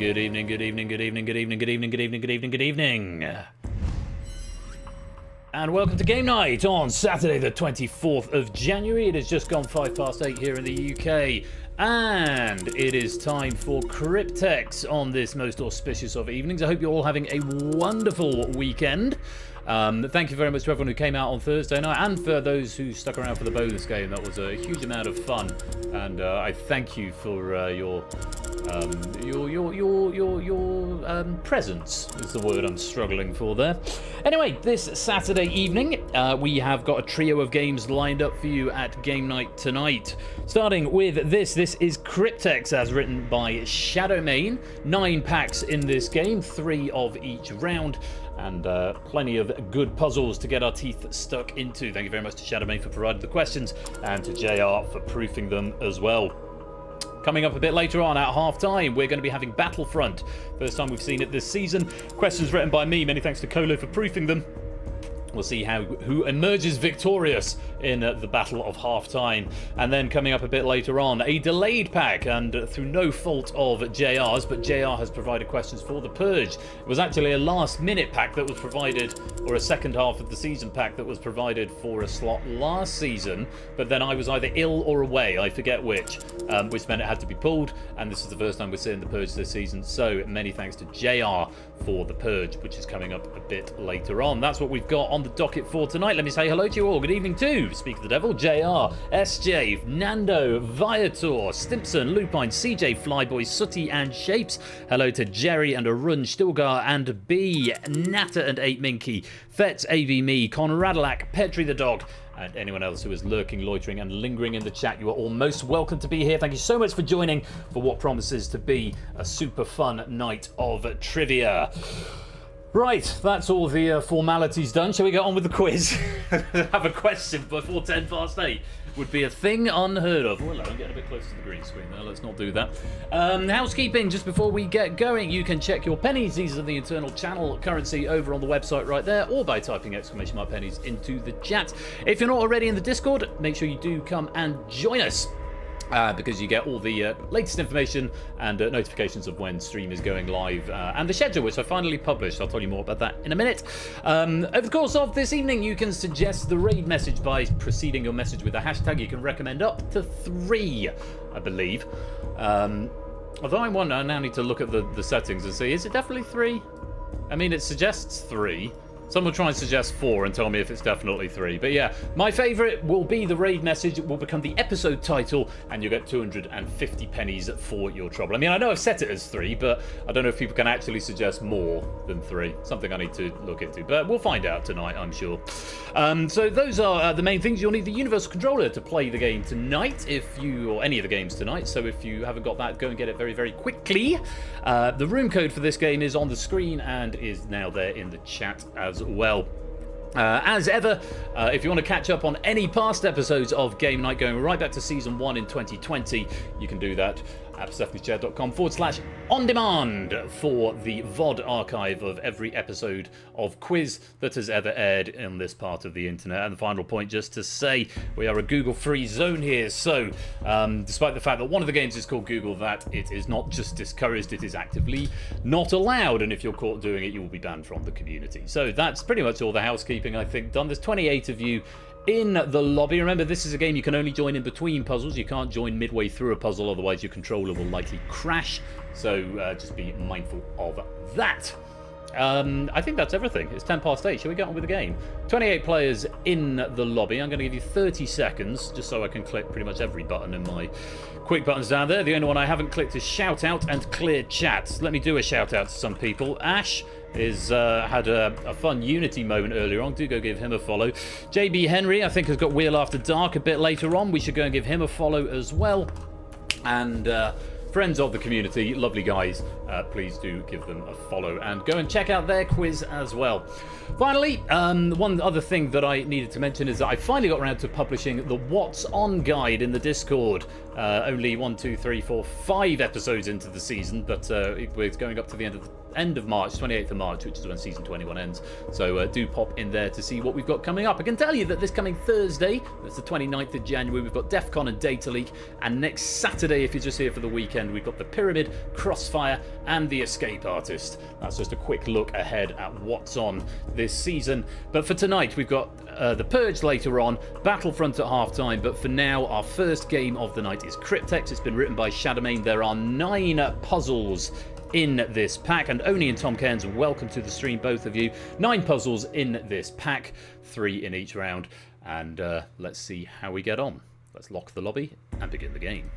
good evening, good evening, good evening, good evening, good evening, good evening, good evening, good evening. And welcome to Game Night on Saturday the 24th of January. It has just gone 8:05 here in the UK. And it is time for Cryptex on this most auspicious of evenings. I hope you're all having a wonderful weekend. Thank you very much to everyone who came out on Thursday night, and for those who stuck around for the bonus game. That was a huge amount of fun, and I thank you for your presence is the word I'm struggling for there. Anyway, this Saturday evening, we have got a trio of games lined up for you at Game Night tonight. Starting with this is Cryptex, as written by Shadowmane. 9 packs in this game, 3 of each round, and plenty of good puzzles to get our teeth stuck into. Thank you very much to Shadowmane for providing the questions, and to JR for proofing them as well. Coming up a bit later on at half-time, we're going to be having Battlefront. First time we've seen it this season. Questions written by me. Many thanks to Colo for proofing them. We'll see who emerges victorious in the battle of half-time. And then coming up a bit later on, a delayed pack, and through no fault of JR's, but JR has provided questions for the Purge. It was actually a last-minute pack that was provided, or a second half of the season pack that was provided for a slot last season, but then I was either ill or away, I forget which meant it had to be pulled, and this is the first time we're seeing the Purge this season, so many thanks to JR for the Purge, which is coming up a bit later on. That's what we've got on the docket for tonight. Let me say hello to you all. Good evening to Speak of the Devil, JR, SJ, Nando, Viator, Stimpson, Lupine, CJ, Flyboy, Sooty and Shapes. Hello to Jerry and Arun, Stilgar and B, Natter and 8 Minky, Fetz, AV Me, Conradalac, Petri the Dog, and anyone else who is lurking, loitering and lingering in the chat. You are all most welcome to be here. Thank you so much for joining for what promises to be a super fun night of trivia. Right, that's all the formalities done. Shall we get on with the quiz? Have a question before 8:10 would be a thing unheard of. Well, I'm getting a bit close to the green screen there. Let's not do that. Housekeeping, just before we get going, you can check your pennies. These are the internal channel currency over on the website right there, or by typing !pennies into the chat. If you're not already in the Discord, make sure you do come and join us. Because you get all the latest information and notifications of when stream is going live, and the schedule, which I finally published. I'll tell you more about that in a minute. Over the course of this evening, you can suggest the raid message by preceding your message with a hashtag. You can recommend up to 3, I believe. Although I now need to look at the settings and see, is it definitely 3? I mean, it suggests 3. Some will try and suggest 4 and tell me if it's definitely 3. But yeah, my favourite will be the raid message. It will become the episode title, and you'll get 250 pennies for your trouble. I mean, I know I've set it as 3, but I don't know if people can actually suggest more than 3. Something I need to look into. But we'll find out tonight, I'm sure. So those are the main things. You'll need the Universal Controller to play the game tonight, or any of the games tonight. So if you haven't got that, go and get it very, very quickly. The room code for this game is on the screen and is now there in the chat as well. As ever, if you want to catch up on any past episodes of Game Night, going right back to Season 1 in 2020, you can do that at stephanieschair.com/on-demand for the VOD archive of every episode of Quiz that has ever aired in this part of the internet. And the final point, just to say, we are a Google-free zone here, so despite the fact that one of the games is called Google That, it is not just discouraged, it is actively not allowed, and if you're caught doing it, you will be banned from the community. So that's pretty much all the housekeeping, I think, done. There's 28 of you in the lobby. Remember, this is a game you can only join in between puzzles. You can't join midway through a puzzle, otherwise your controller will likely crash. So just be mindful of that. I think that's everything. It's 8:10. Shall we get on with the game? 28 players in the lobby. I'm going to give you 30 seconds just so I can click pretty much every button in my quick buttons down there. The only one I haven't clicked is shout out and clear chat. Let me do a shout out to some people. Ash had a fun Unity moment earlier on. Do go give him a follow. JB Henry, I think, has got Wheel After Dark a bit later on. We should go and give him a follow as well. And friends of the community, lovely guys, please do give them a follow and go and check out their quiz as well. Finally, one other thing that I needed to mention is that I finally got around to publishing the What's On guide in the Discord. Only 1, 2, 3, 4, 5 episodes into the season, but we're going up to the end of March, 28th of March, which is when season 21 ends. So do pop in there to see what we've got coming up. I can tell you that this coming Thursday, that's the 29th of January, we've got DEF CON and Data Leak, and next Saturday, if you're just here for the weekend, we've got the Pyramid, Crossfire, and the Escape Artist. That's just a quick look ahead at what's on this season. But for tonight, we've got the Purge later on, Battlefront at halftime, but for now, our first game of the night is Cryptex. It's been written by Shadowmain. There are 9 puzzles in this pack, and Oni and Tom Cairns, welcome to the stream, both of you. 9 puzzles in this pack, 3 in each round, and let's see how we get on. Let's lock the lobby and begin the game.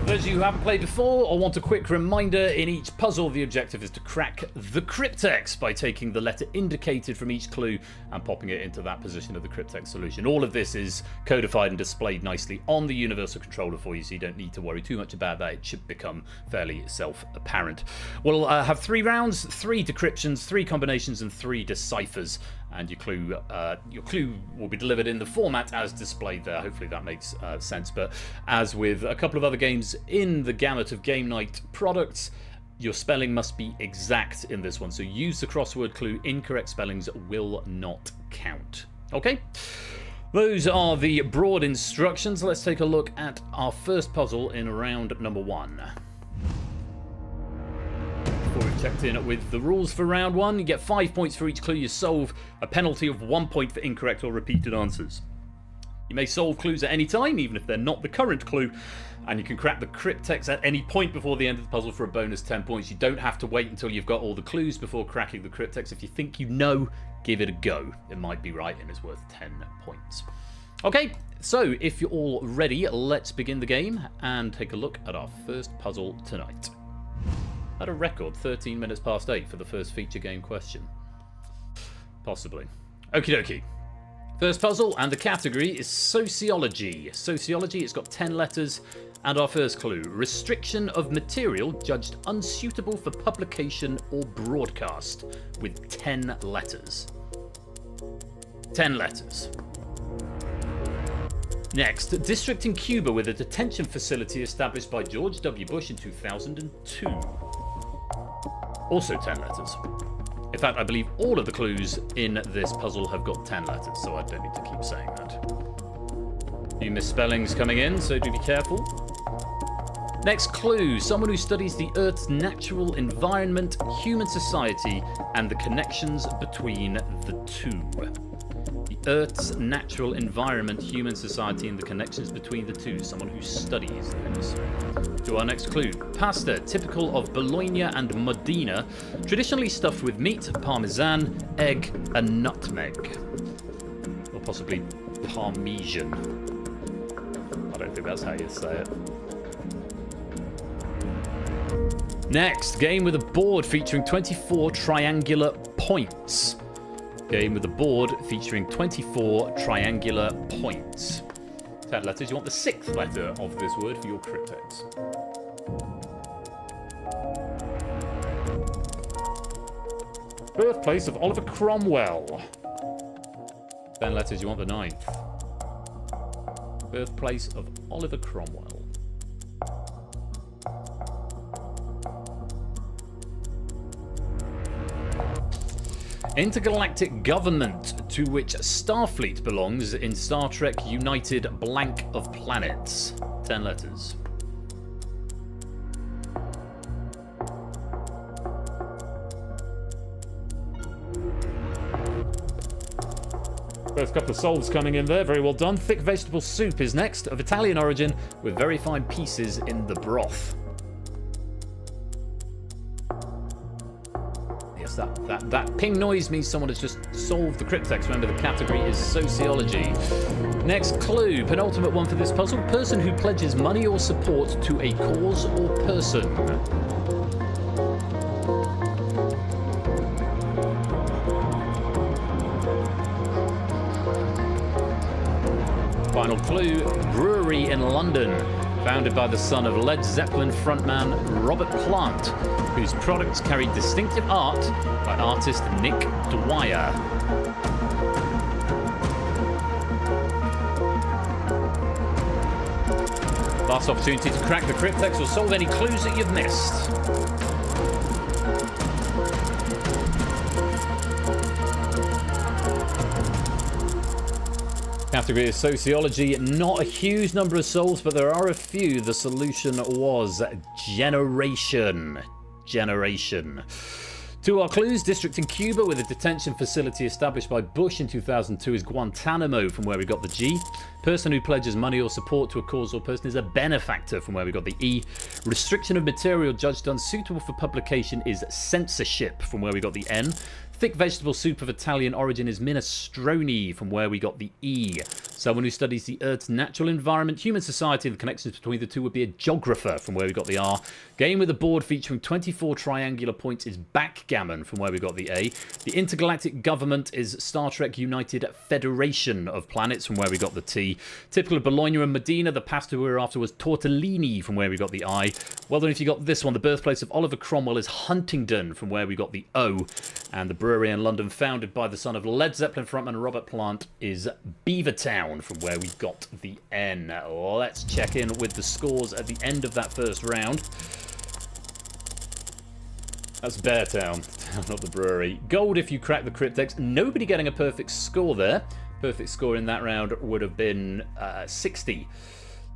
For those of you who haven't played before or want a quick reminder, in each puzzle the objective is to crack the Cryptex by taking the letter indicated from each clue and popping it into that position of the Cryptex solution. All of this is codified and displayed nicely on the universal controller for you, so you don't need to worry too much about that. It should become fairly self-apparent. We'll have 3 rounds, 3 decryptions, 3 combinations and 3 deciphers. And your clue will be delivered in the format as displayed there. Hopefully that makes sense. But as with a couple of other games in the gamut of game night products, your spelling must be exact in this one. So use the crossword clue. Incorrect spellings will not count. Okay? Those are the broad instructions. Let's take a look at our first puzzle in round number 1. Before we've checked in with the rules for round 1, you get 5 points for each clue you solve, a penalty of 1 point for incorrect or repeated answers. You may solve clues at any time, even if they're not the current clue, and you can crack the Cryptex at any point before the end of the puzzle for a bonus 10 points. You don't have to wait until you've got all the clues before cracking the Cryptex. If you think you know, give it a go. It might be right and it's worth 10 points. Okay, so if you're all ready, let's begin the game and take a look at our first puzzle tonight. At a record 13 minutes past 8 for the first feature game question. Possibly. Okie dokie. First puzzle, and the category is sociology. Sociology, it's got 10 letters, and our first clue. Restriction of material judged unsuitable for publication or broadcast, with 10 letters. 10 letters. Next, district in Cuba with a detention facility established by George W. Bush in 2002. Also 10 letters. In fact, I believe all of the clues in this puzzle have got 10 letters, so I don't need to keep saying that. A few misspellings coming in, so do be careful. Next clue, someone who studies the Earth's natural environment, human society, and the connections between the two. The Earth's natural environment, human society, and the connections between the two. Someone who studies this. To our next clue. Pasta, typical of Bologna and Modena, traditionally stuffed with meat, parmesan, egg, and nutmeg. Or possibly parmesan. I don't think that's how you say it. Next, game with a board featuring 24 triangular points. Game with a board featuring 24 triangular points. 10 letters. You want the 6th letter of this word for your Cryptex. Birthplace of Oliver Cromwell. 10 letters. You want the 9th. Birthplace of Oliver Cromwell. Intergalactic government to which Starfleet belongs in Star Trek United blank of planets. 10 letters. First couple of solves coming in there, very well done. Thick vegetable soup is next, of Italian origin, with very fine pieces in the broth. That ping noise means someone has just solved the Cryptex. Remember, the category is sociology. Next clue, penultimate one for this puzzle. Person who pledges money or support to a cause or person. Final clue, brewery in London. Founded by the son of Led Zeppelin frontman Robert Plant, whose products carry distinctive art by artist Nick Dwyer. Last opportunity to crack the Cryptex or solve any clues that you've missed. Category is sociology. Not a huge number of solves, but there are a few. The solution was generation. Generation. To our clues, district in Cuba with a detention facility established by Bush in 2002 is Guantanamo, from where we got the G. Person who pledges money or support to a cause or person is a benefactor, from where we got the E. Restriction of material judged unsuitable for publication is censorship, from where we got the N. Thick vegetable soup of Italian origin is minestrone, from where we got the E. Someone who studies the Earth's natural environment, human society, and the connections between the two would be a geographer, from where we got the R. Game with a board featuring 24 triangular points is backgammon, from where we got the A. The intergalactic government is Star Trek United Federation of Planets, from where we got the T. Typical of Bologna and Medina, the pasta we were after was tortellini, from where we got the I. Well done if you got this one. The birthplace of Oliver Cromwell is Huntingdon, from where we got the O. And the brewery in London, founded by the son of Led Zeppelin frontman Robert Plant, is Beavertown, from where we got the N. Let's check in with the scores at the end of that first round. That's Beartown, not the brewery. Gold if you crack the Cryptex. Nobody getting a perfect score there. Perfect score in that round would have been 60.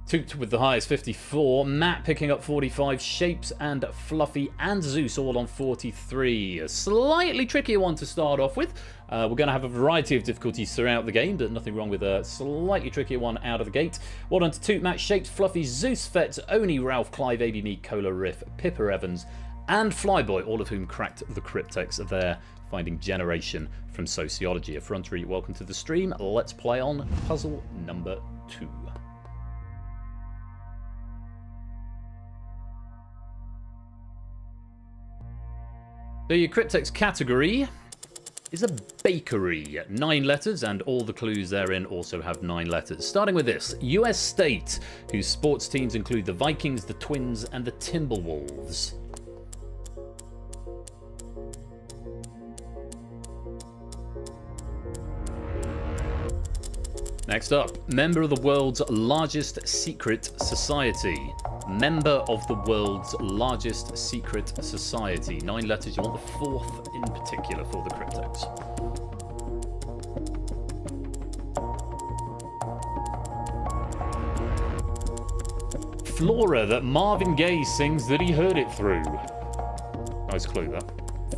Toot with the highest 54. Matt picking up 45. Shapes and Fluffy and Zeus all on 43. A slightly trickier one to start off with. We're going to have a variety of difficulties throughout the game, but nothing wrong with a slightly trickier one out of the gate. Well done to Toot, Matt, Shapes, Fluffy, Zeus, Fetz, Oni, Ralph, Clive, AB Me, Cola, Riff, Pippa Evans, and Flyboy, all of whom cracked the Cryptex there, finding generation from sociology. Effrontery, welcome to the stream. Let's play on puzzle number 2. So your Cryptex category is a bakery. 9 letters, and all the clues therein also have 9 letters. Starting with this, US state, whose sports teams include the Vikings, the Twins, and the Timberwolves. Next up, member of the world's largest secret society. Member of the world's largest secret society. 9 letters, you want the 4th in particular for the Cryptex. Flora that Marvin Gaye sings that he heard it through. Nice clue, that.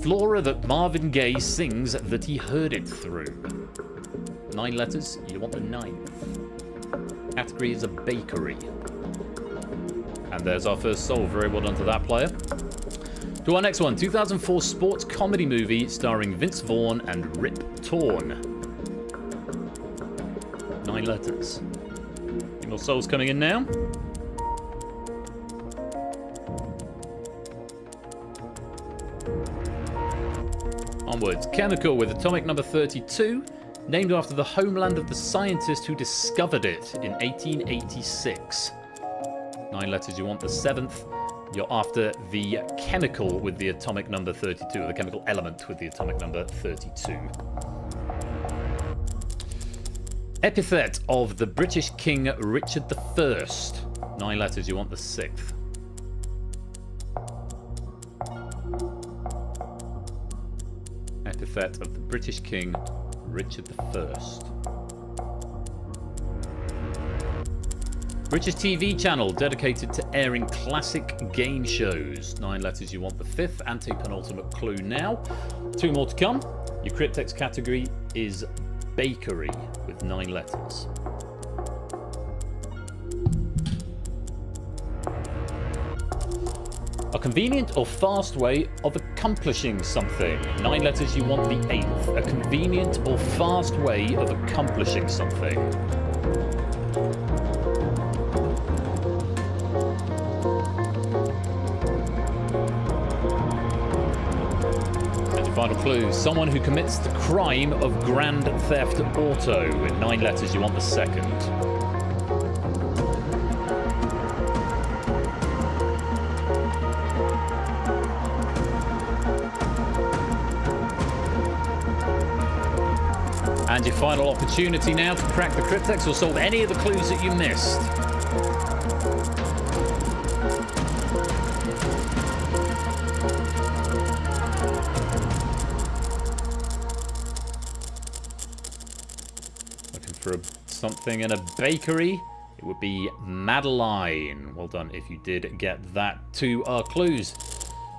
Flora that Marvin Gaye sings that he heard it through. 9 letters, you want the 9th. Category is a bakery. And there's our first solve. Very well done to that player. To our next one, 2004 sports comedy movie starring Vince Vaughn and Rip Torn. 9 letters. Any more solves coming in now? Onwards. Chemical with atomic number 32. Named after the homeland of the scientist who discovered it in 1886. 9 letters, you want the 7th. You're after the chemical with the atomic number 32, or the chemical element with the atomic number 32. Epithet of the British King Richard I. 9 letters, you want the 6th. Epithet of the British King Richard I. British TV channel dedicated to airing classic game shows. 9 letters, you want the 5th. Anti-penultimate clue now. 2 more to come. Your Cryptex category is bakery with 9 letters. A convenient or fast way of accomplishing something. 9 letters, you want the 8th. A convenient or fast way of accomplishing something. And your final clue. Someone who commits the crime of Grand Theft Auto. With 9 letters, you want the 2nd. And your final opportunity now to crack the Cryptex or solve any of the clues that you missed. Looking for something in a bakery, it would be Madeline. Well done if you did get that. 2 are clues.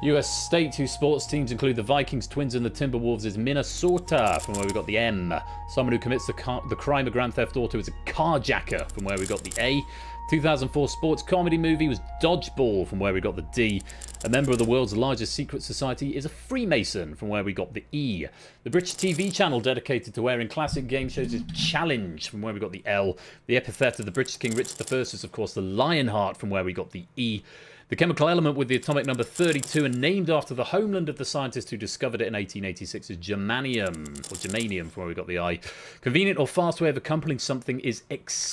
US states whose sports teams include the Vikings, Twins, and the Timberwolves is Minnesota, from where we got the M. Someone who commits the crime of Grand Theft Auto is a carjacker, from where we got the A. 2004 sports comedy movie was Dodgeball, from where we got the D. A member of the world's largest secret society is a Freemason, from where we got the E. The British TV channel dedicated to airing classic game shows is Challenge, from where we got the L. The epithet of the British King Richard I is, of course, the Lionheart, from where we got the E. The chemical element with the atomic number 32 and named after the homeland of the scientist who discovered it in 1886 is germanium, or germanium, from where we got the I. Convenient or fast way of accomplishing something is expedient,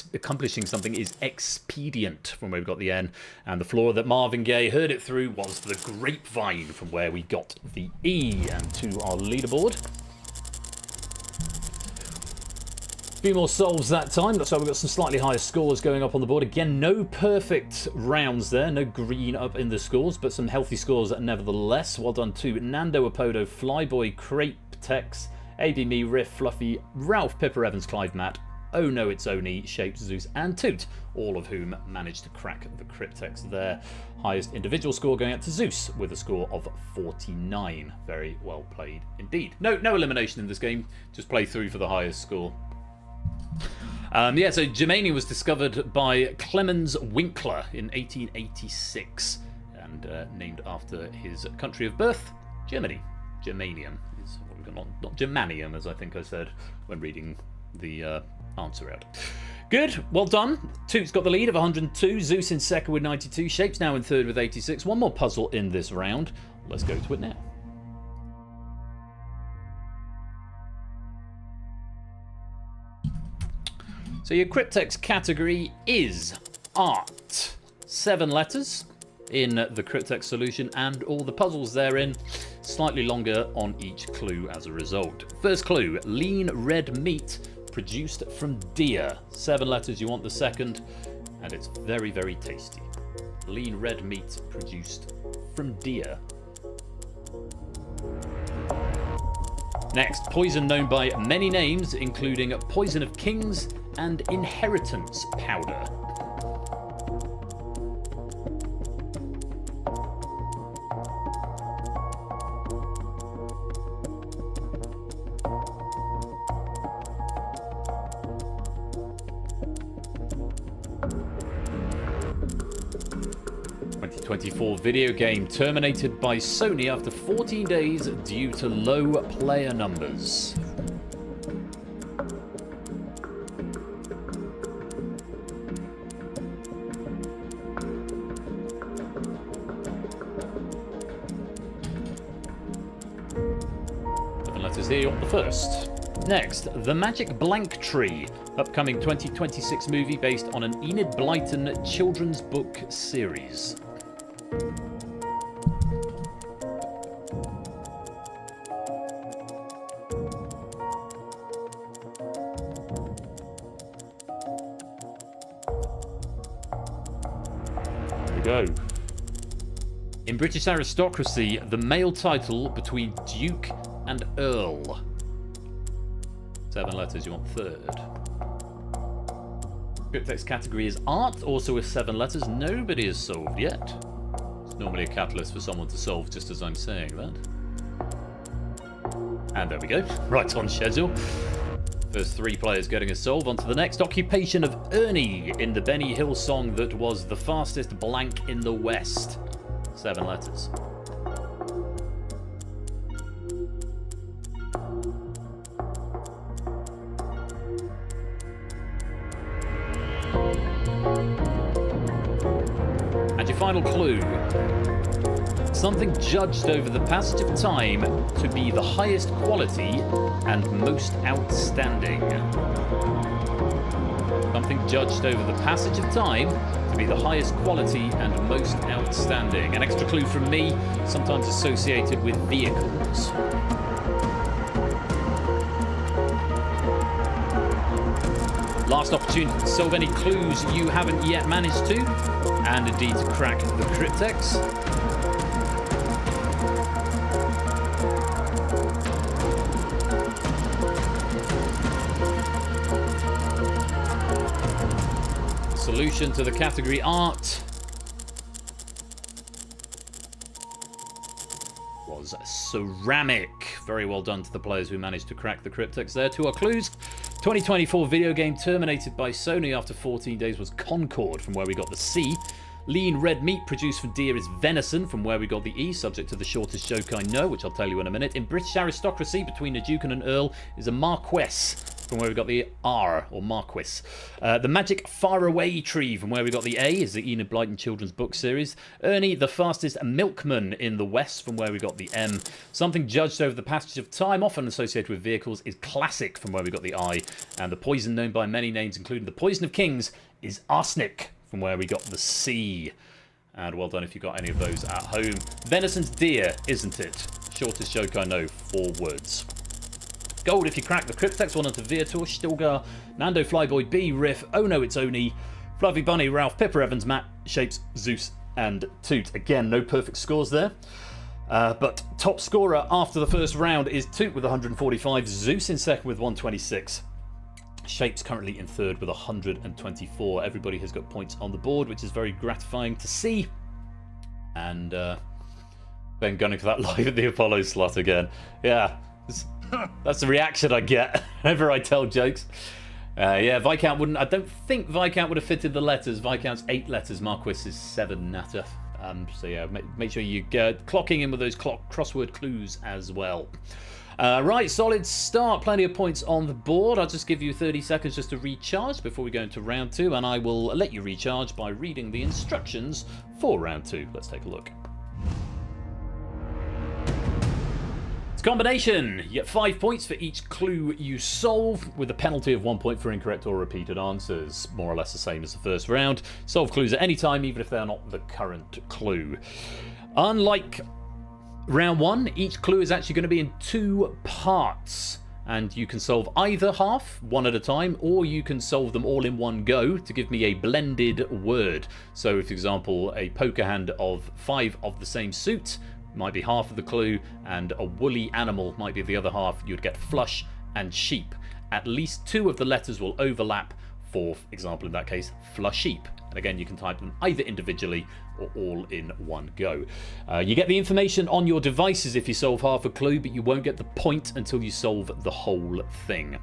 from where we got the N. And the flora that Marvin Gaye heard it through was the grapevine, from where we got the E. And to our leaderboard. Few more solves that time. Looks like we've got some slightly higher scores going up on the board. Again, no perfect rounds there. No green up in the scores, but some healthy scores nevertheless. Well done to Nando Apodo, Flyboy, Cryptex, AB Me, Riff, Fluffy, Ralph, Pipper Evans, Clive Matt, Oh No It's Oni, Shape, Zeus, and Toot, all of whom managed to crack the Cryptex there. Highest individual score going out to Zeus with a score of 49. Very well played indeed. No elimination in this game. Just play through for the highest score. Yeah, so germanium was discovered by Clemens Winkler in 1886 and named after his country of birth, Germany. Germanium is what we've got, not germanium, as I think I said when reading the answer out. Good, well done. Toot's got the lead of 102, Zeus in second with 92, Shape's now in third with 86. One more puzzle in this round. Let's go to it now. So your Cryptex category is art. 7 letters in the Cryptex solution and all the puzzles therein. Slightly longer on each clue as a result. First clue, lean red meat produced from deer. 7 letters, you want the second, and it's very, very tasty. Lean red meat produced from deer. Next, poison known by many names, including Poison of Kings and Inheritance Powder. Video game terminated by Sony after 14 days due to low player numbers. And let us hear you on the first. Next, The Magic Blank Tree, upcoming 2026 movie based on an Enid Blyton children's book series. Go. In British aristocracy, the male title between Duke and Earl. 7 letters, you want third. Cryptex category is art, also with 7 letters. Nobody has solved yet. It's normally a catalyst for someone to solve just as I'm saying that. And there we go, right on schedule. First 3 players getting a solve. On to the next. Occupation of Ernie in the Benny Hill song that was the fastest blank in the West. 7 letters. And your final clue. Something judged over the passage of time to be the highest quality and most outstanding. Something judged over the passage of time to be the highest quality and most outstanding. An extra clue from me, sometimes associated with vehicles. Last opportunity to solve any clues you haven't yet managed to, and indeed to crack the Cryptex. solution to the category art was ceramic. Very well done to the players who managed to crack the Cryptex there. To our clues, 2024 video game terminated by Sony after 14 days was Concord, from where we got the C. Lean red meat produced from deer is venison, from where we got the E, subject to the shortest joke I know, which I'll tell you in a minute. In British aristocracy, between a duke and an earl is a marquess, from where we got the R, or marquis. The magic faraway tree, from where we got the A, is the Enid Blyton children's book series. Ernie, the fastest milkman in the West, from where we got the M. Something judged over the passage of time, often associated with vehicles, is classic, from where we got the I. And the poison known by many names, including the poison of kings, is arsenic, from where we got the C. And well done if you got any of those at home. Venison's deer, isn't it? Shortest joke I know, 4 words. Gold if you crack the Cryptex. Well done to Viator, Stilgar, Nando, Flyboy, B, Riff, Oh No It's Oni, Fluffy Bunny, Ralph, Pipper Evans, Matt, Shapes, Zeus and Toot. Again, no perfect scores there. But top scorer after the first round is Toot with 145, Zeus in second with 126. Shapes currently in third with 124. Everybody has got points on the board, which is very gratifying to see. And Ben gunning for that live at the Apollo slot again. Yeah, that's the reaction I get whenever I tell jokes. Yeah, Viscount wouldn't. I don't think Viscount would have fitted the letters. Viscount's 8 letters. Marquis is 7 natter. So yeah, make sure you get clocking in with those crossword clues as well. Right, solid start. Plenty of points on the board. I'll just give you 30 seconds just to recharge before we go into round 2, and I will let you recharge by reading the instructions for round 2. Let's take a look. It's combination. You get 5 points for each clue you solve, with a penalty of 1 point for incorrect or repeated answers. More or less the same as the first round. Solve clues at any time, even if they're not the current clue. Unlike round 1, each clue is actually going to be in 2 parts, and you can solve either half, one at a time, or you can solve them all in one go to give me a blended word. So, for example, a poker hand of 5 of the same suit might be half of the clue, and a woolly animal might be the other half. You'd get flush and sheep. At least 2 of the letters will overlap, for example, in that case, flusheep. And again, you can type them either individually or all in one go. You get the information on your devices if you solve half a clue, but you won't get the point until you solve the whole thing.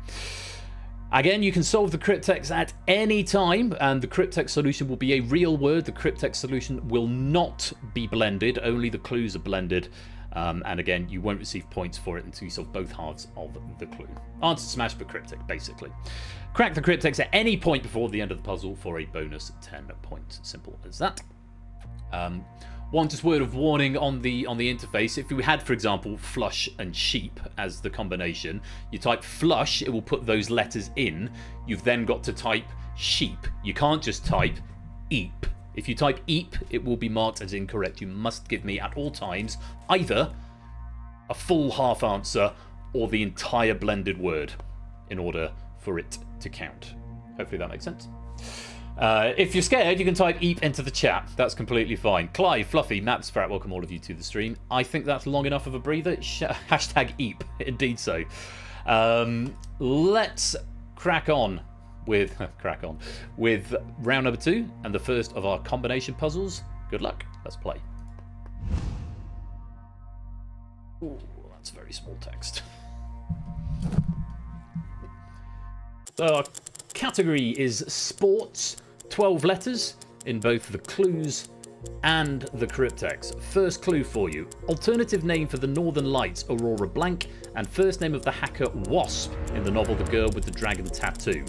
Again, you can solve the Cryptex at any time, and the Cryptex solution will be a real word. The Cryptex solution will not be blended, only the clues are blended. And again, you won't receive points for it until you solve both halves of the clue. Answer smash, but cryptic, basically. Crack the Cryptex at any point before the end of the puzzle for a bonus 10 points. Simple as that. One just word of warning on the interface. If you had, for example, flush and sheep as the combination, you type flush, it will put those letters in. You've then got to type sheep. You can't just type eep. If you type eep, it will be marked as incorrect. You must give me at all times either a full half answer or the entire blended word in order for it to count. Hopefully that makes sense. If you're scared, you can type eep into the chat. That's completely fine. Clive, Fluffy, Matt Sprat, welcome all of you to the stream. I think that's long enough of a breather. Hashtag eep. Indeed so. Let's crack on with round number 2 and the first of our combination puzzles. Good luck. Let's play. Ooh, that's very small text. So our category is sports, 12 letters in both the clues and the Cryptex. First clue for you. Alternative name for the Northern Lights, Aurora Blank, and first name of the hacker Wasp in the novel The Girl with the Dragon Tattoo.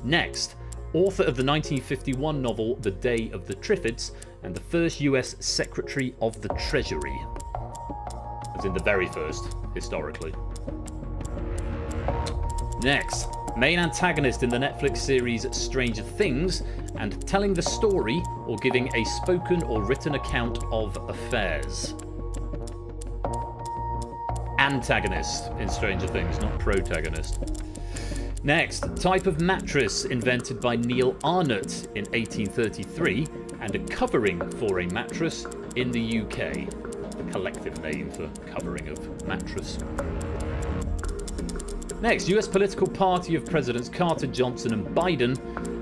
Next, author of the 1951 novel The Day of the Triffids and the first US Secretary of the Treasury. As in the very first, historically. Next, main antagonist in the Netflix series Stranger Things, and telling the story or giving a spoken or written account of affairs. Antagonist in Stranger Things, not protagonist. Next, type of mattress invented by Neil Arnott in 1833, and a covering for a mattress in the UK. The collective name for covering of mattress. Next, US political party of Presidents Carter, Johnson, and Biden,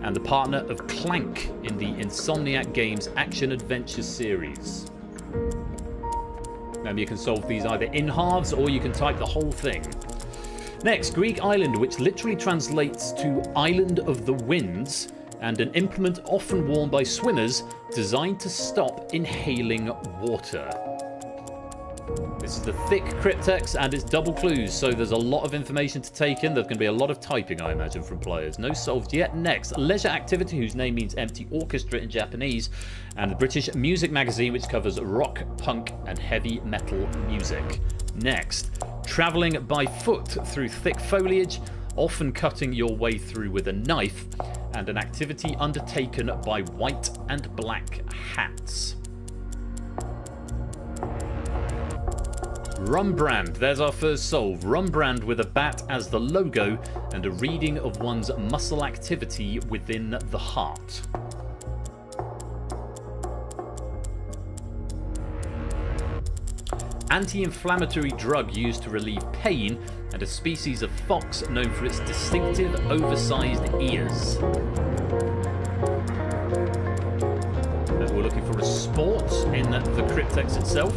and the partner of Clank in the Insomniac Games action-adventure series. Now you can solve these either in halves or you can type the whole thing. Next, Greek island, which literally translates to Island of the Winds, and an implement often worn by swimmers designed to stop inhaling water. This is the thick Cryptex and it's double clues, so there's a lot of information to take in. There's going to be a lot of typing, I imagine, from players. No solved yet. Next, leisure activity, whose name means empty orchestra in Japanese, and the British music magazine, which covers rock, punk, and heavy metal music. Next, travelling by foot through thick foliage, often cutting your way through with a knife, and an activity undertaken by white and black hats. Rumbrand, there's our first solve. Rumbrand with a bat as the logo and a reading of one's muscle activity within the heart. Anti-inflammatory drug used to relieve pain, and a species of fox known for its distinctive oversized ears. We're looking for a sport in the Cryptex itself.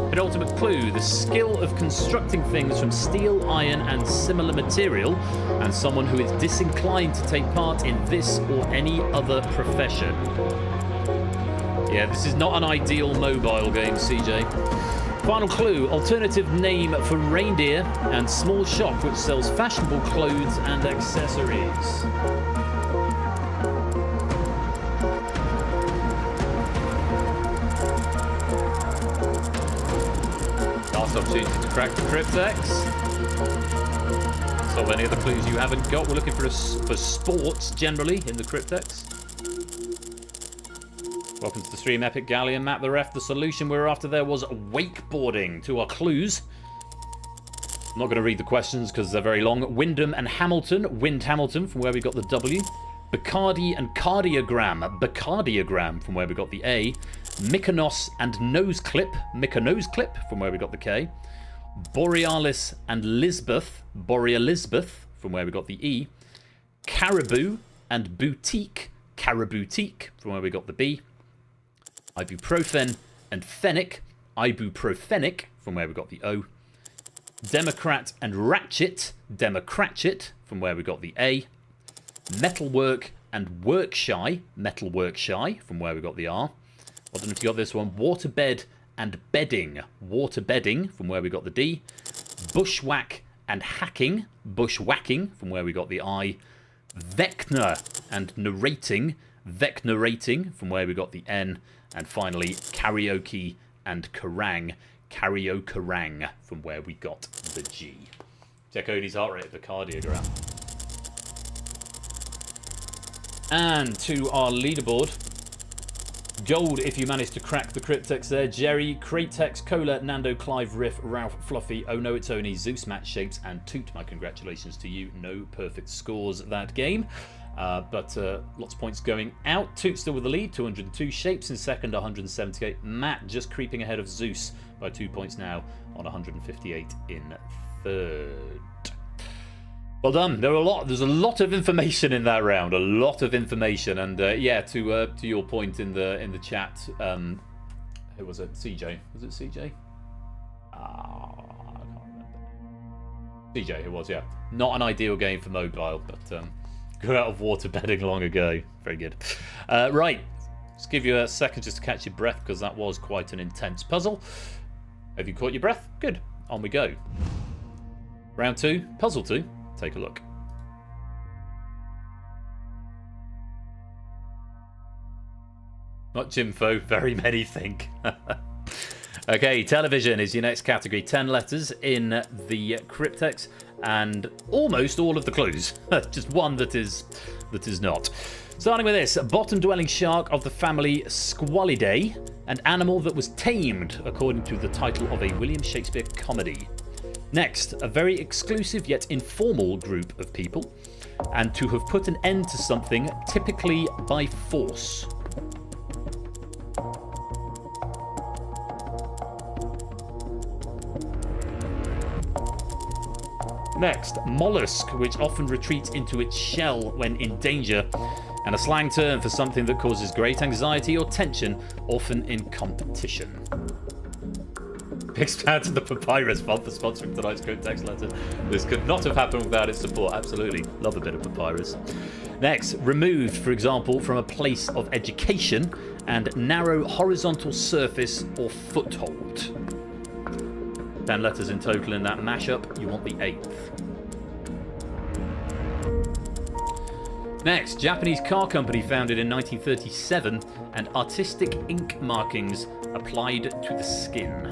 Penultimate clue, the skill of constructing things from steel, iron, and similar material, and someone who is disinclined to take part in this or any other profession. Yeah, this is not an ideal mobile game, CJ. Final clue, alternative name for reindeer and small shop which sells fashionable clothes and accessories. Last opportunity to crack the Cryptex. Solve any other clues you haven't got. We're looking for sports generally in the Cryptex. Welcome to the stream, Epic Galleon. Map the ref. The solution we were after there was wakeboarding. To our clues. I'm not going to read the questions because they're very long. Wyndham and Hamilton. Wind Hamilton from where we got the W. Bacardi and Cardiogram. Bacardiogram from where we got the A. Mykonos and Noseclip. Mykonosclip from where we got the K. Borealis and Lisbeth. Borealisbeth from where we got the E. Caribou and Boutique. Cariboutique from where we got the B. Ibuprofen and Fennec. Ibuprofenic from where we got the O. Democrat and Ratchet. Democratchet from where we got the A. Metalwork and Workshy. Metalworkshy from where we got the R. I don't know if you got this one. Waterbed and Bedding. Waterbedding from where we got the D. Bushwhack and Hacking. Bushwhacking from where we got the I. Vecna and Narrating. Vecnarating from where we got the N. And finally, Karaoke and Kerrang. Karaokerang from where we got the G. Check Odie's heart rate, the cardiogram. And to our leaderboard. Gold if you managed to crack the Cryptex there. Jerry, Cratex, Cola, Nando, Clive, Riff, Ralph, Fluffy, Oh No It's Only, Zeus, Matt, Shapes, and Toot. My congratulations to you. No perfect scores that game. But lots of points going out. Toot still with the lead, 202. Shapes in second, 178. Matt just creeping ahead of Zeus by 2 points now on 158 in third. Well done. There's a lot of information in that round. A lot of information, and yeah, to your point in the chat, who was it? CJ? Was it CJ? I can't remember. CJ, who was? Yeah, not an ideal game for mobile, but grew out of waterbedding long ago. Very good. Right, let's give you a second just to catch your breath because that was quite an intense puzzle. Have you caught your breath? Good. On we go. Round 2, puzzle 2. Take a look. Much info, very many think. Okay, television is your next category. 10 letters in the Cryptex and almost all of the clues. Just one that is not. Starting with this, bottom-dwelling shark of the family Squalidae, an animal that was tamed according to the title of a William Shakespeare comedy. Next, a very exclusive yet informal group of people, and to have put an end to something, typically by force. Next, mollusk, which often retreats into its shell when in danger, and a slang term for something that causes great anxiety or tension, often in competition. Big shout out to the Papyrus Fund for sponsoring tonight's Cryptex letter. This could not have happened without its support. Absolutely. Love a bit of Papyrus. Next, removed, for example, from a place of education and narrow horizontal surface or foothold. 10 letters in total in that mashup. You want the 8th. Next, Japanese car company founded in 1937 and artistic ink markings applied to the skin.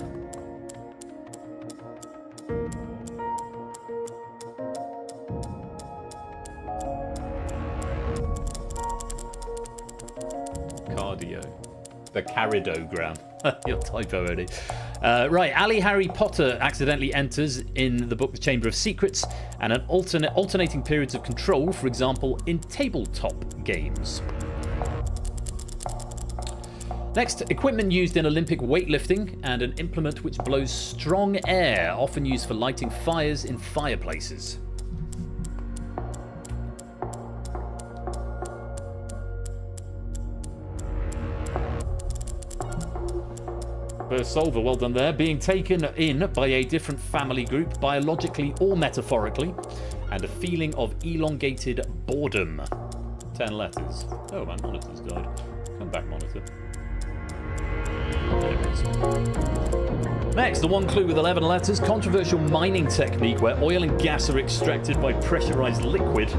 Cardio. The caridogram. Your typo already. Right, Ali Harry Potter accidentally enters in the book The Chamber of Secrets and an alternating periods of control, for example, in tabletop games. Next, equipment used in Olympic weightlifting and an implement which blows strong air, often used for lighting fires in fireplaces. First solver, well done there. Being taken in by a different family group, biologically or metaphorically, and a feeling of elongated boredom. 10 letters. Oh, my monitor's died. Come back, monitor. There it is. Next, the one clue with 11 letters. Controversial mining technique where oil and gas are extracted by pressurized liquid,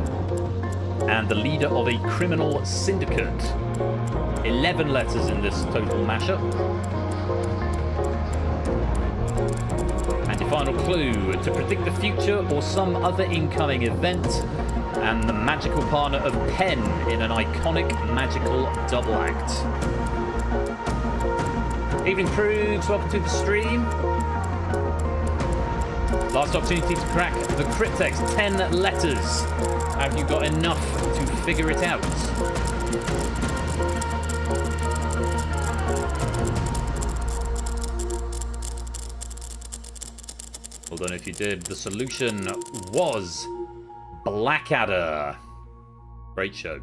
and the leader of a criminal syndicate. 11 letters in this total mashup. And your final clue, to predict the future or some other incoming event, and the magical partner of pen in an iconic magical double act. Evening Prudes, welcome to the stream. Last opportunity to crack the Cryptex, 10 letters. Have you got enough to figure it out? Well done if you did. The solution was Blackadder. Great show.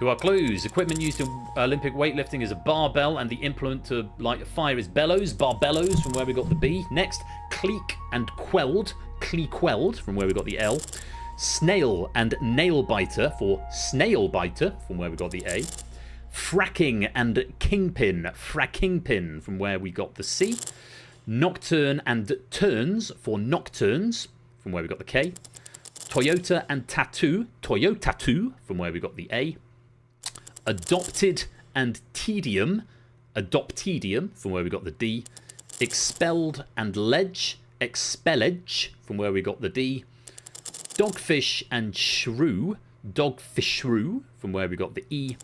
To our clues, equipment used in Olympic weightlifting is a barbell, and the implement to light a fire is bellows. Barbellows, from where we got the B. Next, cleek and quelled. Clequelled, from where we got the L. Snail and nail biter for snail biter, from where we got the A. Fracking and kingpin. Frackingpin, from where we got the C. Nocturne and turns for nocturnes, from where we got the K. Toyota and tattoo, Toyotatu, from where we got the A. Adopted and tedium, adoptedium, from where we got the D. Expelled and ledge, expellage, from where we got the D. Dogfish and shrew, dogfishrew, from where we got the E.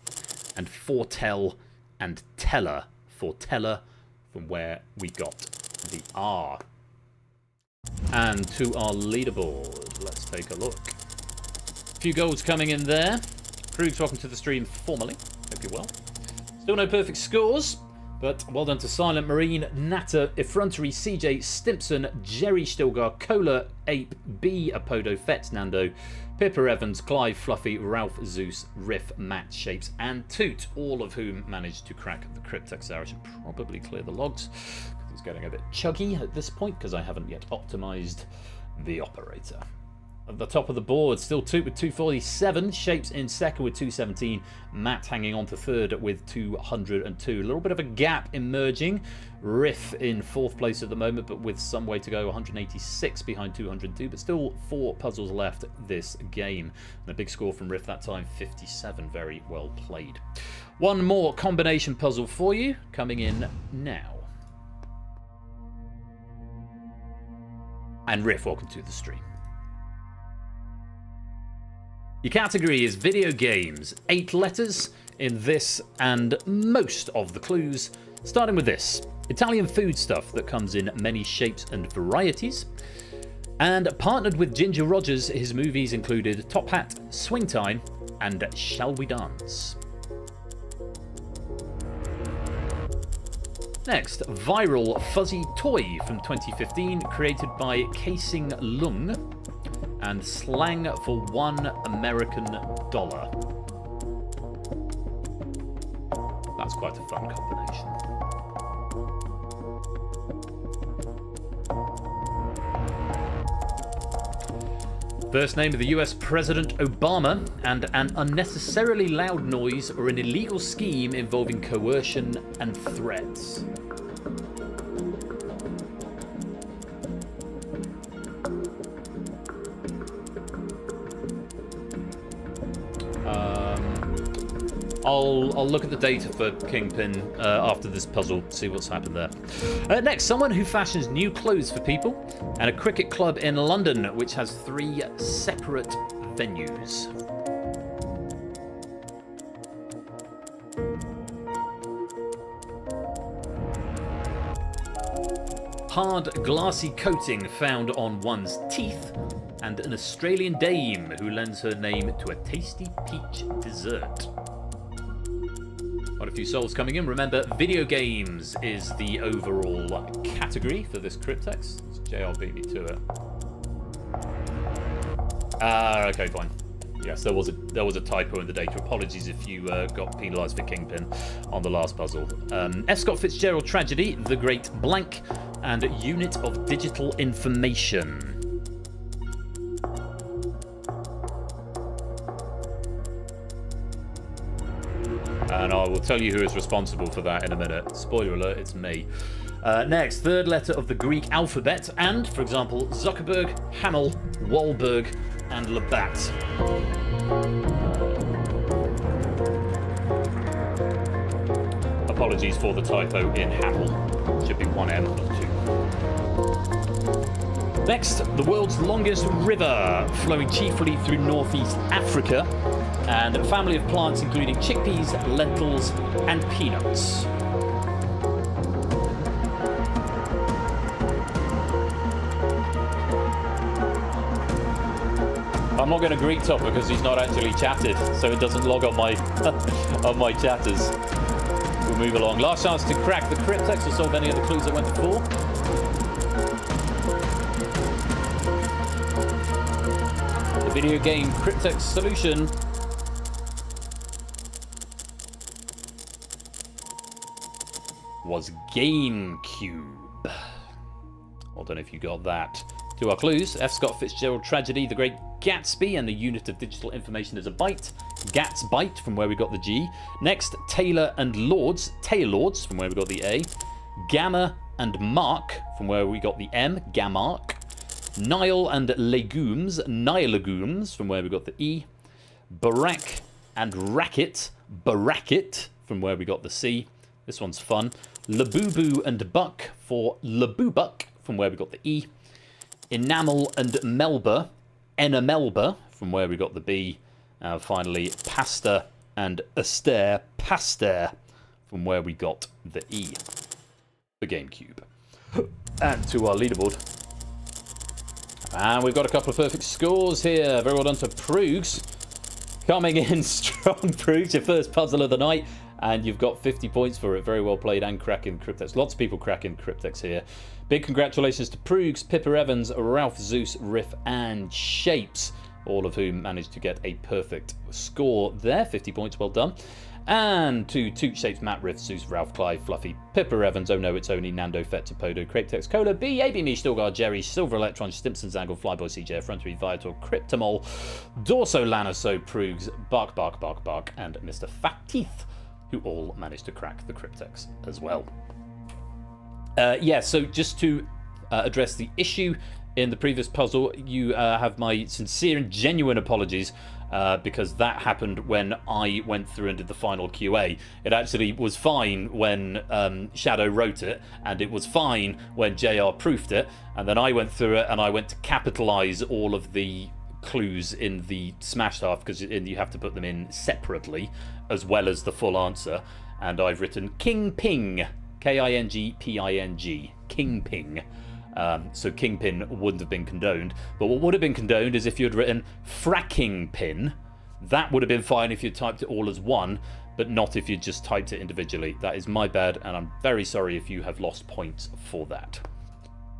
And foretell and teller, foreteller, from where we got the R. And to our leaderboard, let's take a look. A few goals coming in there. Proves welcome to the stream formally. Hope you're well. Still no perfect scores, but well done to Silent Marine, Natter, Effrontery, CJ, Stimpson, Jerry Stilgar, Cola, Ape, B, Apodo, Fetz, Nando, Pippa Evans, Clive, Fluffy, Ralph, Zeus, Riff, Matt, Shapes, and Toot, all of whom managed to crack the Cryptex. I should probably clear the logs. It's getting a bit chuggy at this point because I haven't yet optimized the operator. At the top of the board, still Toot with 247, Shapes in second with 217, Matt hanging on to third with 202. A little bit of a gap emerging. Riff in fourth place at the moment, but with some way to go, 186 behind 202, but still 4 puzzles left this game. And a big score from Riff that time, 57. Very well played. One more combination puzzle for you, coming in now. And Riff, welcome to the stream. Your category is video games. 8 letters in this and most of the clues. Starting with this. Italian food stuff that comes in many shapes and varieties. And partnered with Ginger Rogers, his movies included Top Hat, Swing Time, and Shall We Dance? Next, viral fuzzy toy from 2015, created by Casing Lung. and slang for $1 American. That's quite a fun combination. First name of the US President Obama, and an unnecessarily loud noise or an illegal scheme involving coercion and threats. I'll look at the data for Kingpin after this puzzle, see what's happened there. Next, someone who fashions new clothes for people, and a cricket club in London which has 3 separate venues. Hard, glassy coating found on one's teeth, and an Australian dame who lends her name to a tasty peach dessert. Quite a few souls coming in. Remember, video games is the overall category for this Cryptex. JR beat me to it. Okay, fine. Yes, there was a typo in the data. Apologies if you got penalised for Kingpin on the last puzzle. F. Scott Fitzgerald Tragedy, The Great Blank, and Unit of Digital Information. And I will tell you who is responsible for that in a minute. Spoiler alert, it's me. Next, third letter of the Greek alphabet, and, for example, Zuckerberg, Hamill, Wahlberg, and Labatt. Apologies for the typo in Hamill. Should be 1 M, not 2. Next, the world's longest river, flowing chiefly through northeast Africa, and a family of plants including chickpeas, lentils, and peanuts. I'm not going to greet Top because he's not actually chatted, so it doesn't log on my on my chatters. We'll move along. Last chance to crack the Cryptex or solve any of the clues that went before. The video game Cryptex solution was GameCube. I don't know if you got that. To our clues: F. Scott Fitzgerald Tragedy, The Great Gatsby, and the unit of digital information is a byte. Gats byte, from where we got the G. Next, Taylor and Lords, Taylords, from where we got the A. Gamma and Mark, from where we got the M, Gamark. Nile and Legumes, Nilegumes, from where we got the E. Barack and Racket, Baracket, from where we got the C. This one's fun. Labubu and Buck for Labubuck, from where we got the E. Enamel and Melba, Enamelba, from where we got the B. Finally, Pasta and Astaire, Pastaire, from where we got the E. The GameCube. And to our leaderboard. And we've got a couple of perfect scores here. Very well done to Prugs. Coming in strong, Prugs, your first puzzle of the night. And you've got 50 points for it. Very well played, and cracking Cryptex. Lots of people cracking Cryptex here. Big congratulations to Prugs, Pippa Evans, Ralph, Zeus, Riff, and Shapes, all of whom managed to get a perfect score there. 50 points, well done. And to Toot, Shapes, Matt, Riff, Zeus, Ralph, Clive, Fluffy, Pippa Evans, Oh No It's Only, Nando, Fet, Topodo, Cryptex, Cola, B, AB Me, Stilgar, Jerry, Silver Electron, Stimpson, Zangle, Flyboy, CJ, Frontery, Viator, Cryptomol, Dorso, Lanaso, Prugs, Bark, Bark, Bark, Bark, and Mr. Fat Teeth, who all managed to crack the Cryptex as well. Yeah, so just to address the issue in the previous puzzle, you have my sincere and genuine apologies because that happened when I went through and did the final QA. It actually was fine when Shadow wrote it, and it was fine when JR proofed it, and then I went through it and I went to capitalise all of the clues in the smashed half because you have to put them in separately as well as the full answer, and I've written King Ping, K-I-N-G-P-I-N-G, King Ping. So Kingpin wouldn't have been condoned, but what would have been condoned is if you had written fracking pin. That would have been fine if you typed it all as one, but not if you just typed it individually. That is my bad, and I'm very sorry if you have lost points for that.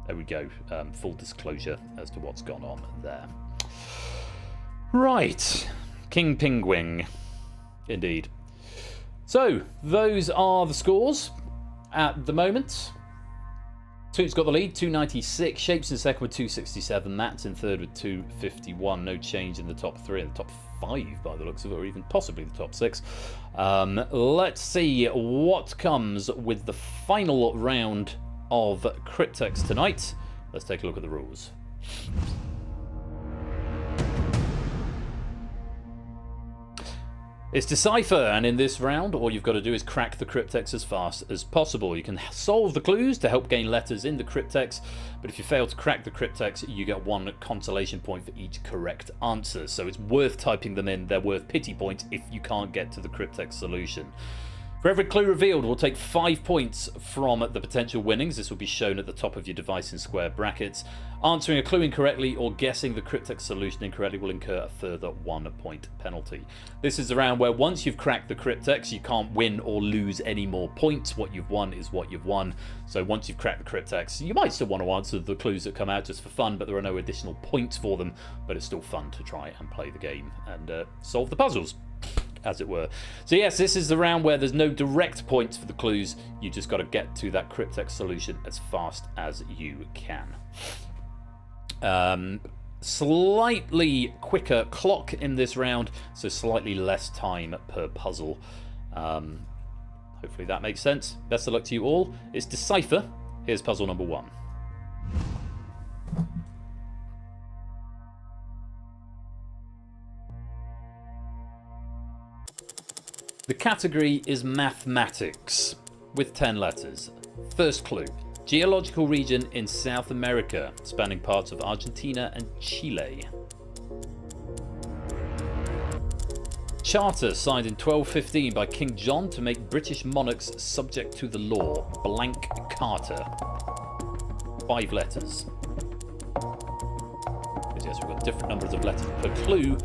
There we go, full disclosure as to what's gone on there. Right. King Penguin. Indeed. So, those are the scores at the moment. Toot's got the lead, 296. Shapes in second with 267. Matt's in third with 251. No change in the top three, and the top five by the looks of it, or even possibly the top six. Let's see what comes with the final round of Cryptex tonight. Let's take a look at the rules. It's Decipher, and in this round, all you've got to do is crack the Cryptex as fast as possible. You can solve the clues to help gain letters in the Cryptex, but if you fail to crack the Cryptex, you get 1 consolation point for each correct answer. So it's worth typing them in. They're worth pity points if you can't get to the Cryptex solution. For every clue revealed, we'll take 5 points from the potential winnings. This will be shown at the top of your device in square brackets. Answering a clue incorrectly or guessing the Cryptex solution incorrectly will incur a further 1 point penalty. This is a round where once you've cracked the Cryptex, you can't win or lose any more points. What you've won is what you've won. So once you've cracked the Cryptex, you might still want to answer the clues that come out just for fun, but there are no additional points for them. But it's still fun to try and play the game and solve the puzzles, as it were. So yes, this is the round where there's no direct points for the clues. You just got to get to that Cryptex solution as fast as you can. Slightly quicker clock in this round, so slightly less time per puzzle. Hopefully that makes sense. Best of luck to you all. It's Decipher. Here's puzzle number 1. The category is mathematics, with 10 letters. First clue: geological region in South America, spanning parts of Argentina and Chile. Charter signed in 1215 by King John to make British monarchs subject to the law. Blank Carter. 5 letters. Because yes, we've got different numbers of letters per clue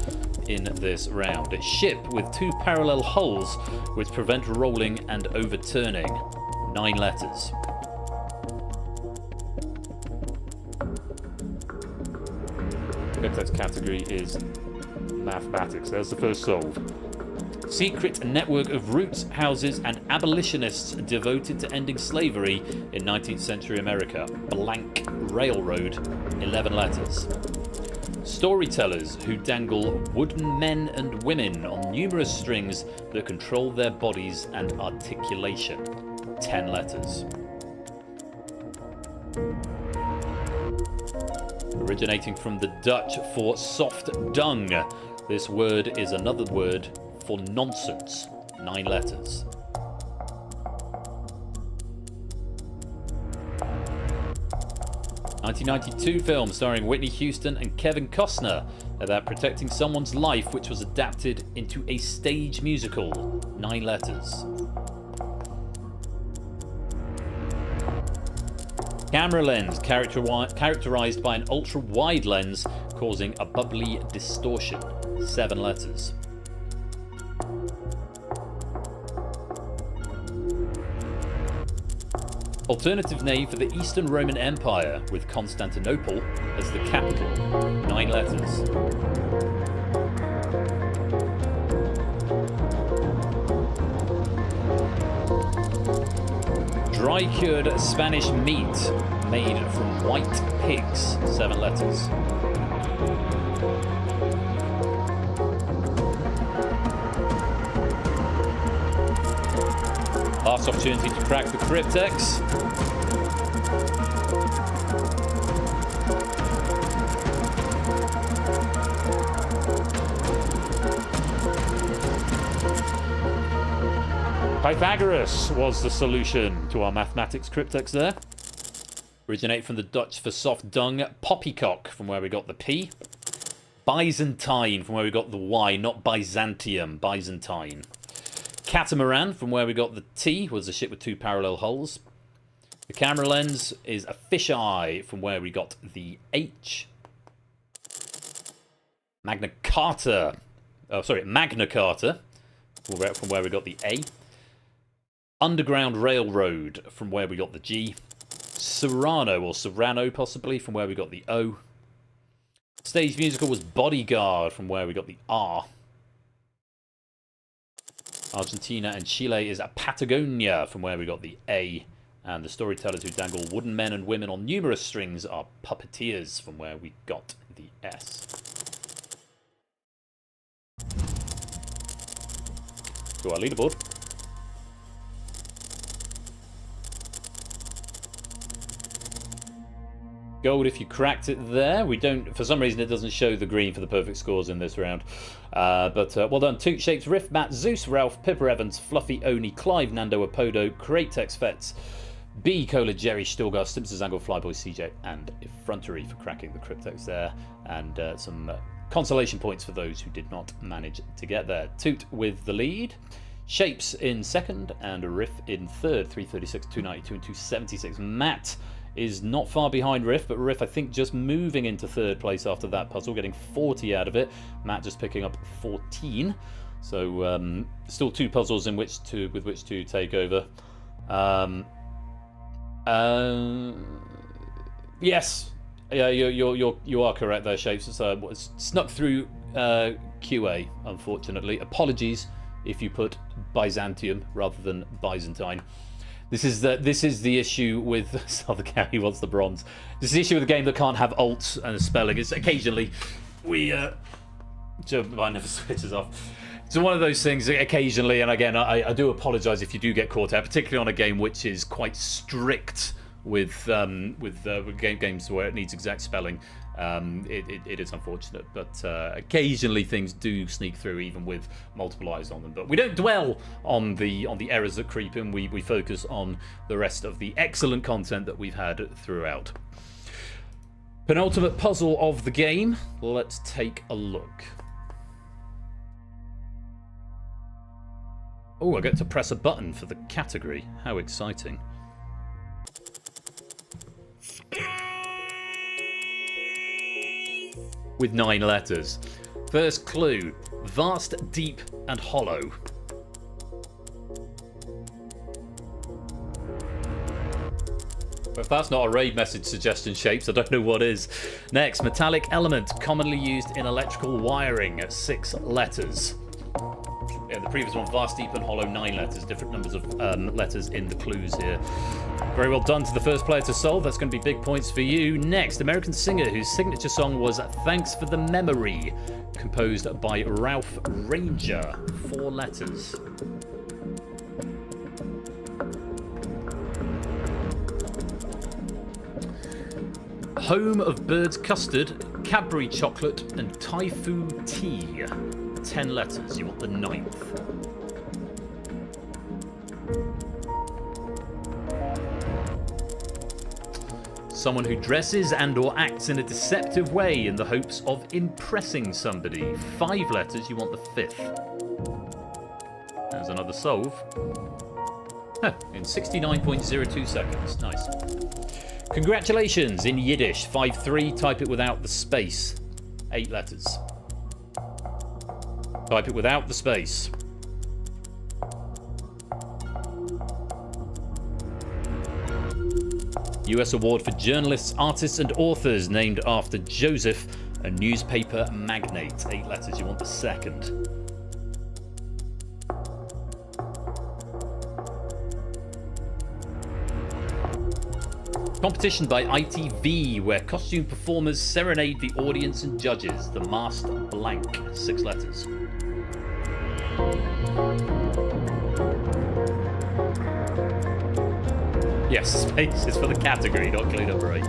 in this round. It's ship with 2 parallel hulls which prevent rolling and overturning. 9 letters. Cryptex category is mathematics. There's the first solve. Secret network of roots, houses, and abolitionists devoted to ending slavery in 19th century America. Blank railroad. 11 letters. Storytellers who dangle wooden men and women on numerous strings that control their bodies and articulation. 10 letters. Originating from the Dutch for soft dung. This word is another word for nonsense. 9 letters. ...1992 film starring Whitney Houston and Kevin Costner about protecting someone's life, which was adapted into a stage musical. 9 letters. Camera lens characterized by an ultra-wide lens causing a bubbly distortion. 7 letters. Alternative name for the Eastern Roman Empire, with Constantinople as the capital. 9 letters. Dry-cured Spanish meat made from white pigs. 7 letters. Last opportunity to crack the Cryptex. Pythagoras was the solution to our mathematics Cryptex there. Originate from the Dutch for soft dung. Poppycock, from where we got the P. Byzantine, from where we got the Y, not Byzantium, Byzantine. Catamaran, from where we got the T, was a ship with 2 parallel hulls. The camera lens is a fisheye, from where we got the H. Magna Carta, from where we got the A. Underground Railroad, from where we got the G. Serrano, or Serrano possibly, from where we got the O. Stage musical was Bodyguard, from where we got the R. Argentina and Chile is Patagonia, from where we got the A. And the storytellers who dangle wooden men and women on numerous strings are puppeteers, from where we got the S. To our leaderboard. Gold if you cracked it there. We don't, for some reason it doesn't show the green for the perfect scores in this round. But well done. Toot, Shapes, Riff, Matt, Zeus, Ralph, Pipper Evans, Fluffy, Oni, Clive, Nando, Apodo, Cryptex, Fets, B, Cola, Jerry, Stilgar, Simpsons, Angle, Flyboy, CJ, and Effrontery for cracking the Cryptex there. And some consolation points for those who did not manage to get there. Toot with the lead. Shapes in second, and Riff in third. 336, 292, and 276. Matt is not far behind Riff, but Riff, I think, just moving into third place after that puzzle, getting 40 out of it. Matt just picking up 14. So still 2 puzzles with which to take over. Yes, yeah, you are correct there, Shapes. It's snuck through QA, unfortunately. Apologies if you put Byzantium rather than Byzantine. This is the issue with Southern County wants the bronze. This is the issue with a game that can't have alts and spelling. It's occasionally mine never switches off. It's one of those things occasionally, and again, I do apologise if you do get caught out, particularly on a game which is quite strict with games where it needs exact spelling. It is unfortunate, but occasionally things do sneak through, even with multiple eyes on them. But we don't dwell on the errors that creep in. We focus on the rest of the excellent content that we've had throughout. Penultimate puzzle of the game. Let's take a look. Oh, I get to press a button for the category. How exciting. With 9 letters. First clue, vast, deep, and hollow. Well, if that's not a raid message suggestion, Shapes, I don't know what is. Next, metallic element, commonly used in electrical wiring, 6 letters. Yeah, the previous one, vast, deep, and hollow, 9 letters. Different numbers of letters in the clues here. Very well done to the first player to solve. That's going to be big points for you. Next, American singer whose signature song was Thanks for the Memory, composed by Ralph Ranger. 4 letters. Home of Bird's Custard, Cadbury Chocolate, and Typhoon Tea. 10 letters. You want the 9th. Someone who dresses and or acts in a deceptive way in the hopes of impressing somebody. 5 letters. You want the 5th. There's another solve. In 69.02 seconds. Nice. Congratulations in Yiddish. 5-3. Type it without the space. 8 letters. Type it without the space. US Award for Journalists, Artists and Authors, named after Joseph, a newspaper magnate. 8 letters. You want the 2nd. Competition by ITV, where costume performers serenade the audience and judges. The Masked Blank. 6 letters. Yes, space is for the category, not clue number 8.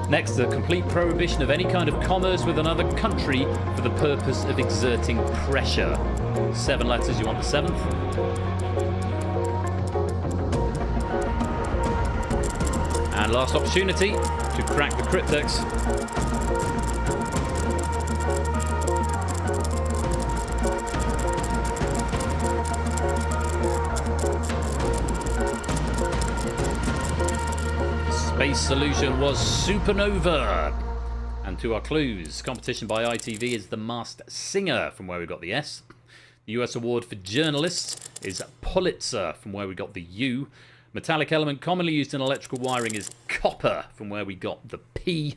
Next, the complete prohibition of any kind of commerce with another country for the purpose of exerting pressure. 7 letters. You want the 7th? And last opportunity to crack the Cryptex. Space solution was Supernova. And to our clues, competition by ITV is The Masked Singer, from where we got the S. The US Award for Journalists is Pulitzer, from where we got the U. Metallic element commonly used in electrical wiring is copper, from where we got the P.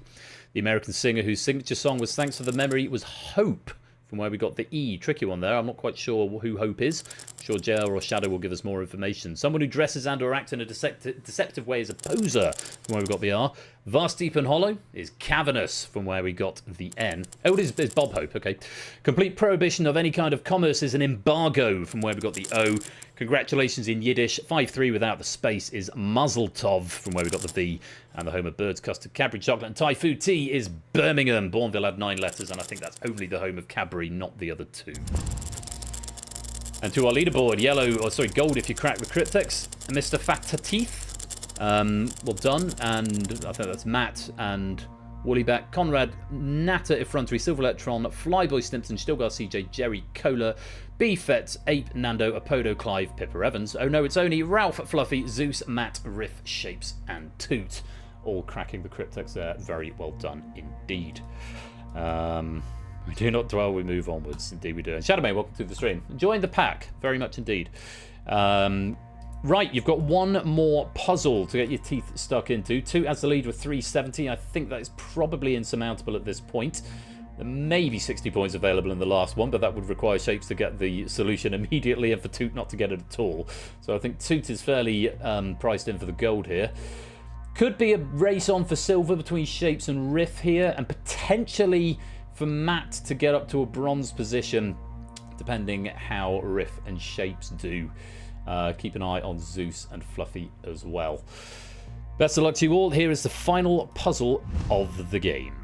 The American singer whose signature song was Thanks for the Memory was Hope, from where we got the E. Tricky one there. I'm not quite sure who Hope is. I'm sure JL or Shadow will give us more information. Someone who dresses and or acts in a deceptive way as a poser, from where we got the R. Vast, Deep and Hollow is cavernous, from where we got the N. Oh, it's Bob Hope, okay. Complete prohibition of any kind of commerce is an embargo, from where we got the O. Congratulations in Yiddish. 5-3 without the space is Mazel Tov, from where we got the B. And the home of Birds, Custard, Cadbury, Chocolate and Thai food tea is Birmingham. Bourneville had 9 letters, and I think that's only the home of Cadbury, not the other 2. And to our leaderboard, gold if you crack the Cryptex. Mr. Fatta Teeth. Well done, and I think that's Matt and Woollyback, Conrad, Natter, Effrontery, Silver Electron, Flyboy, Stimpson, Stilgar, CJ, Jerry, Cola, B-Fets, Ape, Nando, Apodo, Clive, Pippa Evans. Oh no, it's only Ralph, Fluffy, Zeus, Matt, Riff, Shapes, and Toot. All cracking the Cryptex there. Very well done indeed. We do not dwell, we move onwards. Indeed we do. And Shadowmane, welcome to the stream. Enjoying the pack, very much indeed. Right, you've got one more puzzle to get your teeth stuck into. 2 as the lead with 370. I think that is probably insurmountable at this point. There may be 60 points available in the last one, but that would require Shapes to get the solution immediately and for Toot not to get it at all. So I think Toot is fairly priced in for the gold here. Could be a race on for silver between Shapes and Riff here, and potentially for Matt to get up to a bronze position, depending how Riff and Shapes do. Keep an eye on Zeus and Fluffy as well. Best of luck to you all. Here is the final puzzle of the game.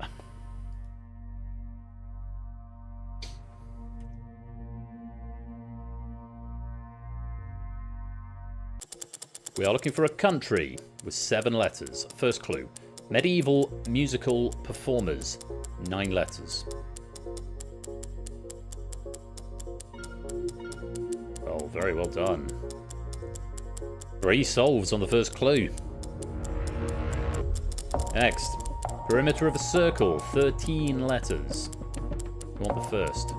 We are looking for a country with 7 letters. First clue. Medieval musical performers. 9 letters. Oh, very well done. 3 solves on the first clue. Next. Perimeter of a circle. 13 letters. You want the first.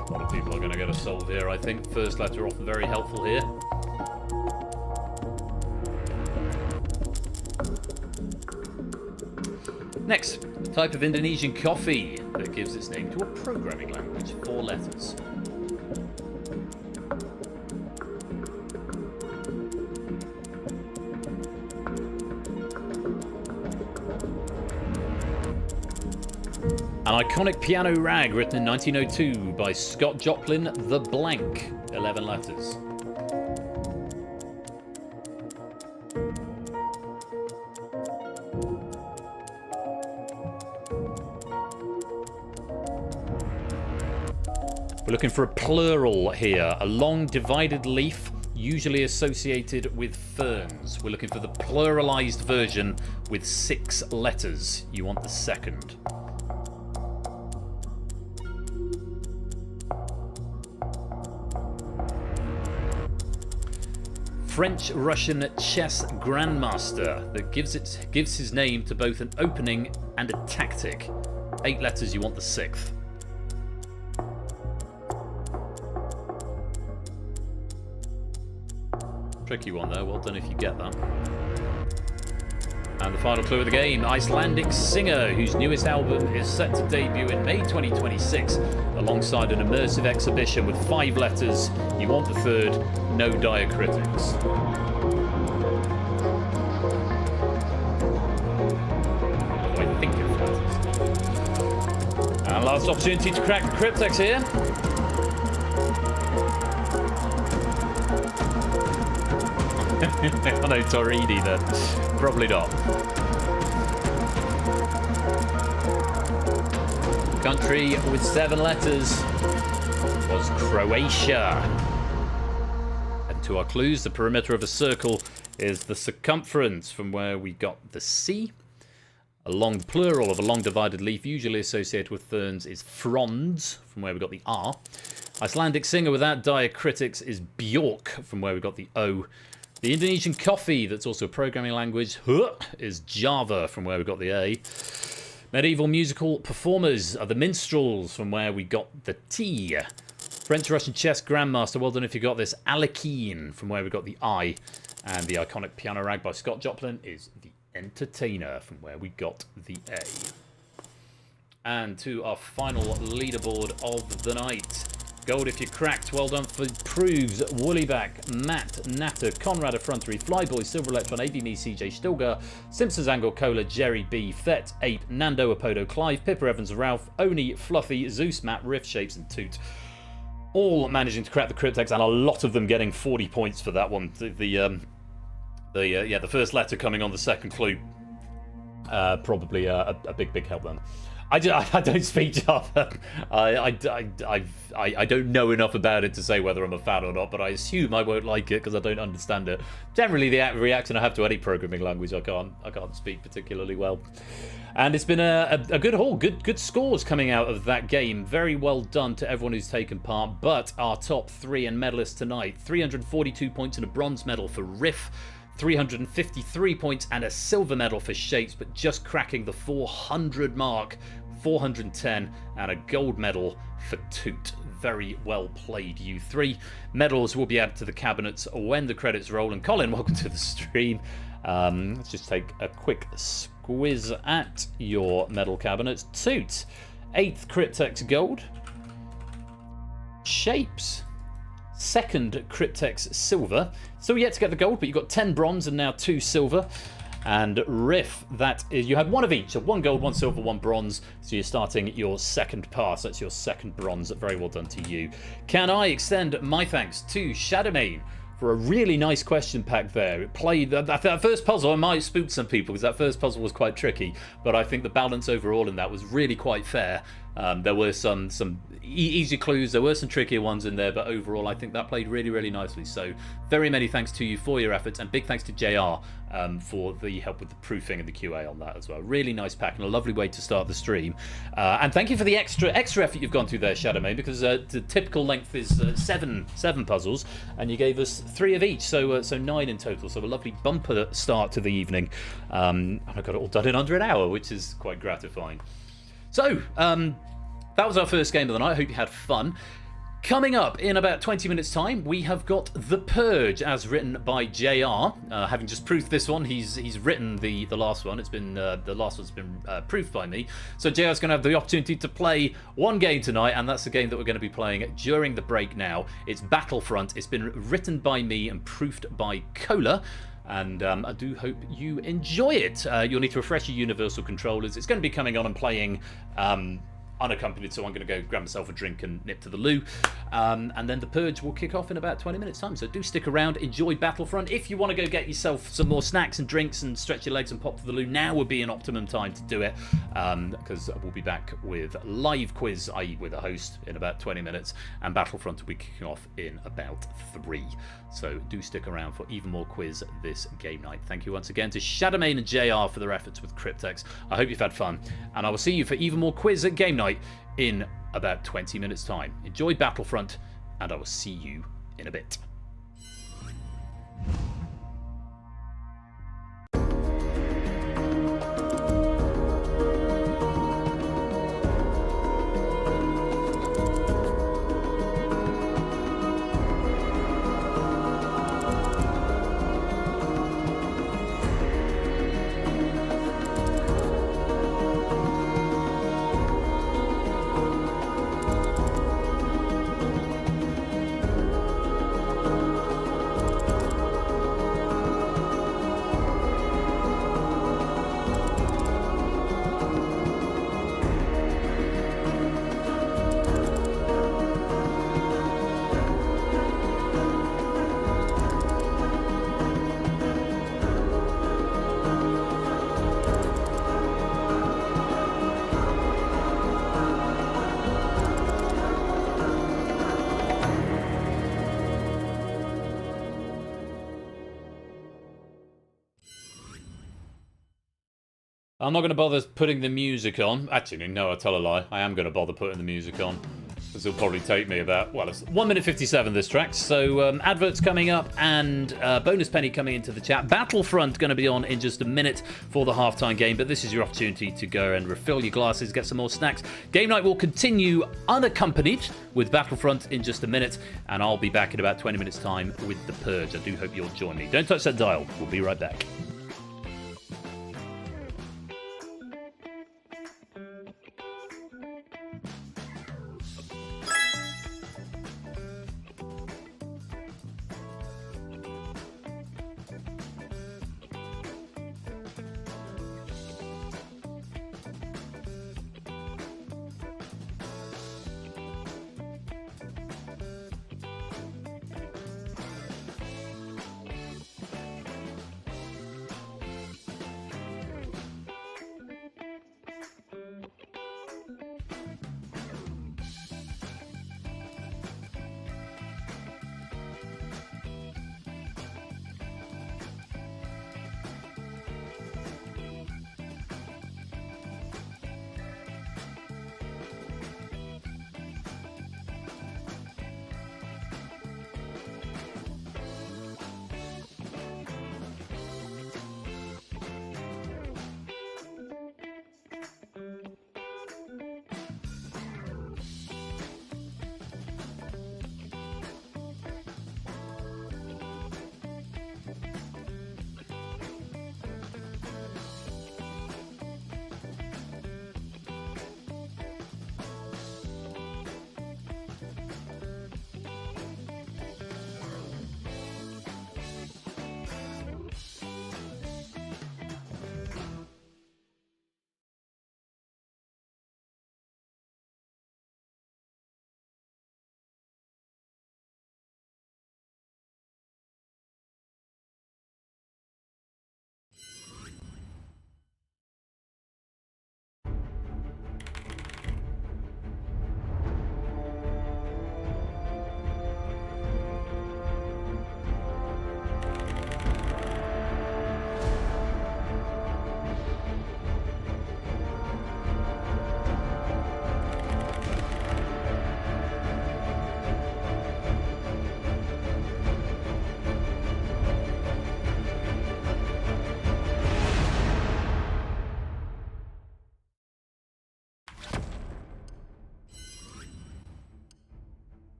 A lot of people are going to get a solve here, I think. First letter off, very helpful here. Next, type of Indonesian coffee that gives its name to a programming language. 4 letters. An iconic piano rag written in 1902 by Scott Joplin, The Blank. 11 letters. We're looking for a plural here. A long divided leaf, usually associated with ferns. We're looking for the pluralized version with 6 letters. You want the second. French-Russian chess grandmaster that gives his name to both an opening and a tactic. 8 letters, you want the 6th. Tricky one there, well done if you get that. And the final clue of the game, Icelandic singer whose newest album is set to debut in May 2026 alongside an immersive exhibition with 5 letters. You want the third, no diacritics. I think it's letters. And last opportunity to crack the Cryptex here. Oh no, Torrini then. Probably not. Country with 7 letters was Croatia. And to our clues, the perimeter of a circle is the circumference, from where we got the C. A long plural of a long divided leaf, usually associated with ferns, is fronds, from where we got the R. Icelandic singer without diacritics is Bjork, from where we got the O. The Indonesian coffee, that's also a programming language, is Java, from where we got the A. Medieval musical performers are the minstrels, from where we got the T. French-Russian chess grandmaster, well done if you got this, Alekhine, from where we got the I. And the iconic piano rag by Scott Joplin is the Entertainer, from where we got the A. And to our final leaderboard of the night. Gold if you cracked. Well done for Proves, Woollyback, Matt, Natter, Conrad Effrontery, Flyboy, Silver Electron, AB Me, CJ Stilgar, Simpsons Angle, Cola, Jerry B, Thet, Ape, Nando, Apodo, Clive, Pippa Evans, Ralph, Oni, Fluffy, Zeus, Matt, Riff, Shapes, and Toot. All managing to crack the Cryptex, and a lot of them getting 40 points for that one. The first letter coming on the second clue, probably a big help then. I don't speak Java. I don't know enough about it to say whether I'm a fan or not, but I assume I won't like it because I don't understand it. Generally, the reaction I have to any programming language, I can't speak particularly well. And it's been a good haul, good scores coming out of that game. Very well done to everyone who's taken part. But our top 3 and medalists tonight: 342 points and a bronze medal for Riff, 353 points and a silver medal for Shapes, but just cracking the 400 mark, 410, and a gold medal for Toot. Very well played, you three. Medals will be added to the cabinets when the credits roll. And Colin, welcome to the stream. Let's just take a quick squiz at your medal cabinets. Toot, 8th Cryptex Gold. Shapes, 2nd Cryptex Silver. Still yet to get the gold, but you've got 10 bronze and now 2 silver. And Riff, that is, you had 1 of each, so 1 gold, 1 silver, 1 bronze. So you're starting your 2nd pass. That's your 2nd bronze. Very well done to you. Can I extend my thanks to Shadowmane for a really nice question pack there. It played that first puzzle. I might spook some people because that first puzzle was quite tricky, but I think the balance overall in that was really quite fair. There were some easy clues, there were some trickier ones in there, but overall I think that played really nicely. So very many thanks to you for your efforts, and big thanks to JR for the help with the proofing and the QA on that as well. Really nice pack and a lovely way to start the stream. And thank you for the extra effort you've gone through there, Shadowmane, because the typical length is seven puzzles, and you gave us 3 of each, so 9 in total. So a lovely bumper start to the evening, and I got it all done in under an hour, which is quite gratifying. So that was our first game of the night. I hope you had fun. Coming up in about 20 minutes time, we have got The Purge, as written by JR. Having just proofed this one, he's written the last one. It's been the last one's been proofed by me. So JR's going to have the opportunity to play one game tonight, and that's the game that we're going to be playing during the break now. It's Battlefront. It's been written by me and proofed by Cola. And I do hope you enjoy it. You'll need to refresh your universal controllers. It's going to be coming on and playing unaccompanied, so I'm going to go grab myself a drink and nip to the loo. And then The Purge will kick off in about 20 minutes time. So do stick around, enjoy Battlefront. If you want to go get yourself some more snacks and drinks and stretch your legs and pop to the loo, now would be an optimum time to do it, because we'll be back with live quiz, i.e. with a host, in about 20 minutes, and Battlefront will be kicking off in about 3. So do stick around for even more quiz this game night. Thank you once again to Shadowmane and JR for their efforts with Cryptex. I hope you've had fun, and I will see you for even more quiz at game night in about 20 minutes time. Enjoy Battlefront, and I will see you in a bit. I'm not going to bother putting the music on. Actually, no, I tell a lie. I am going to bother putting the music on. This will probably take me about, well, it's 1 minute 57 this track. So adverts coming up and bonus penny coming into the chat. Battlefront going to be on in just a minute for the halftime game, but this is your opportunity to go and refill your glasses, get some more snacks. Game night will continue unaccompanied with Battlefront in just a minute, and I'll be back in about 20 minutes time with the Purge. I do hope you'll join me. Don't touch that dial. We'll be right back.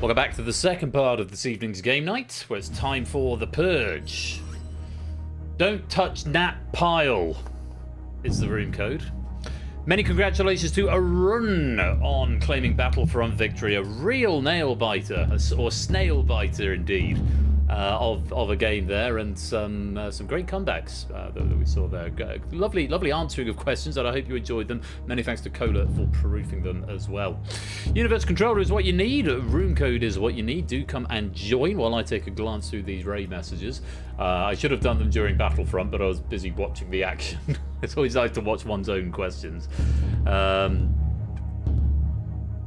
Welcome back to the second part of this evening's game night, where it's time for the Purge. Don't touch that pile is the room code. Many congratulations to Arun on claiming Battlefront victory. A real nail biter, or snail biter indeed, of a game there, and some great comebacks that we saw there. Lovely answering of questions, and I hope you enjoyed them. Many thanks to Cola for proofing them as well. Universe Controller is what you need. Room code is what you need. Do come and join while I take a glance through these raid messages. I should have done them during Battlefront, but I was busy watching the action. It's always nice to watch one's own questions. So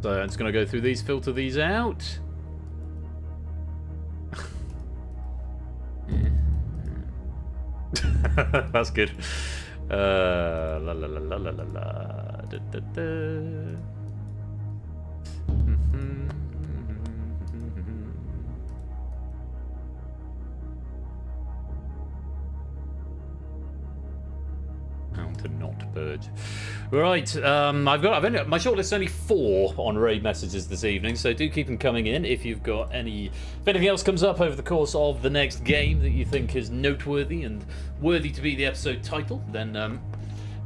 I'm just going to go through these, filter these out. That's good. La la la la la la la. Da, da, da. How to not purge. Right, my shortlist is only 4 on raid messages this evening, so do keep them coming in if you've got any. If anything else comes up over the course of the next game that you think is noteworthy and worthy to be the episode title, then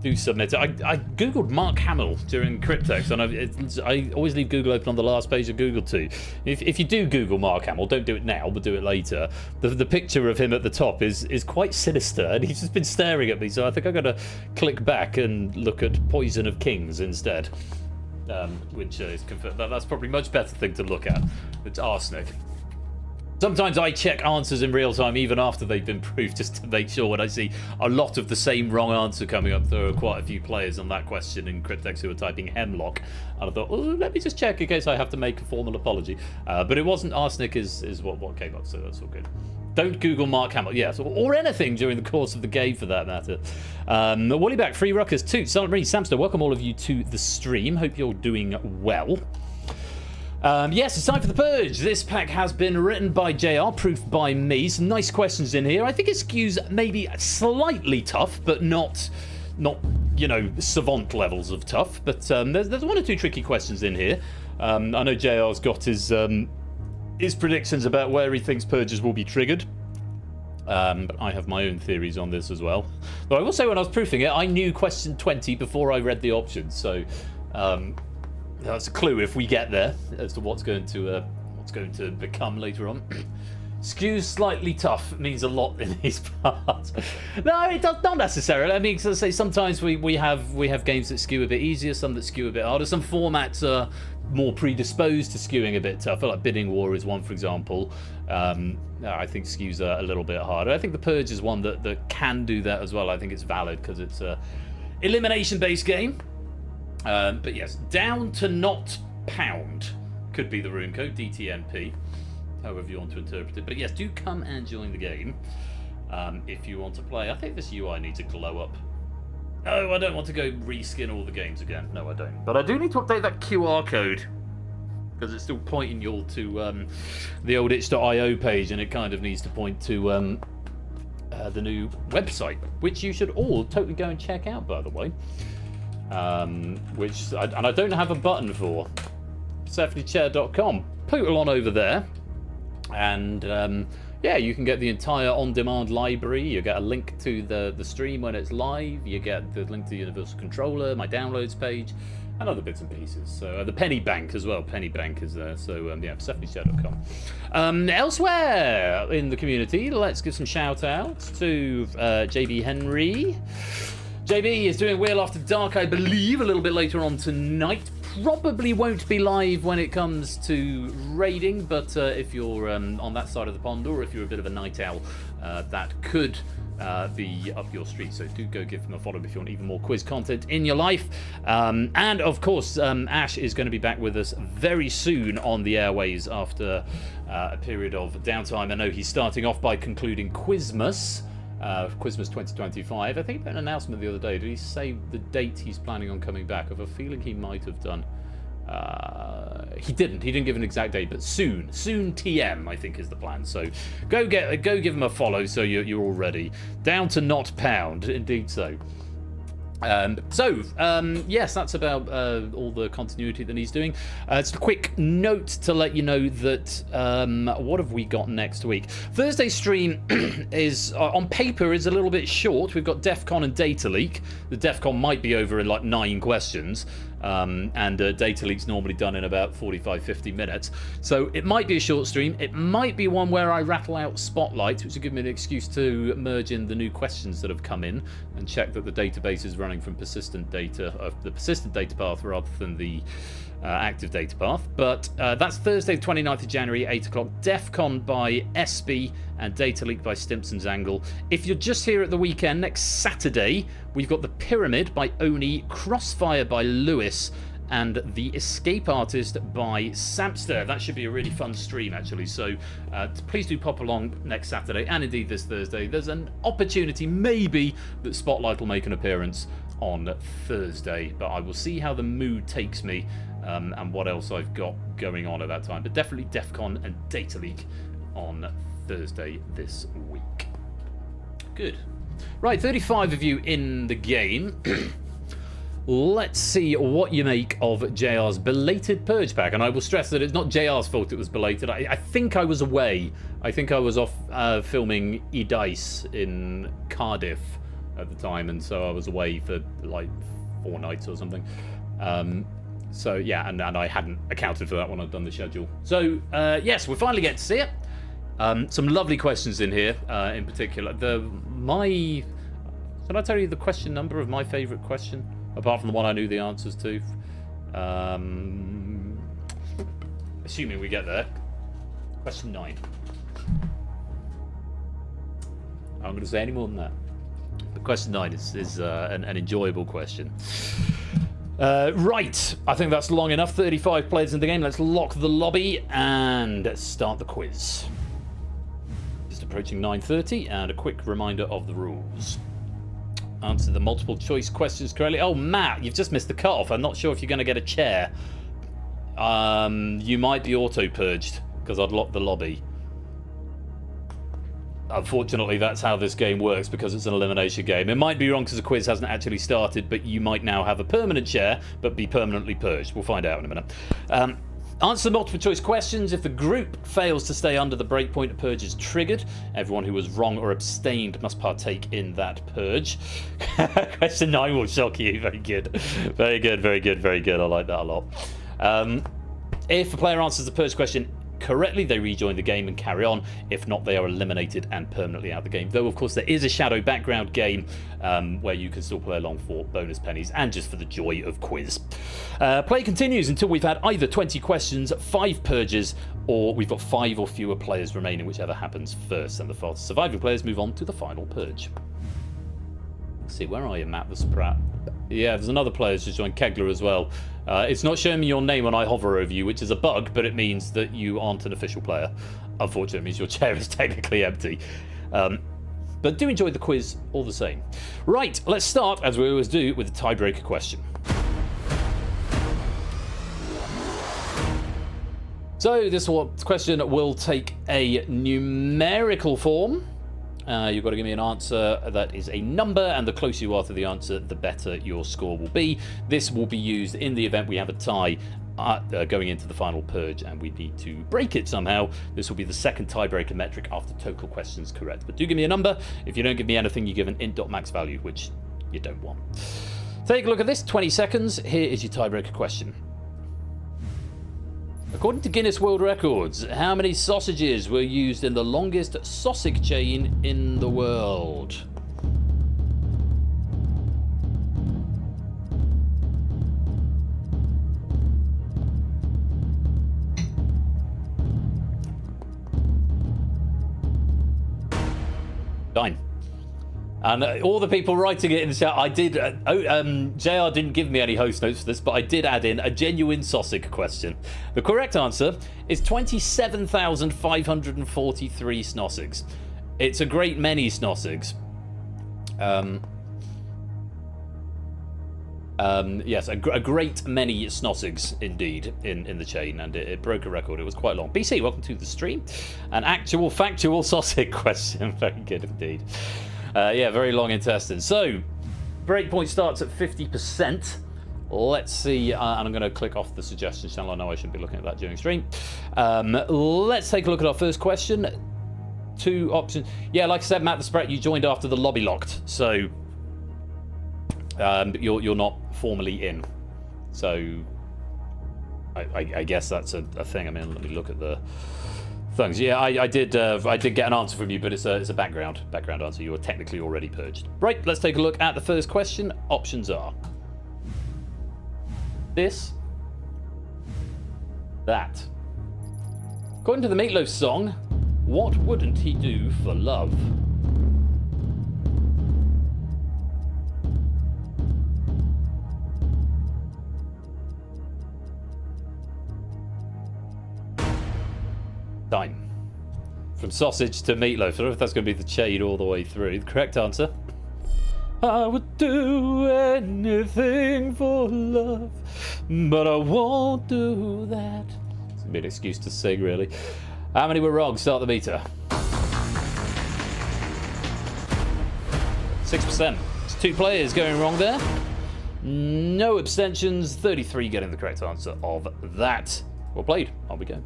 do submit it. I googled Mark Hamill during Cryptex, and I always leave Google open on the last page of Google too. If you do Google Mark Hamill, don't do it now, but do it later. The picture of him at the top is quite sinister, and he's just been staring at me. So I think I'm gonna click back and look at Poison of Kings instead, which is confirmed. That's probably a much better thing to look at. It's arsenic. Sometimes I check answers in real time even after they've been proved, just to make sure when I see a lot of the same wrong answer coming up. There are quite a few players on that question in Cryptex who were typing hemlock, and I thought, oh, let me just check in case I have to make a formal apology. But it wasn't. Arsenic is what came up, so that's all good. Don't Google Mark Hamill, yes, or anything during the course of the game for that matter. Woollyback, Free Ruckers, Toot, Silent Reed, Samster, welcome all of you to the stream. Hope you're doing well. Yes, it's time for the Purge. This pack has been written by JR, proofed by me. Some nice questions in here. I think it skews maybe slightly tough, but not you know, savant levels of tough. But there's 1 or 2 tricky questions in here. I know JR's got his predictions about where he thinks purges will be triggered. But I have my own theories on this as well. But I will say, when I was proofing it, I knew question 20 before I read the options. So that's a clue if we get there as to what's going to become later on. Skews slightly tough means a lot in these parts. No, it does not necessarily. I mean, as I say, sometimes we have games that skew a bit easier, some that skew a bit harder. Some formats are more predisposed to skewing a bit tougher, like Bidding War is one, for example. I think skews a little bit harder. I think the Purge is one that can do that as well. I think it's valid because it's a elimination-based game. But yes, down to not pound could be the room code, DTMP, however you want to interpret it. But yes, do come and join the game if you want to play. I think this UI needs a glow up. No, I don't want to go reskin all the games again. No, I don't. But I do need to update that QR code, because it's still pointing you all to the old itch.io page, and it kind of needs to point to the new website, which you should all totally go and check out, by the way. Which I don't have a button for. Persephonechare.com. Poodle on over there, and yeah, you can get the entire on-demand library. You get a link to the stream when it's live. You get the link to the Universal Controller, my downloads page, and other bits and pieces. So the Penny Bank as well. Penny Bank is there. So yeah, Persephonechare.com. Elsewhere in the community, let's give some shout outs to JB Henry. JB is doing Wheel After Dark, I believe, a little bit later on tonight. Probably won't be live when it comes to raiding, but if you're on that side of the pond, or if you're a bit of a night owl, that could be up your street. So do go give them a follow if you want even more quiz content in your life. And of course, Ash is going to be back with us very soon on the airways after a period of downtime. I know he's starting off by concluding Quizmas. Quizmas 2025. I think he put an announcement the other day. Did he say the date he's planning on coming back? I have a feeling he might have done. He didn't give an exact date, but soon TM I think is the plan. So go give him a follow so you're all ready. Down to not pound, indeed so. Yes, that's about all the continuity that he's doing. It's a quick note to let you know that what have we got next week? Thursday stream is on paper is a little bit short. We've got DEF CON and Data Leak. The DEF CON might be over in like 9 questions. And Data Leak's normally done in about 45-50 minutes. So it might be a short stream. It might be one where I rattle out Spotlight, which will give me an excuse to merge in the new questions that have come in and check that the database is running from persistent data, the persistent data path rather than the active data path. But that's Thursday, the 29th of January, 8 o'clock. DEF CON by SB and Data Leak by Stimpson's Angle. If you're just here at the weekend, next Saturday, we've got The Pyramid by Oni, Crossfire by Lewis, and The Escape Artist by Samster. That should be a really fun stream, actually. So please do pop along next Saturday, and indeed this Thursday. There's an opportunity, maybe, that Spotlight will make an appearance on Thursday, but I will see how the mood takes me and what else I've got going on at that time. But definitely DEF CON and Data Leak on Thursday this week. Good. Right, 35 of you in the game. Let's see what you make of JR's belated Purge pack. And I will stress that it's not JR's fault it was belated. I think I was away. I think I was off filming E-Dice in Cardiff at the time, and so I was away for like 4 nights or something. So yeah, and I hadn't accounted for that when I'd done the schedule. So yes, we're finally getting to see it. Some lovely questions in here, in particular. Should I tell you the question number of my favourite question? Apart from the one I knew the answers to. Assuming we get there. Question 9. I'm not going to say any more than that. But question 9 is an enjoyable question. Right, I think that's long enough. 35 players in the game. Let's lock the lobby and start the quiz. Just approaching 9:30, and a quick reminder of the rules. Answer the multiple choice questions correctly. Oh, Matt, you've just missed the cutoff. I'm not sure if you're going to get a chair. You might be auto-purged, because I'd locked the lobby. Unfortunately, that's how this game works, because it's an elimination game. It might be wrong because the quiz hasn't actually started, but you might now have a permanent chair, but be permanently purged. We'll find out in a minute. Answer multiple choice questions. If the group fails to stay under the breakpoint, a purge is triggered. Everyone who was wrong or abstained must partake in that purge. Question 9 will shock you. Very good. Very good, very good, very good. I like that a lot. If a player answers the purge question correctly, they rejoin the game and carry on. If not, they are eliminated and permanently out of the game. Though, of course, there is a shadow background game where you can still play along for bonus pennies and just for the joy of quiz. Play continues until we've had either 20 questions, 5 purges, or we've got 5 or fewer players remaining, whichever happens first. And the fastest surviving players move on to the final purge. Let's see, where are you, Matt the Sprat? Yeah, there's another player who's just joined, Kegler, as well. It's not showing me your name when I hover over you, which is a bug, but it means that you aren't an official player. Unfortunately, it means your chair is technically empty. But do enjoy the quiz all the same. Right, let's start, as we always do, with the tiebreaker question. So this question will take a numerical form. You've got to give me an answer that is a number, and the closer you are to the answer, the better your score will be. This will be used in the event we have a tie going into the final purge, and we need to break it somehow. This will be the second tiebreaker metric after total questions correct. But do give me a number. If you don't give me anything, you give an int.max value, which you don't want. Take a look at this. 20 seconds. Here is your tiebreaker question. According to Guinness World Records, how many sausages were used in the longest sausage chain in the world? Nine. And all the people writing it in the chat, I did. JR didn't give me any host notes for this, but I did add in a genuine sausage question. The correct answer is 27,543 snossigs. It's a great many snossigs. Yes, a great many snossigs indeed in the chain, and it broke a record. It was quite long. BC, welcome to the stream. An actual factual sausage question. Very good indeed. Yeah, very long intestines. So, Breakpoint starts at 50%. Let's see, and I'm going to click off the suggestions channel. I know I shouldn't be looking at that during stream. Let's take a look at our first question. 2 options. Yeah, like I said, Matt the Spread, you joined after the lobby locked, so you're not formally in. So I guess that's a thing. I mean, let me look at the things. Yeah, I did get an answer from you, but it's a background answer. You were technically already purged. Right, let's take a look at the first question. Options are this, that. According to the Meatloaf song, what wouldn't he do for love? Time. From sausage to meatloaf. I don't know if that's going to be the shade all the way through. The correct answer. I would do anything for love, but I won't do that. It's a bit of an excuse to sing, really. How many were wrong? Start the meter. 6%. It's 2 players going wrong there. No abstentions. 33 getting the correct answer of that. Well played. On we go.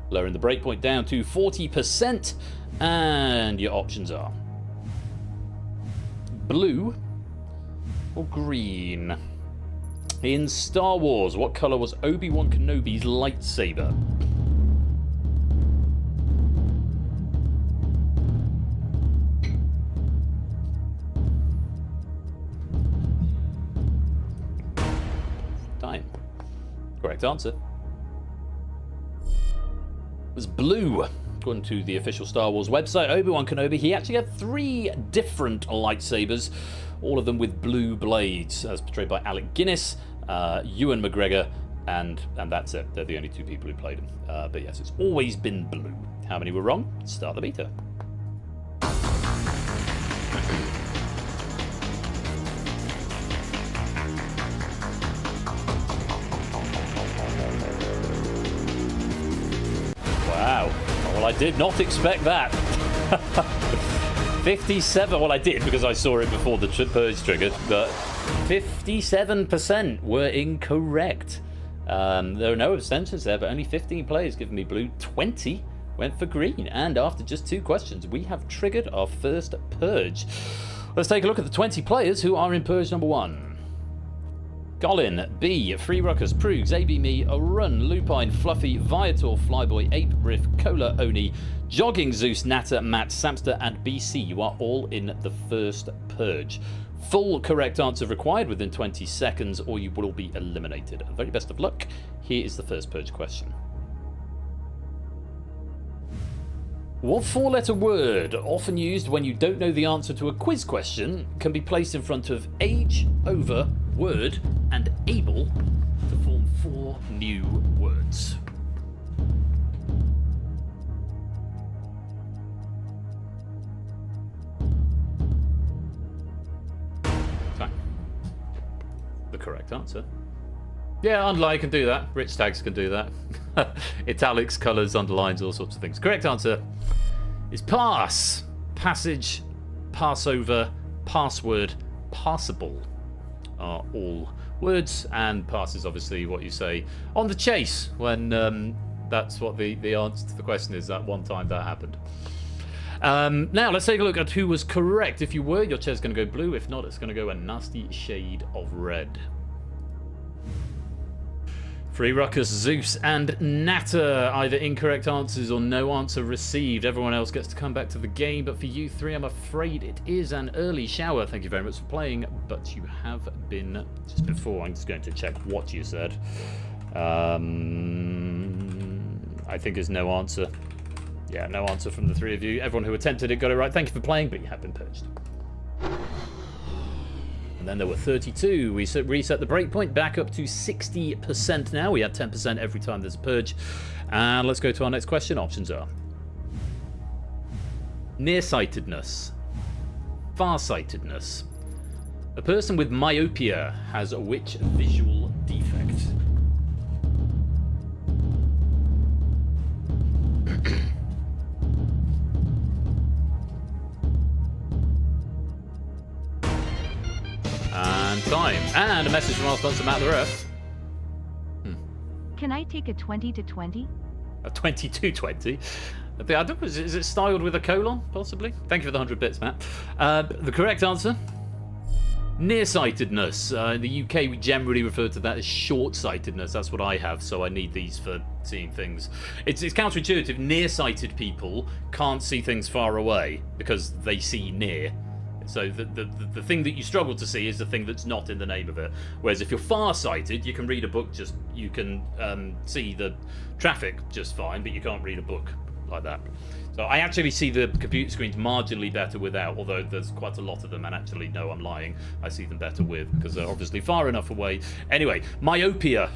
Lowering the breakpoint down to 40%. And your options are blue or green. In Star Wars, what color was Obi-Wan Kenobi's lightsaber? Time. Correct answer was blue. According to the official Star Wars website, Obi-Wan Kenobi, he actually had 3 different lightsabers, all of them with blue blades, as portrayed by Alec Guinness, Ewan McGregor, and that's it. They're the only 2 people who played him. But yes, it's always been blue. How many were wrong? Start the meter. Wow. Well, I did not expect that. 57. Well, I did because I saw it before the purge triggered, but 57% were incorrect. There are no abstentions there, but only 15 players giving me blue. 20 went for green. And after just 2 questions, we have triggered our first purge. Let's take a look at the 20 players who are in purge number 1. Colin, B, Free Ruckus, Prugs, AB Me, Run, Lupine, Fluffy, Viator, Flyboy, Ape, Riff, Cola, Oni, Jogging, Zeus, Natter, Matt, Samster, and BC. You are all in the first purge. Full correct answer required within 20 seconds, or you will be eliminated. Very best of luck. Here is the first purge question. What 4-letter word, often used when you don't know the answer to a quiz question, can be placed in front of age, over, word, and able to form 4 new words? Time. The correct answer. Yeah, underline can do that. Rich tags can do that. Italics, colours, underlines, all sorts of things. Correct answer is pass, passage, passover, password, passable are all words, and pass is obviously what you say on the chase when that's what the answer to the question is. That one time that happened. Now let's take a look at who was correct. If you were, your chair's going to go blue. If not, it's going to go a nasty shade of red. Free Ruckus, Zeus, and Natter. Either incorrect answers or no answer received. Everyone else gets to come back to the game, but for you 3, I'm afraid it is an early shower. Thank you very much for playing, but you have been... Just before, I'm just going to check what you said. I think is no answer. Yeah, no answer from the 3 of you. Everyone who attempted it got it right. Thank you for playing, but you have been purged. And then there were 32. We reset the breakpoint back up to 60% now. We had 10% every time there's a purge. And let's go to our next question. Options are nearsightedness, farsightedness. A person with myopia has which visual defect? And a message from our sponsor, Matt the Ref. Can I take a 20 to 20? A 2220. I don't know, is it styled with a colon, possibly? Thank you for the 100 bits, Matt. The correct answer? Nearsightedness. In the UK, we generally refer to that as short-sightedness. That's what I have, so I need these for seeing things. It's counterintuitive. Nearsighted people can't see things far away because they see near. So the thing that you struggle to see is the thing that's not in the name of it. Whereas if you're far-sighted, you can read a book you can see the traffic just fine, but you can't read a book like that. So I actually see the computer screens marginally better without, although there's quite a lot of them, and actually, no, I'm lying. I see them better with, because they're obviously far enough away. Anyway, myopia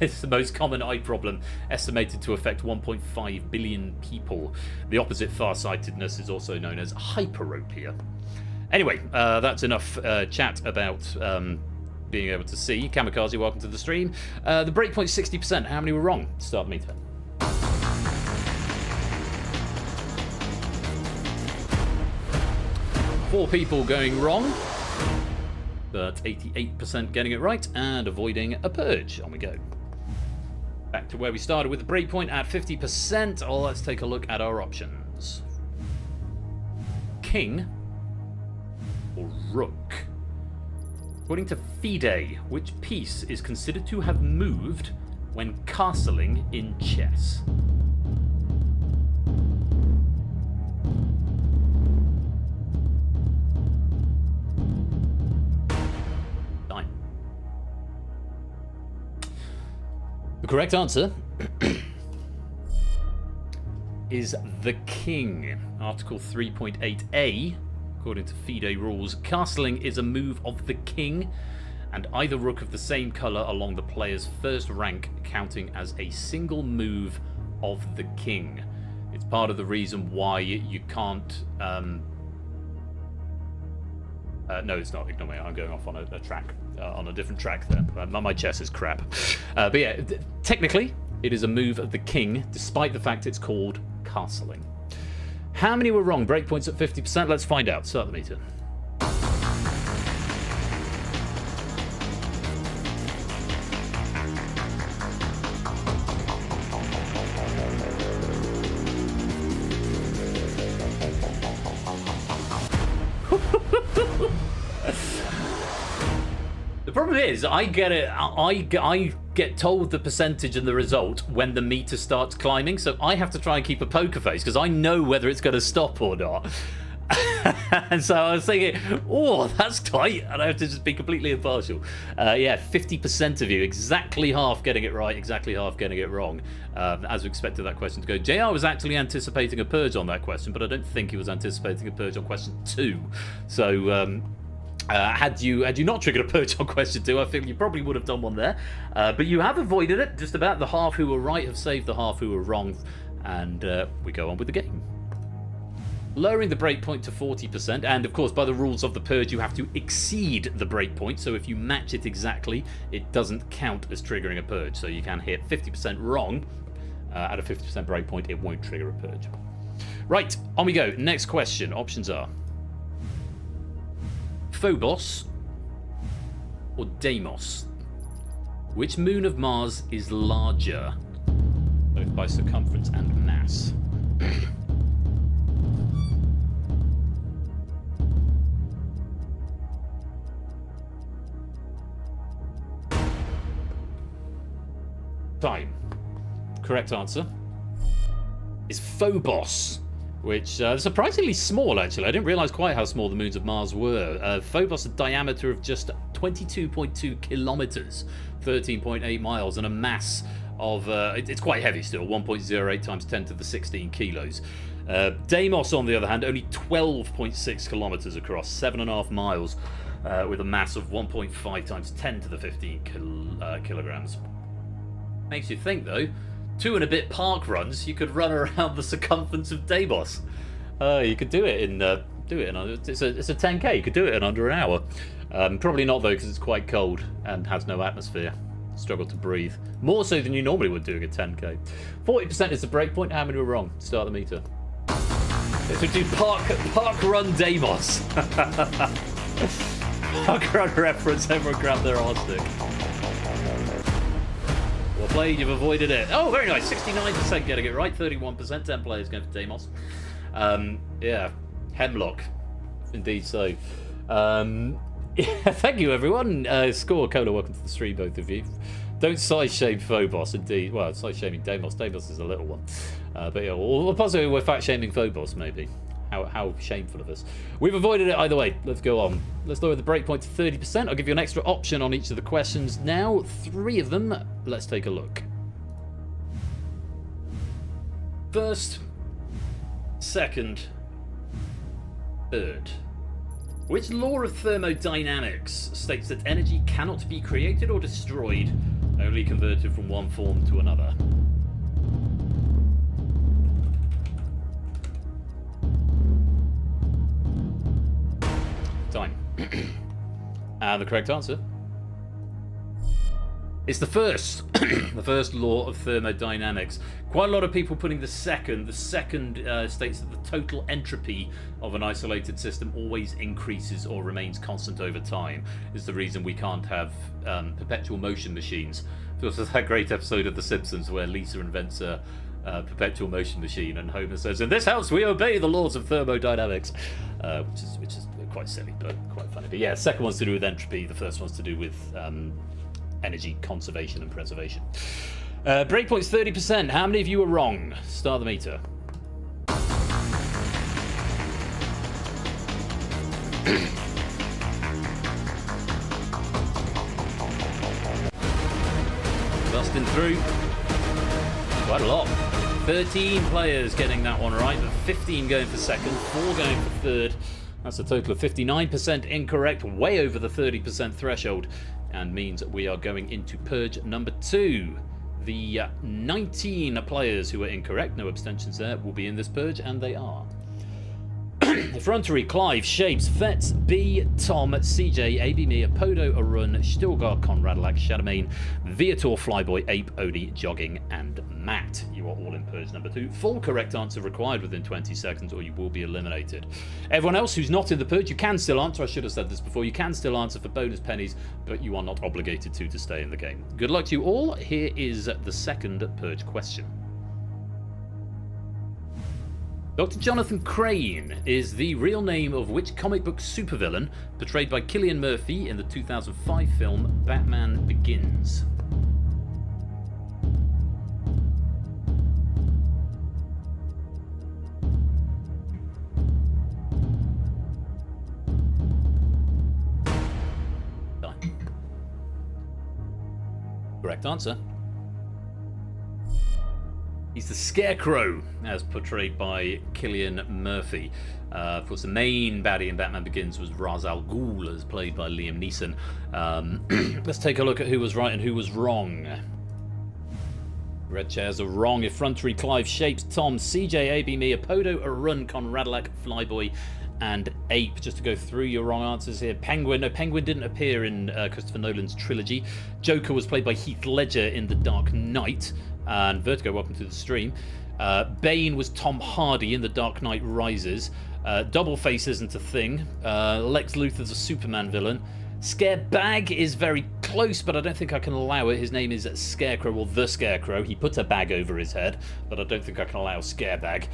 is the most common eye problem, estimated to affect 1.5 billion people. The opposite farsightedness is also known as hyperopia. Anyway, that's enough chat about being able to see. Kamikaze, welcome to the stream. The breakpoint 60%. How many were wrong? Start the meter. 4 people going wrong, but 88% getting it right and avoiding a purge. On we go. Back to where we started with the breakpoint at 50%. Oh, let's take a look at our options. King or rook? According to FIDE, which piece is considered to have moved when castling in chess? The correct answer is the king. Article 3.8a, according to FIDE rules, castling is a move of the king and either rook of the same colour along the player's first rank, counting as a single move of the king. It's part of the reason why you can't... no, it's not. Ignore me. I'm going off on a track, on a different track there. My chess is crap. But yeah, technically, it is a move of the king, despite the fact it's called castling. How many were wrong? Breakpoints at 50%. Let's find out. Start the meter. The problem is, I get told the percentage and the result when the meter starts climbing, so I have to try and keep a poker face because I know whether it's going to stop or not. And so I was thinking, oh, that's tight, and I have to just be completely impartial. Yeah, 50% of you, exactly half getting it right, exactly half getting it wrong, as we expected that question to go. JR was actually anticipating a purge on that question, but I don't think he was anticipating a purge on question 2. So had you not triggered a purge on question 2, I think you probably would have done one there. But you have avoided it. Just about the half who were right have saved the half who were wrong, and we go on with the game. Lowering the breakpoint to 40%, and of course by the rules of the purge you have to exceed the breakpoint, so if you match it exactly it doesn't count as triggering a purge, so you can hit 50% wrong at a 50% breakpoint, it won't trigger a purge. Right, on we go. Next question. Options are Phobos or Deimos. Which moon of Mars is larger, both by circumference and mass? Time. Correct answer is Phobos, which is surprisingly small, actually. I didn't realise quite how small the moons of Mars were. Phobos, a diameter of just 22.2 kilometres, 13.8 miles, and a mass of, it's quite heavy still, 1.08 times 10 to the 16 kilos. Deimos, on the other hand, only 12.6 kilometres across, 7.5 miles, with a mass of 1.5 times 10 to the 15 kilograms. Makes you think, though, 2 and a bit park runs, you could run around the circumference of Deimos. You could do it in it's a 10k. You could do it in under an hour. Probably not though, because it's quite cold and has no atmosphere. Struggle to breathe more so than you normally would doing a 10k. 40% is the breakpoint. How many were wrong? Start the meter. So do park run Deimos. Parkrun reference, everyone grab their R-stick. Well played, you've avoided it. Oh, very nice, 69% getting it right, 31%, 10 players going for Deimos. Yeah, Hemlock, indeed so. Yeah, thank you everyone. Score, Cola, welcome to the stream, both of you. Don't size shame Phobos, indeed. Well, size shaming Deimos. Deimos is a little one. But yeah, or possibly we're fat shaming Phobos, maybe. How shameful of us. We've avoided it either way. Let's go on. Let's lower the breakpoint to 30%. I'll give you an extra option on each of the questions now. 3 of them. Let's take a look. First, second, third. Which law of thermodynamics states that energy cannot be created or destroyed, only converted from one form to another? Time. And the correct answer is the first. The first law of thermodynamics. Quite a lot of people putting the second. The second states that the total entropy of an isolated system always increases or remains constant over time. Is the reason we can't have perpetual motion machines. There's that great episode of The Simpsons where Lisa invents a perpetual motion machine and Homer says, "In this house we obey the laws of thermodynamics," which is quite silly but quite funny. But yeah, the second one's to do with entropy. The first one's to do with energy conservation and preservation. Breakpoint's 30%. How many of you are wrong? Start the meter. Busting through. Quite a lot. 13 players getting that one right, but 15 going for second, 4 going for third. That's a total of 59% incorrect, way over the 30% threshold, and means we are going into Purge number 2. The 19 players who are incorrect, no abstentions there, will be in this Purge, and they are Effrontery, Clive, Shapes, Fetz, B, Tom, CJ, AB Mia, Podo, Arun, Stilgar, Conradlac, Shadowmane, Viator, Flyboy, Ape, Odie, Jogging, and Matt. You are all in Purge number 2. Full correct answer required within 20 seconds or you will be eliminated. Everyone else who's not in the Purge, you can still answer. I should have said this before. You can still answer for bonus pennies, but you are not obligated to stay in the game. Good luck to you all. Here is the second Purge question. Dr. Jonathan Crane is the real name of which comic book supervillain portrayed by Cillian Murphy in the 2005 film Batman Begins? Done. Correct answer. He's the Scarecrow, as portrayed by Cillian Murphy. Of course, the main baddie in Batman Begins was Ra's al Ghul, as played by Liam Neeson. Let's take a look at who was right and who was wrong. Red chairs are wrong. Effrontery, Clive, Shapes, Tom, CJ, AB, Mia, Podo, Arun, Conradlac, Flyboy, and Ape. Just to go through your wrong answers here. Penguin. No, Penguin didn't appear in Christopher Nolan's trilogy. Joker was played by Heath Ledger in The Dark Knight. And Vertigo, welcome to the stream. Bane was Tom Hardy in The Dark Knight Rises. Doubleface isn't a thing. Lex Luthor's a Superman villain. Scarebag is very close, but I don't think I can allow it. His name is Scarecrow, or The Scarecrow. He put a bag over his head, but I don't think I can allow Scarebag.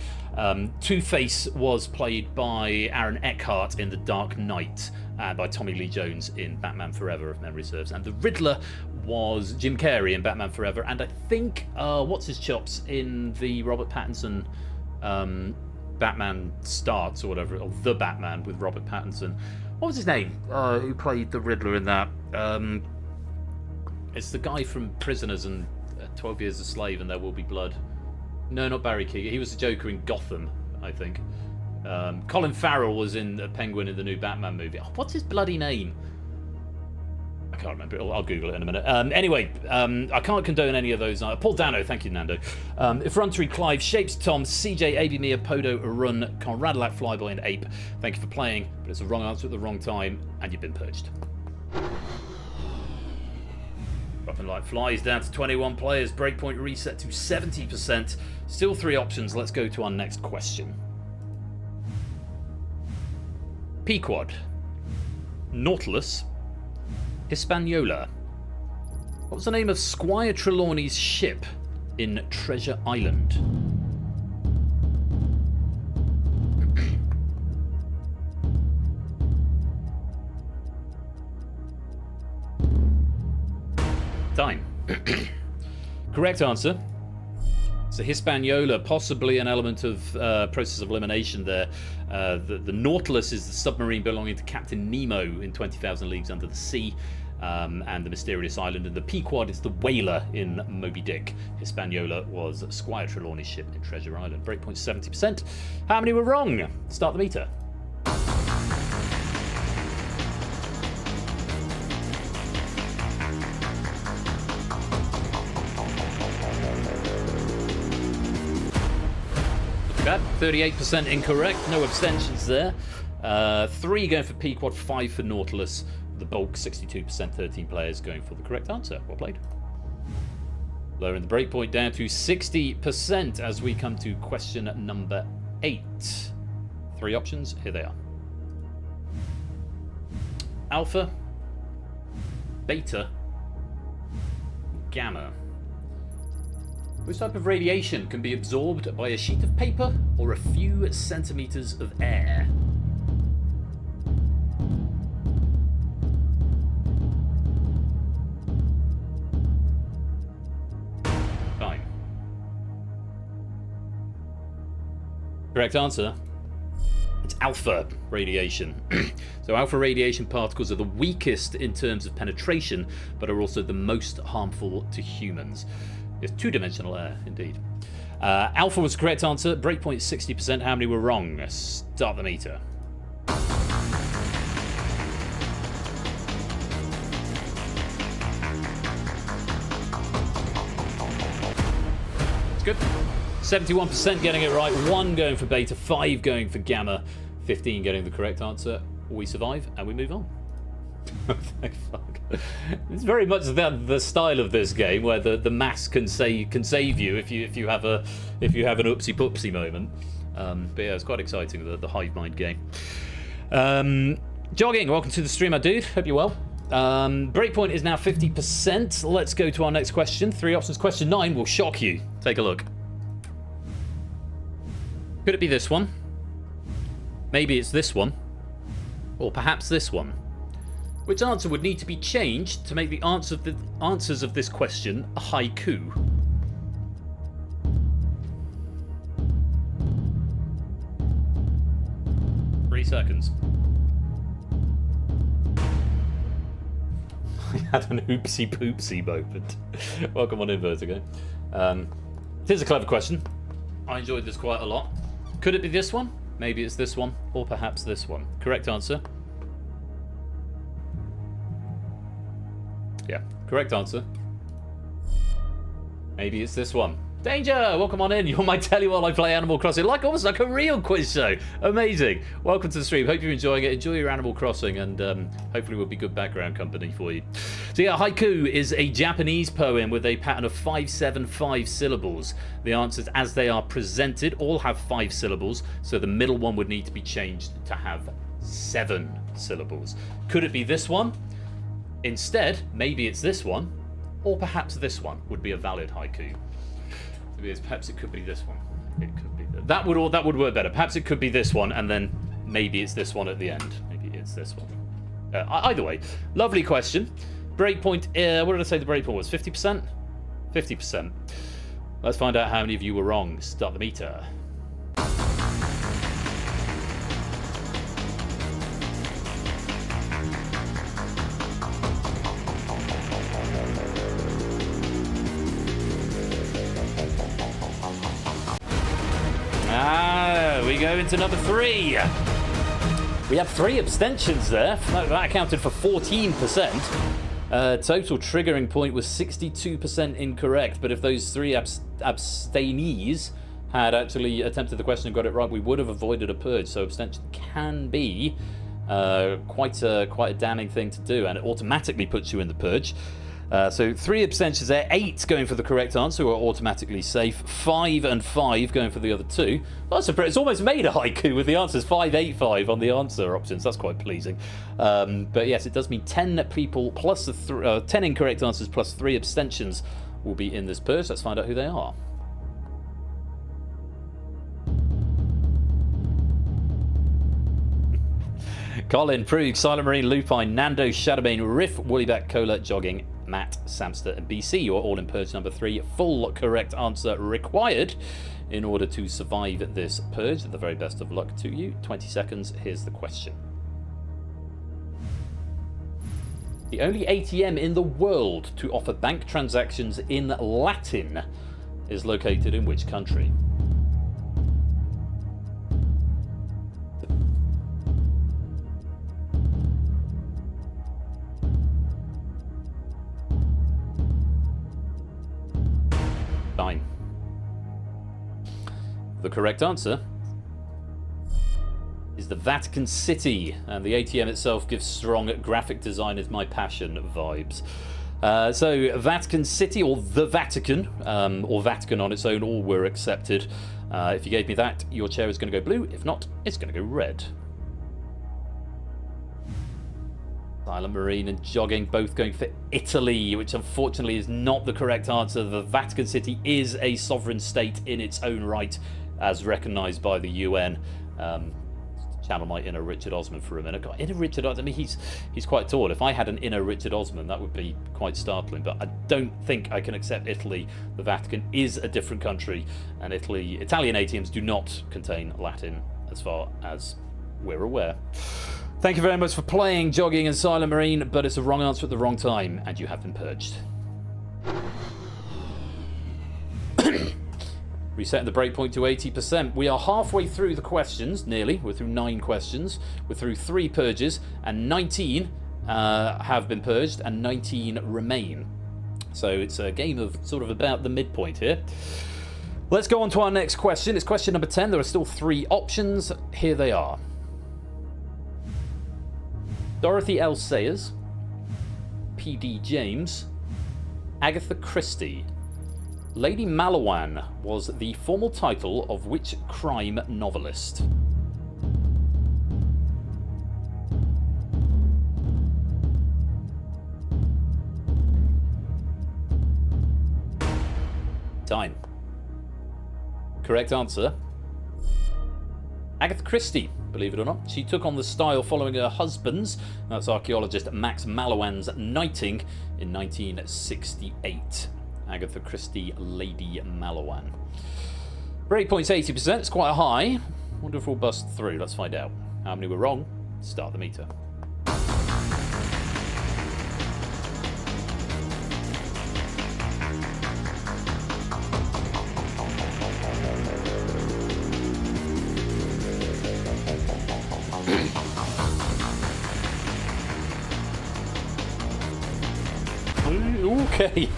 Two-Face was played by Aaron Eckhart in The Dark Knight, and by Tommy Lee Jones in Batman Forever, if memory serves. And the Riddler was Jim Carrey in Batman Forever, and I think, what's his chops in the Robert Pattinson Batman Starts, or whatever, or The Batman with Robert Pattinson. What was his name? Who played the Riddler in that? It's the guy from Prisoners and 12 Years a Slave and There Will Be Blood. No, not Barry Keoghan. He was the Joker in Gotham, I think. Colin Farrell was in Penguin in the new Batman movie. Oh, what's his bloody name? I can't remember. I'll Google it in a minute. Anyway, I can't condone any of those. Paul Dano, thank you, Nando. Effrontery, Clive, Shapes, Tom, CJ, AB, Mia, Podo, Arun, Conradlac, Flyboy, and Ape. Thank you for playing, but it's the wrong answer at the wrong time, and you've been purged. Dropping like flies down to 21 players. Breakpoint reset to 70%. Still 3 options. Let's go to our next question. Pequod. Nautilus, Hispaniola. What was the name of Squire Trelawney's ship in Treasure Island? Time. Correct answer. So Hispaniola, possibly an element of process of elimination there. The Nautilus is the submarine belonging to Captain Nemo in 20,000 Leagues Under the Sea, and the Mysterious Island. And the Pequod is the whaler in Moby Dick. Hispaniola was Squire Trelawney's ship in Treasure Island. Breakpoint 70%. How many were wrong? Start the meter. That 38% incorrect, no abstentions there. 3 going for Pequod, 5 for Nautilus. The bulk 62%, 13 players going for the correct answer. Well played. Lowering the breakpoint down to 60% as we come to question number 8. 3 options, here they are. Alpha, beta, gamma. Which type of radiation can be absorbed by a sheet of paper or a few centimeters of air? Fine. Correct answer. It's alpha radiation. So alpha radiation particles are the weakest in terms of penetration, but are also the most harmful to humans. It's 2-dimensional air, indeed. Alpha was the correct answer. Breakpoint 60%. How many were wrong? Start the meter. It's good. 71% getting it right. 1 going for beta. 5 going for gamma. 15 getting the correct answer. We survive and we move on. Thank fuck. It's very much the style of this game where the maths can save you if you have an oopsie poopsie moment. But yeah, it's quite exciting, the hive mind game. Jogging, welcome to the stream, my dude. Hope you're well. Breakpoint is now 50%. Let's go to our next question. 3 options. Question 9 will shock you. Take a look. Could it be this one? Maybe it's this one. Or perhaps this one. Which answer would need to be changed to make the answers of this question a haiku? Three seconds. I had an oopsie poopsie moment. Welcome on in, Vertigo. Here's a clever question. I enjoyed this quite a lot. Could it be this one? Maybe it's this one, or perhaps this one. Correct answer. Yeah, correct answer. Maybe it's this one. Danger! Welcome on in. You're my telly while I play Animal Crossing. Almost like a real quiz show. Amazing. Welcome to the stream. Hope you're enjoying it. Enjoy your Animal Crossing, and hopefully we'll be good background company for you. So yeah, haiku is a Japanese poem with a pattern of 575 syllables. The answers as they are presented all have 5 syllables, so the middle one would need to be changed to have 7 syllables. Could it be this one? Instead, maybe it's this one, or perhaps this one would be a valid haiku. Perhaps it could be this one. It could be that would work better. Perhaps it could be this one, and then maybe it's this one at the end. Maybe it's this one. Either way, lovely question. Breakpoint. What did I say the breakpoint was? 50%. 50%. Let's find out how many of you were wrong. Start the meter. We go into number 3. We have 3 abstentions there. That accounted for 14%. Total triggering point was 62% incorrect. But if those 3 abstainees had actually attempted the question and got it right, we would have avoided a purge. So abstention can be quite a damning thing to do, and it automatically puts you in the purge. So 3 abstentions there, 8 going for the correct answer, who are automatically safe, 5 and 5 going for the other 2. It's almost made a haiku with the answers, 5, 8, 5 on the answer options. That's quite pleasing. But yes, it does mean 10 people plus 10 incorrect answers plus 3 abstentions will be in this purge. Let's find out who they are. Colin, Prug, Silent Marine, Lupine, Nando, Shadowbane, Riff, Woollyback, Cola, Jogging, Matt, Samster, and BC. You are all in purge number 3. Full correct answer required in order to survive this purge. The very best of luck to you. 20 seconds. Here's the question. The only ATM in the world to offer bank transactions in Latin is located in which country? Time. The correct answer is the Vatican City, and the ATM itself gives strong graphic design is my passion vibes. So Vatican City, or the Vatican, or Vatican on its own, all were accepted. If you gave me that, your chair is going to go blue. If not, it's going to go red. Silent Marine and Jogging both going for Italy, which unfortunately is not the correct answer. The Vatican City is a sovereign state in its own right, as recognised by the UN. Channel my inner Richard Osman for a minute. God, inner Richard Osman, I mean, he's quite tall. If I had an inner Richard Osman, that would be quite startling. But I don't think I can accept Italy. The Vatican is a different country, and Italian ATMs do not contain Latin, as far as we're aware. Thank you very much for playing, Jogging and Silent Marine, but it's a wrong answer at the wrong time, and you have been purged. Resetting the breakpoint to 80%. We are halfway through the questions, nearly. We're through 9 questions. We're through 3 purges, and 19 have been purged, and 19 remain. So it's a game of sort of about the midpoint here. Let's go on to our next question. It's question number 10. There are still 3 options. Here they are. Dorothy L. Sayers, P.D. James, Agatha Christie. Lady Malawan was the formal title of which crime novelist? Time. Correct answer. Agatha Christie, believe it or not. She took on the style following her husband's, that's archaeologist Max Malawan's, knighting in 1968. Agatha Christie, Lady Malawan. Breakpoint's 80%, it's quite high. Wonder if we'll bust through, let's find out. How many were wrong? Start the meter. Okay.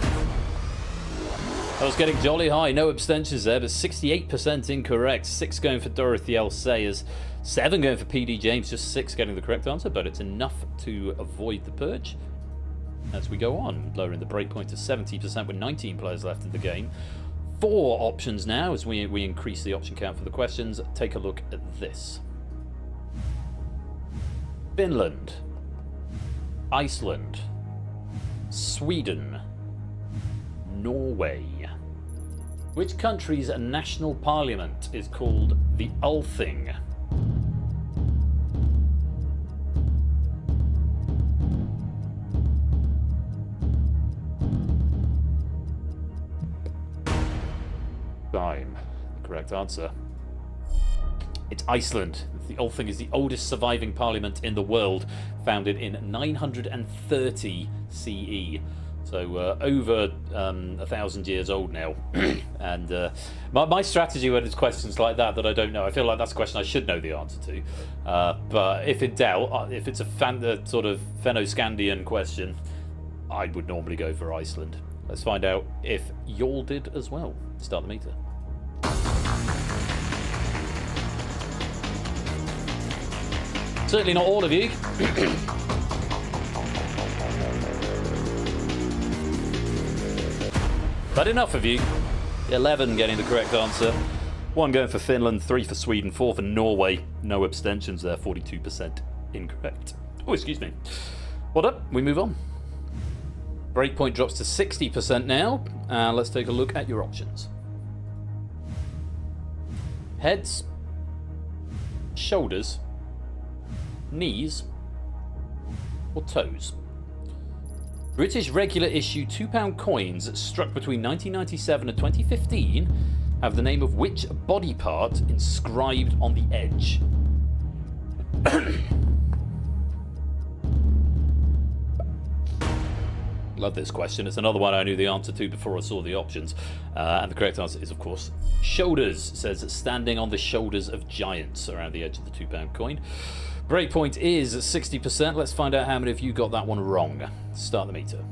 I was getting jolly high. No abstentions there, but 68% incorrect. 6 going for Dorothy L. Sayers. 7 going for P.D. James. Just 6 getting the correct answer, but it's enough to avoid the purge. As we go on, lowering the breakpoint to 70% with 19 players left in the game. 4 options now as we increase the option count for the questions. Take a look at this. Finland. Iceland. Sweden. Norway. Which country's national parliament is called the Althing? Time. Correct answer. It's Iceland. The Althing is the oldest surviving parliament in the world, founded in 930 CE. So over 1,000 years old now. And my strategy when it's questions like that I don't know, I feel like that's a question I should know the answer to. But if in doubt, if it's a sort of Fennoscandian question, I would normally go for Iceland. Let's find out if y'all did as well. Start the meter. Certainly not all of you. But enough of you. 11 getting the correct answer. 1 going for Finland, 3 for Sweden, 4 for Norway. No abstentions there, 42% incorrect. Oh, excuse me. Well done, we move on. Breakpoint drops to 60% now. Let's take a look at your options. Heads, shoulders, knees, or toes. British regular issue £2 coins struck between 1997 and 2015 have the name of which body part inscribed on the edge? Love this question. It's another one I knew the answer to before I saw the options. And the correct answer is, of course, shoulders. It says standing on the shoulders of giants around the edge of the £2 coin. Breakpoint is 60%. Let's find out how many of you got that one wrong. Start the meter.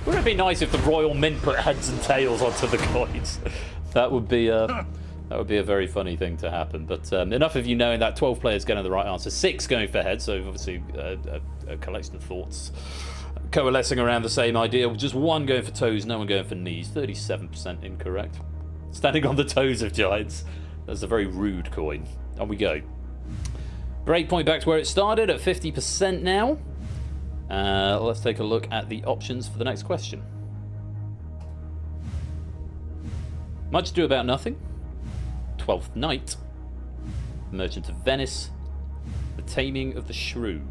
Wouldn't it be nice if the Royal Mint put heads and tails onto the coins? That would be a very funny thing to happen. But enough of you knowing that. 12 players getting the right answer. 6 going for heads, so obviously a collection of thoughts coalescing around the same idea. Just 1 going for toes, no one going for knees. 37% incorrect. Standing on the toes of giants. That's a very rude coin. On we go. Breakpoint back to where it started at 50% now. Let's take a look at the options for the next question. Much Ado About Nothing, 12th Night, Merchant of Venice, The Taming of the Shrew.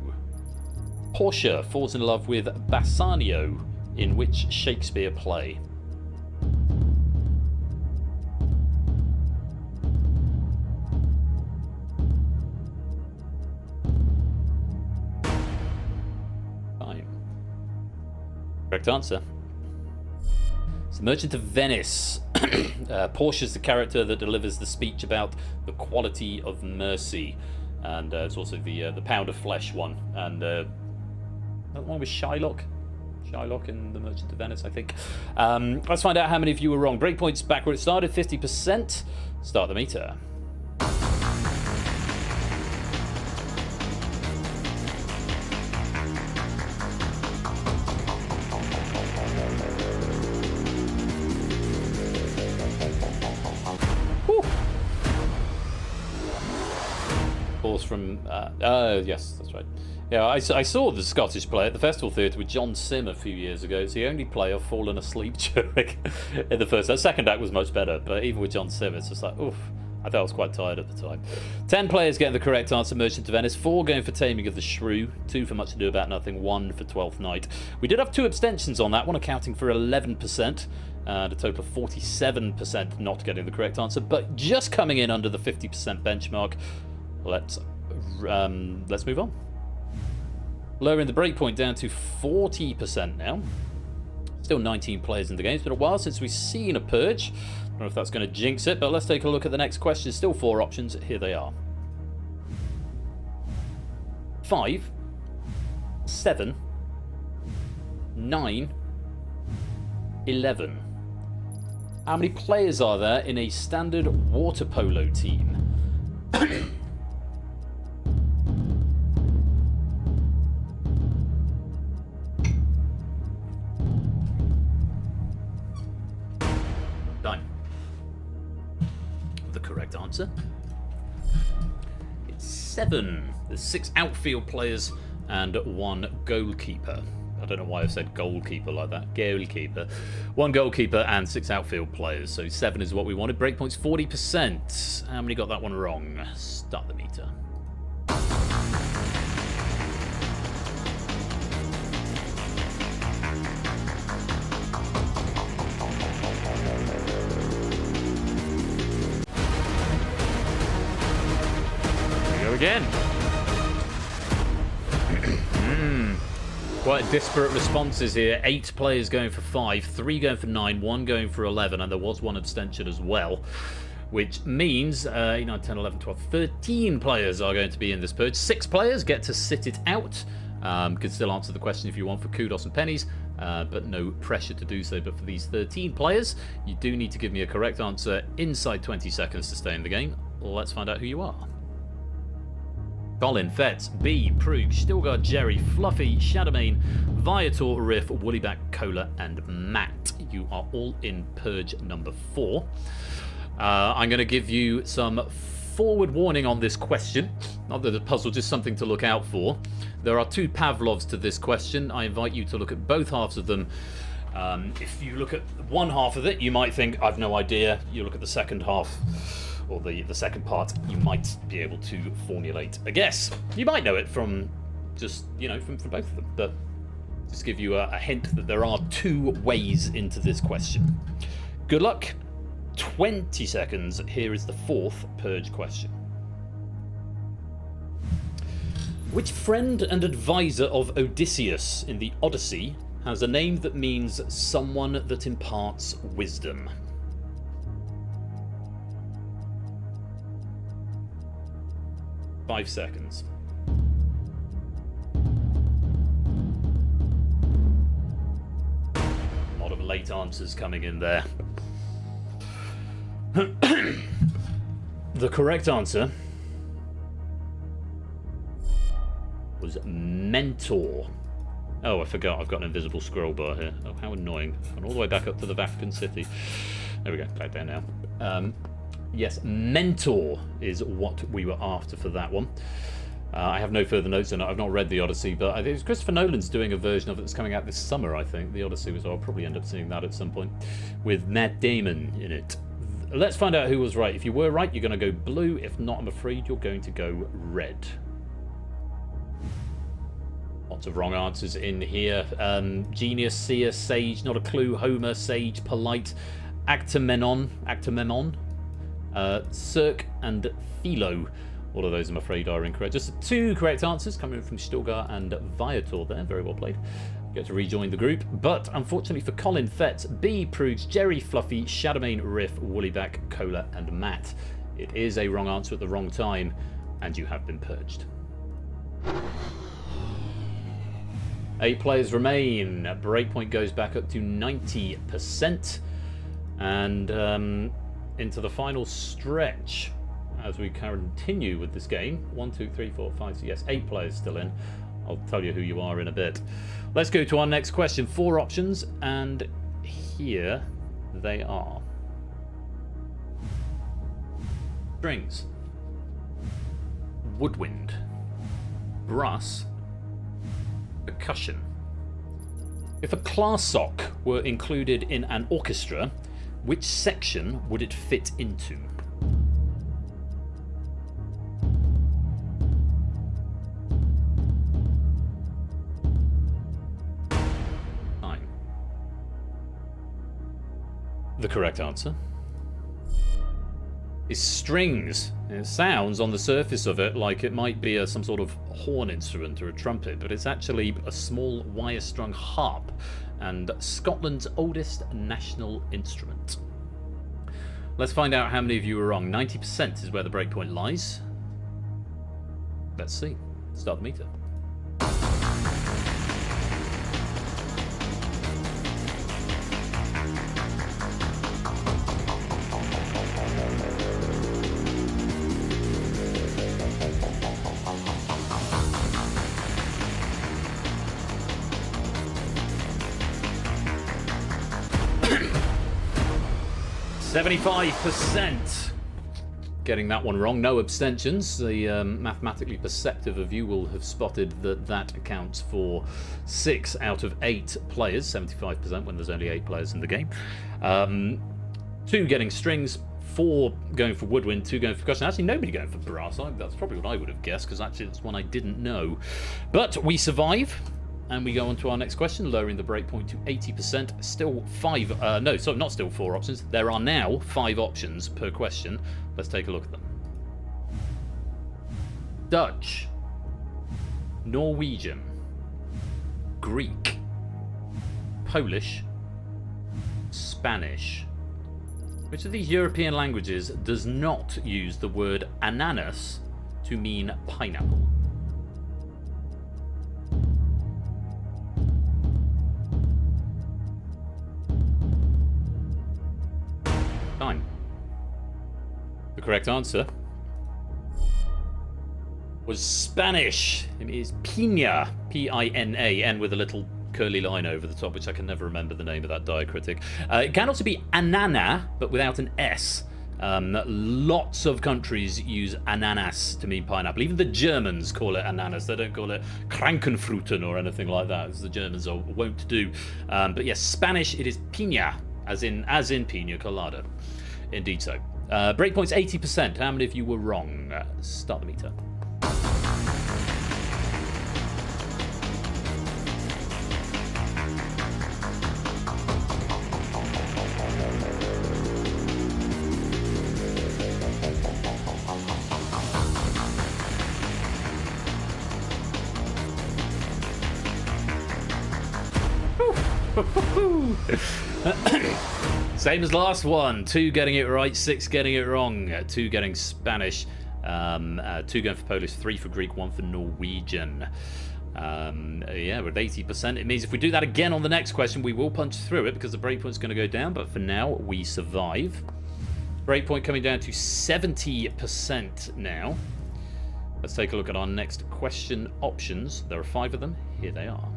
Portia falls in love with Bassanio in which Shakespeare play? Time. Correct answer. It's The Merchant of Venice. Portia's the character that delivers the speech about the quality of mercy, and it's also the pound of flesh one. And that one was Shylock in The Merchant of Venice, I think. Let's find out how many of you were wrong. Breakpoint's back where it started, 50%. Start the meter. From yes, that's right. Yeah, I saw the Scottish play at the Festival Theatre with John Sim a few years ago. It's the only play I've fallen asleep during in the first. That second act was much better, but even with John Sim, it's just like, oof. I thought I was quite tired at the time. 10 players getting the correct answer, Merchant of Venice. 4 going for Taming of the Shrew. 2 for Much Ado About Nothing. 1 for 12th Night. We did have 2 abstentions on that one, accounting for 11%. And a total of 47% not getting the correct answer, but just coming in under the 50% benchmark. Let's move on. Lowering the breakpoint down to 40% now. Still 19 players in the game. It's been a while since we've seen a Purge. I don't know if that's going to jinx it, but let's take a look at the next question. Still 4 options. Here they are. 5, 7, 9, 11. How many players are there in a standard water polo team? The correct answer. It's 7. There's 6 outfield players and 1 goalkeeper. I don't know why I said goalkeeper like that. Goalkeeper. 1 goalkeeper and 6 outfield players. So 7 is what we wanted. Breakpoint's 40%. How many got that one wrong? Start the meter. Again. Quite disparate responses here. 8 players going for 5, 3 going for 9, 1 going for 11, and there was 1 abstention as well, which means 8, 9, 10, 11, 12, 13 players are going to be in this Purge. 6 players get to sit it out. You can still answer the question if you want for kudos and pennies, but no pressure to do so. But for these 13 players, you do need to give me a correct answer inside 20 seconds to stay in the game. let's find out who you are. Colin, Fetz, B, Purge, Stilgar, Jerry, Fluffy, Shadowmane, Viator, Riff, Woollyback, Cola, and Matt. You are all in Purge number 4. I'm going to give you some forward warning on this question. Not that the puzzle, just something to look out for. There are 2 Pavlovs to this question. I invite you to look at both halves of them. If you look at one half of it, you might think, I've no idea. You look at the second half, or the second part, you might be able to formulate a guess. You might know it from just, from both of them. But just give you a hint that there are 2 ways into this question. Good luck. 20 seconds. Here is the 4th Purge question. Which friend and advisor of Odysseus in the Odyssey has a name that means someone that imparts wisdom? Five seconds. A lot of late answers coming in there. The correct answer was mentor. Oh, I forgot. I've got an invisible scroll bar here. Oh, how annoying. Gone all the way back up to the Vatican City. There we go. Back there now. Yes, mentor is what we were after for that one. I have no further notes on it. I've not read the Odyssey, but I think it's Christopher Nolan's doing a version of it that's coming out this summer, I think. The Odyssey was. I'll probably end up seeing that at some point with Matt Damon in it. Let's find out who was right. If you were right, you're going to go blue. If not, I'm afraid you're going to go red. Lots of wrong answers in here. Genius, seer, sage, not a clue. Homer, sage, polite, Actamemnon, Cirque, and Philo. All of those, I'm afraid, are incorrect. Just 2 correct answers coming from Stilgar and Viator there. Very well played. Get to rejoin the group. But unfortunately for Colin, Fetz, B, Pruge, Jerry, Fluffy, Shadowmane, Riff, Woollyback, Cola, and Matt. It is a wrong answer at the wrong time, and you have been purged. 8 players remain. Breakpoint goes back up to 90%. And into the final stretch as we continue with this game. 1, 2, 3, 4, 5, 6, yes, 8 players still in. I'll tell you who you are in a bit. Let's go to our next question. 4 options, and here they are. Strings, woodwind, brass, percussion. If a clarsach were included in an orchestra, which section would it fit into? Time. The correct answer is strings. It sounds on the surface of it like it might be some sort of horn instrument or a trumpet, but it's actually a small wire-strung harp and Scotland's oldest national instrument. Let's find out how many of you were wrong. 90% is where the breakpoint lies. Let's see. Start the meter. %. Getting that one wrong. No abstentions. The mathematically perceptive of you will have spotted that that accounts for 6 out of 8 players, 75% when there's only 8 players in the game. 2 getting strings, 4 going for woodwind, 2 going for percussion. Actually, nobody going for brass. That's probably what I would have guessed, because actually it's one I didn't know. But we survive. And we go on to our next question, lowering the breakpoint to 80%. Still 5, no, sorry, not still 4 options. There are now 5 options per question. Let's take a look at them. Dutch, Norwegian, Greek, Polish, Spanish. Which of these European languages does not use the word ananas to mean pineapple? Time. The correct answer was Spanish. It is Pina, P-I-N-A, N with a little curly line over the top, which I can never remember the name of that diacritic. It can also be anana, but without an S. Lots of countries use ananas to mean pineapple. Even the Germans call it ananas. They don't call it Krankenfruten or anything like that, as the Germans won't do. But yes, Spanish, it is pina, as in pina colada. Indeed so. Breakpoint's 80%. How many of you were wrong? Start the meter. Same as last one. 2 getting it right, 6 getting it wrong. 2 getting Spanish, 2 going for Polish, 3 for Greek, 1 for Norwegian. Yeah, we're at 80%. It means if we do that again on the next question, we will punch through it because the breakpoint's going to go down. But for now, we survive. Breakpoint coming down to 70% now. Let's take a look at our next question options. There are 5 of them. Here they are.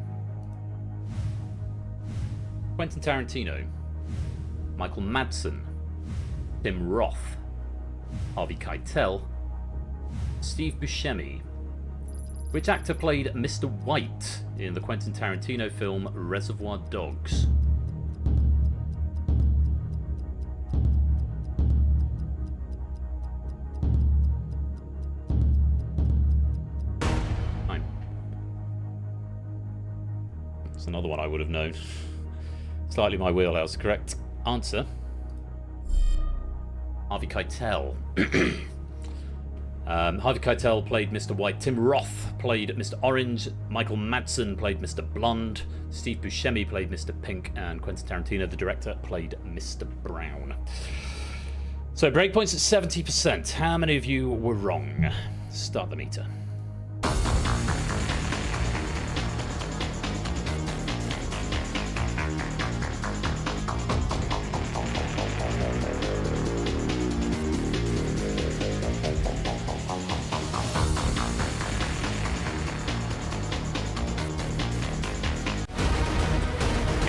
Quentin Tarantino, Michael Madsen, Tim Roth, Harvey Keitel, Steve Buscemi. Which actor played Mr. White in the Quentin Tarantino film Reservoir Dogs? Fine. That's another one I would have known. Slightly my wheelhouse. Correct answer. Harvey Keitel. Harvey Keitel played Mr. White. Tim Roth played Mr. Orange. Michael Madsen played Mr. Blonde. Steve Buscemi played Mr. Pink. And Quentin Tarantino, the director, played Mr. Brown. So breakpoints at 70%. How many of you were wrong? Start the meter.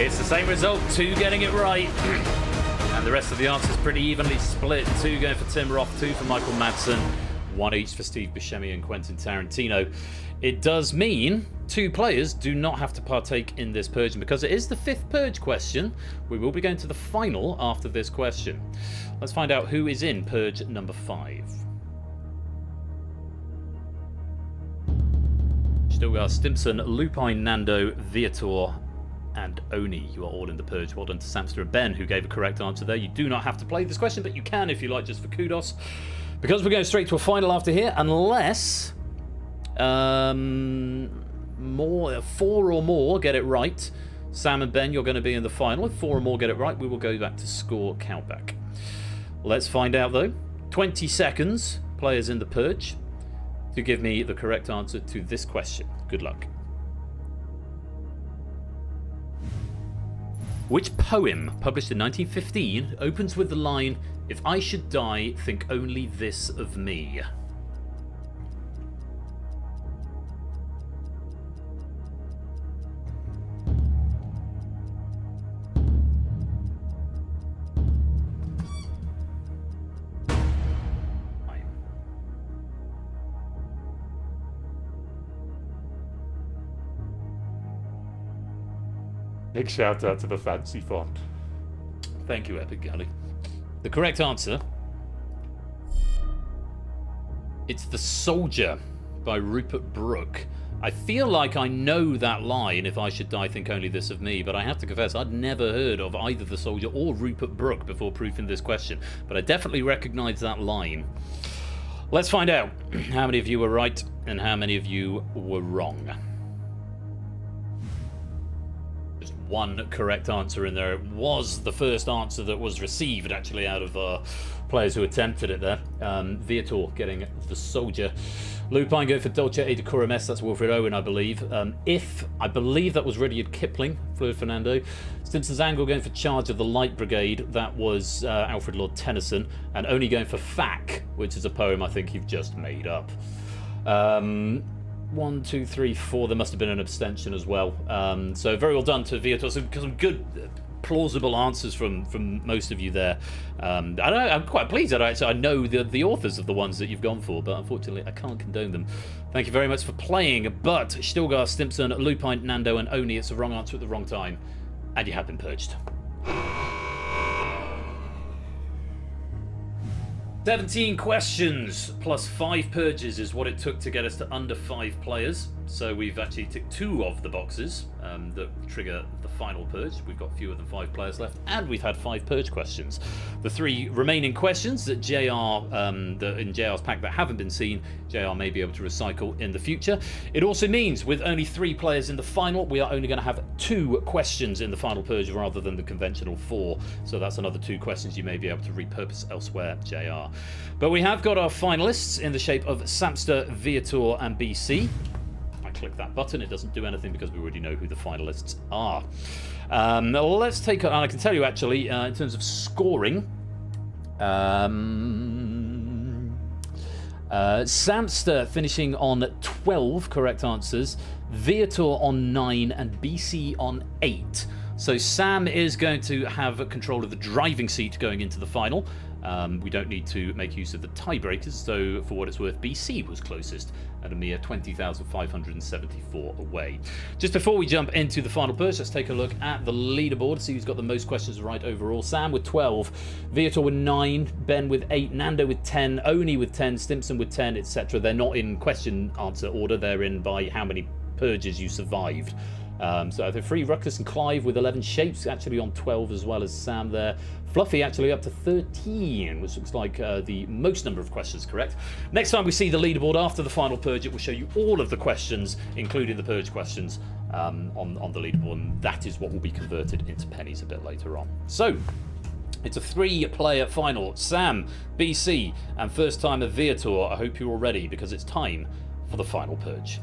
It's the same result, 2 getting it right. And the rest of the answers pretty evenly split. 2 going for Tim Roth, 2 for Michael Madsen, 1 each for Steve Buscemi and Quentin Tarantino. It does mean 2 players do not have to partake in this Purge, and because it is the 5th Purge question, we will be going to the final after this question. Let's find out who is in Purge number 5. Stilgar, Stimson, Lupine, Nando, Viator, and Oni. You are all in the Purge. Well done to Samster and Ben, who gave a correct answer there. You do not have to play this question, but you can if you like, just for kudos. Because we're going straight to a final after here, unless 4 or more get it right. Sam and Ben, you're going to be in the final. If 4 or more get it right, we will go back to score countback. Let's find out, though. 20 seconds, players in the Purge, to give me the correct answer to this question. Good luck. Which poem, published in 1915, opens with the line, "If I should die, think only this of me"? Big shout out to the fancy font. Thank you, Epic Galley. The correct answer, it's The Soldier by Rupert Brooke. I feel like I know that line, "If I should die, think only this of me," but I have to confess I'd never heard of either The Soldier or Rupert Brooke before proofing this question, but I definitely recognise that line. Let's find out how many of you were right and how many of you were wrong. Just 1 correct answer in there. It was the first answer that was received, actually, out of players who attempted it there. Viator getting The Soldier. Lupine going for Dolce e Decorum S, that's Wilfred Owen, I believe. I believe that was Rudyard Kipling, Floyd Fernando. Stimson's Angle going for Charge of the Light Brigade, that was Alfred Lord Tennyson. And Only going for Fack, which is a poem I think you've just made up. 1, 2, 3, 4. There must have been an abstention as well. So very well done to Viator. Some good, plausible answers from most of you there. I'm quite pleased that I know the authors of the ones that you've gone for, but unfortunately I can't condone them. Thank you very much for playing. But Stilgar, Stimpson, Lupine, Nando, and Oni, it's the wrong answer at the wrong time, and you have been purged. 17 questions plus 5 purges is what it took to get us to under 5 players. So we've actually ticked 2 of the boxes that trigger the final purge. We've got fewer than 5 players left, and we've had 5 purge questions. The 3 remaining questions that in JR's pack that haven't been seen, JR may be able to recycle in the future. It also means with only 3 players in the final, we are only going to have 2 questions in the final purge rather than the conventional 4. So that's another 2 questions you may be able to repurpose elsewhere, JR. But we have got our finalists in the shape of Samster, Viator, and BC. I click that button, it doesn't do anything because we already know who the finalists are. Let's take, and I can tell you actually, in terms of scoring, Samster finishing on 12 correct answers, Viator on 9, and BC on 8. So Sam is going to have control of the driving seat going into the final. We don't need to make use of the tiebreakers, so for what it's worth, BC was closest at a mere 20,574 away. Just before we jump into the final purge, let's take a look at the leaderboard, see who's got the most questions right overall. Sam with 12, Viator with 9, Ben with 8, Nando with 10, Oni with 10, Stimpson with 10, etc. They're not in question answer order, they're in by how many purges you survived. So the 3, Ruckus and Clive with 11, Shapes actually on 12 as well as Sam there. Fluffy actually up to 13, which looks like the most number of questions correct. Next time we see the leaderboard after the final purge, it will show you all of the questions, including the purge questions, on the leaderboard, and that is what will be converted into pennies a bit later on. So, it's a 3-player final. Sam, BC, and first timer Viator. I hope you're all ready because it's time for the final purge.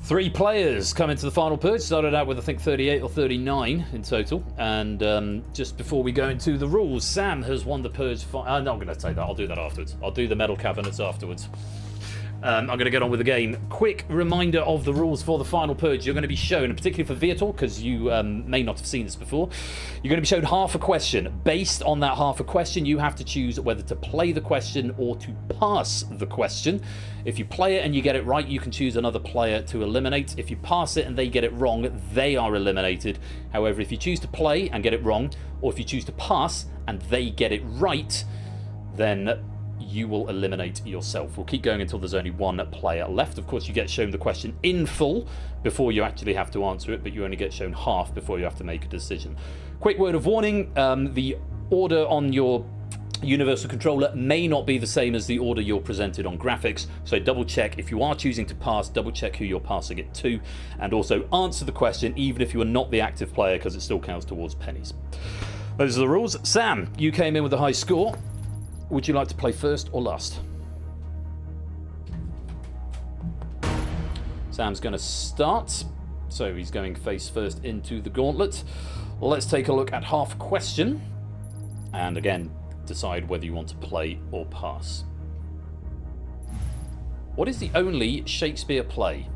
Three players come into the final purge. Started out with, I think, 38 or 39 in total. And just before we go into the rules, Sam has won the purge. No, I'm going to say that. I'll do that afterwards. I'll do the medal cabinets afterwards. I'm going to get on with the game. Quick reminder of the rules for the final purge. You're going to be shown, and particularly for Viator, because you may not have seen this before, you're going to be shown half a question. Based on that half a question, you have to choose whether to play the question or to pass the question. If you play it and you get it right, you can choose another player to eliminate. If you pass it and they get it wrong, they are eliminated. However, if you choose to play and get it wrong, or if you choose to pass and they get it right, then you will eliminate yourself. We'll keep going until there's only one player left. Of course, you get shown the question in full before you actually have to answer it, but you only get shown half before you have to make a decision. Quick word of warning, the order on your universal controller may not be the same as the order you're presented on graphics, so double check if you are choosing to pass, double check who you're passing it to, and also answer the question even if you are not the active player, because it still counts towards pennies. Those are the rules. Sam, you came in with a high score. Would you like to play first or last? Sam's going to start, so he's going face first into the gauntlet. Let's take a look at half a question, and again, decide whether you want to play or pass. What is the only Shakespeare play?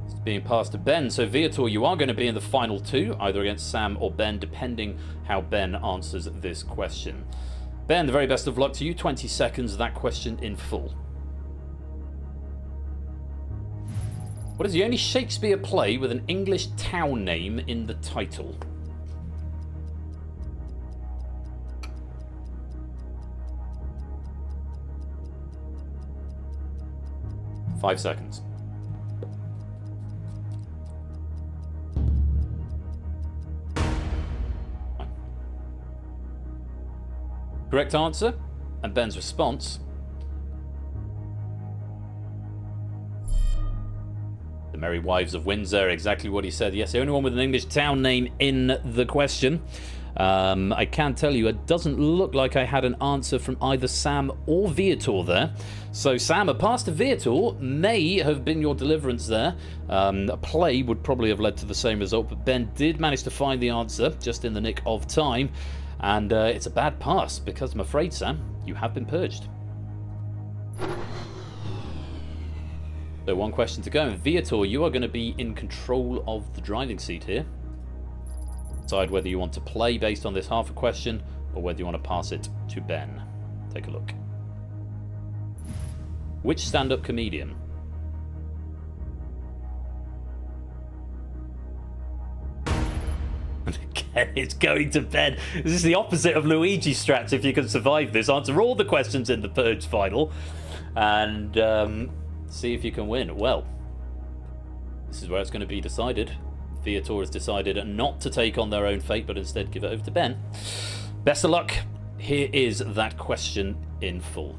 It's being passed to Ben. So Viator, you are going to be in the final 2, either against Sam or Ben, depending how Ben answers this question. Ben, the very best of luck to you. 20 seconds, that question in full. What is the only Shakespeare play with an English town name in the title? Five seconds. Correct answer, and Ben's response. The Merry Wives of Windsor, exactly what he said. Yes, the only one with an English town name in the question. I can tell you it doesn't look like I had an answer from either Sam or Viator there. So Sam, a pass to Viator may have been your deliverance there. A play would probably have led to the same result, but Ben did manage to find the answer just in the nick of time. And it's a bad pass because I'm afraid, Sam, you have been purged. So one question to go. Viator, you are going to be in control of the driving seat here. Decide whether you want to play based on this half a question or whether you want to pass it to Ben. Take a look. Which stand-up comedian? Again, it's going to Ben. This is the opposite of Luigi strats. If you can survive this, answer all the questions in the Purge final and see if you can win. Well, this is where it's going to be decided. Viator has decided not to take on their own fate, but instead give it over to Ben. Best of luck. Here is that question in full.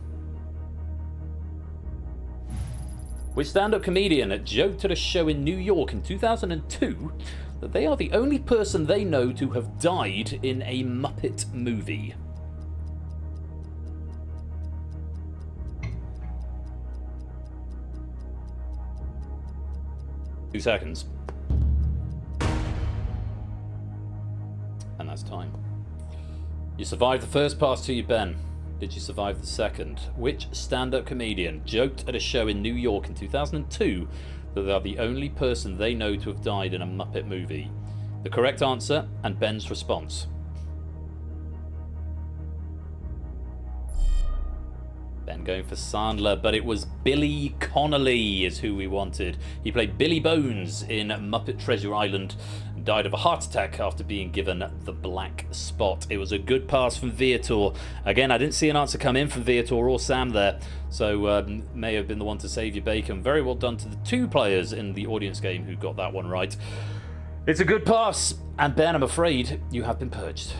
Which stand-up comedian joked at a show in New York in 2002 that they are the only person they know to have died in a Muppet movie? Two seconds. And that's time. You survived the first pass to you, Ben. Did you survive the second? Which stand-up comedian joked at a show in New York in 2002 that they are the only person they know to have died in a Muppet movie? The correct answer and Ben's response. Ben going for Sandler, but it was Billy Connolly is who we wanted. He played Billy Bones in Muppet Treasure Island and died of a heart attack after being given the black spot. It was a good pass from Viator. Again, I didn't see an answer come in from Viator or Sam there, so may have been the one to save your bacon. Very well done to the two players in the audience game who got that one right. It's a good pass, and Ben, I'm afraid you have been purged.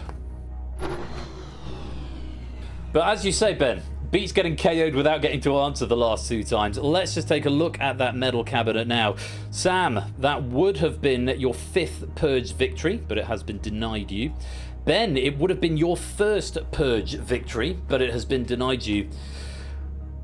But as you say, Ben, beats getting KO'd without getting to answer the last two times. Let's just take a look at that medal cabinet now. Sam, that would have been your 5th Purge victory, but it has been denied you. Ben, it would have been your first Purge victory, but it has been denied you.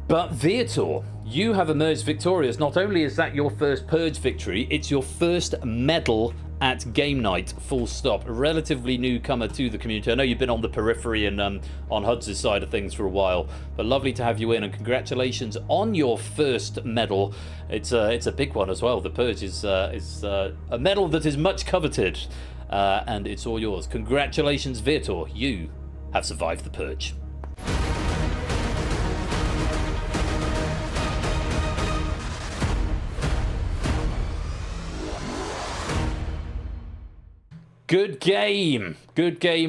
But Viator, you have emerged victorious. Not only is that your first Purge victory, it's your first medal at game night, full stop. A relatively newcomer to the community. I know you've been on the periphery and on Huds' side of things for a while, but lovely to have you in, and congratulations on your first medal. It's a big one as well. The Purge is a medal that is much coveted, and it's all yours. Congratulations, Viator. You have survived the Purge. Good game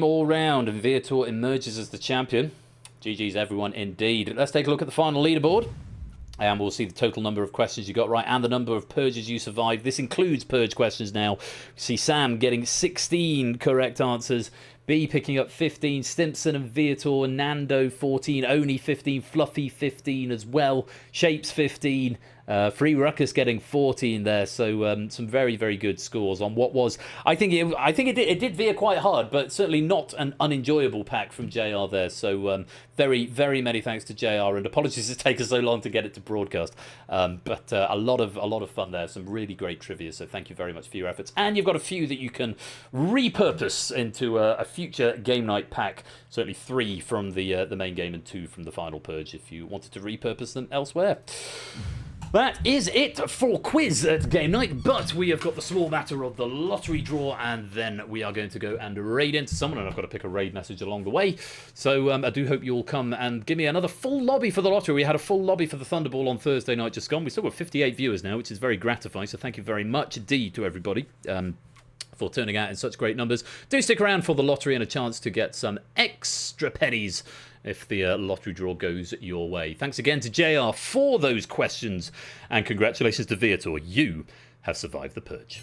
all round, and Viator emerges as the champion. GG's everyone indeed. Let's take a look at the final leaderboard, and we'll see the total number of questions you got right and the number of purges you survived. This includes purge questions now. See Sam getting 16 correct answers, B picking up 15, Stimpson and Viator, Nando 14, Oni 15, Fluffy 15 as well, Shapes 15, Free Ruckus getting 14 there. So some very, very good scores on what was, I think it did veer quite hard, but certainly not an unenjoyable pack from JR there. So very, very many thanks to JR, and apologies it's taken so long to get it to broadcast. But a lot of fun there. Some really great trivia. So thank you very much for your efforts. And you've got a few that you can repurpose into a future game night pack. Certainly 3 from the main game and 2 from the final Purge if you wanted to repurpose them elsewhere. That is it for quiz at game night, but we have got the small matter of the lottery draw, and then we are going to go and raid into someone, and I've got to pick a raid message along the way. So I do hope you'll come and give me another full lobby for the lottery. We had a full lobby for the Thunderball on Thursday night just gone. We've still got 58 viewers now, which is very gratifying, so thank you very much indeed to everybody for turning out in such great numbers. Do stick around for the lottery and a chance to get some extra pennies if the lottery draw goes your way. Thanks again to JR for those questions, and congratulations to Viator. You have survived the Purge.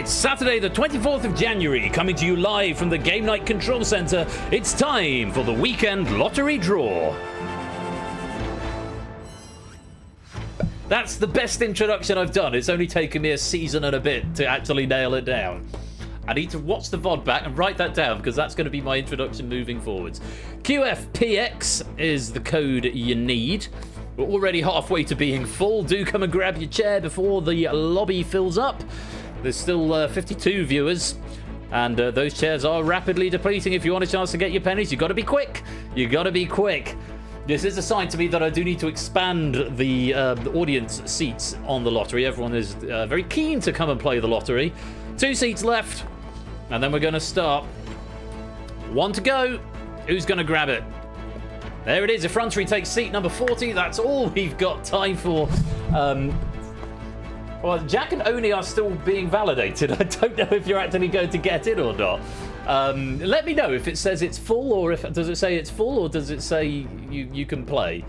It's Saturday the 24th of January, coming to you live from the Game Night Control Center. It's time for the weekend lottery draw. That's the best introduction I've done. It's only taken me a season and a bit to actually nail it down. I need to watch the VOD back and write that down because that's going to be my introduction moving forwards. QFPX is the code you need. We're already halfway to being full. Do come and grab your chair before the lobby fills up. There's still 52 viewers, and those chairs are rapidly depleting. If you want a chance to get your pennies, you've got to be quick. You've got to be quick. This is a sign to me that I do need to expand the audience seats on the lottery. Everyone is very keen to come and play the lottery. 2 seats left, and then we're going to start. 1 to go. Who's going to grab it? There it is. Effrontery takes seat number 40. That's all we've got time for. Well, Jack and Oni are still being validated. I don't know if you're actually going to get it or not. Let me know if it says it's full, or if does it say it's full, or does it say you can play?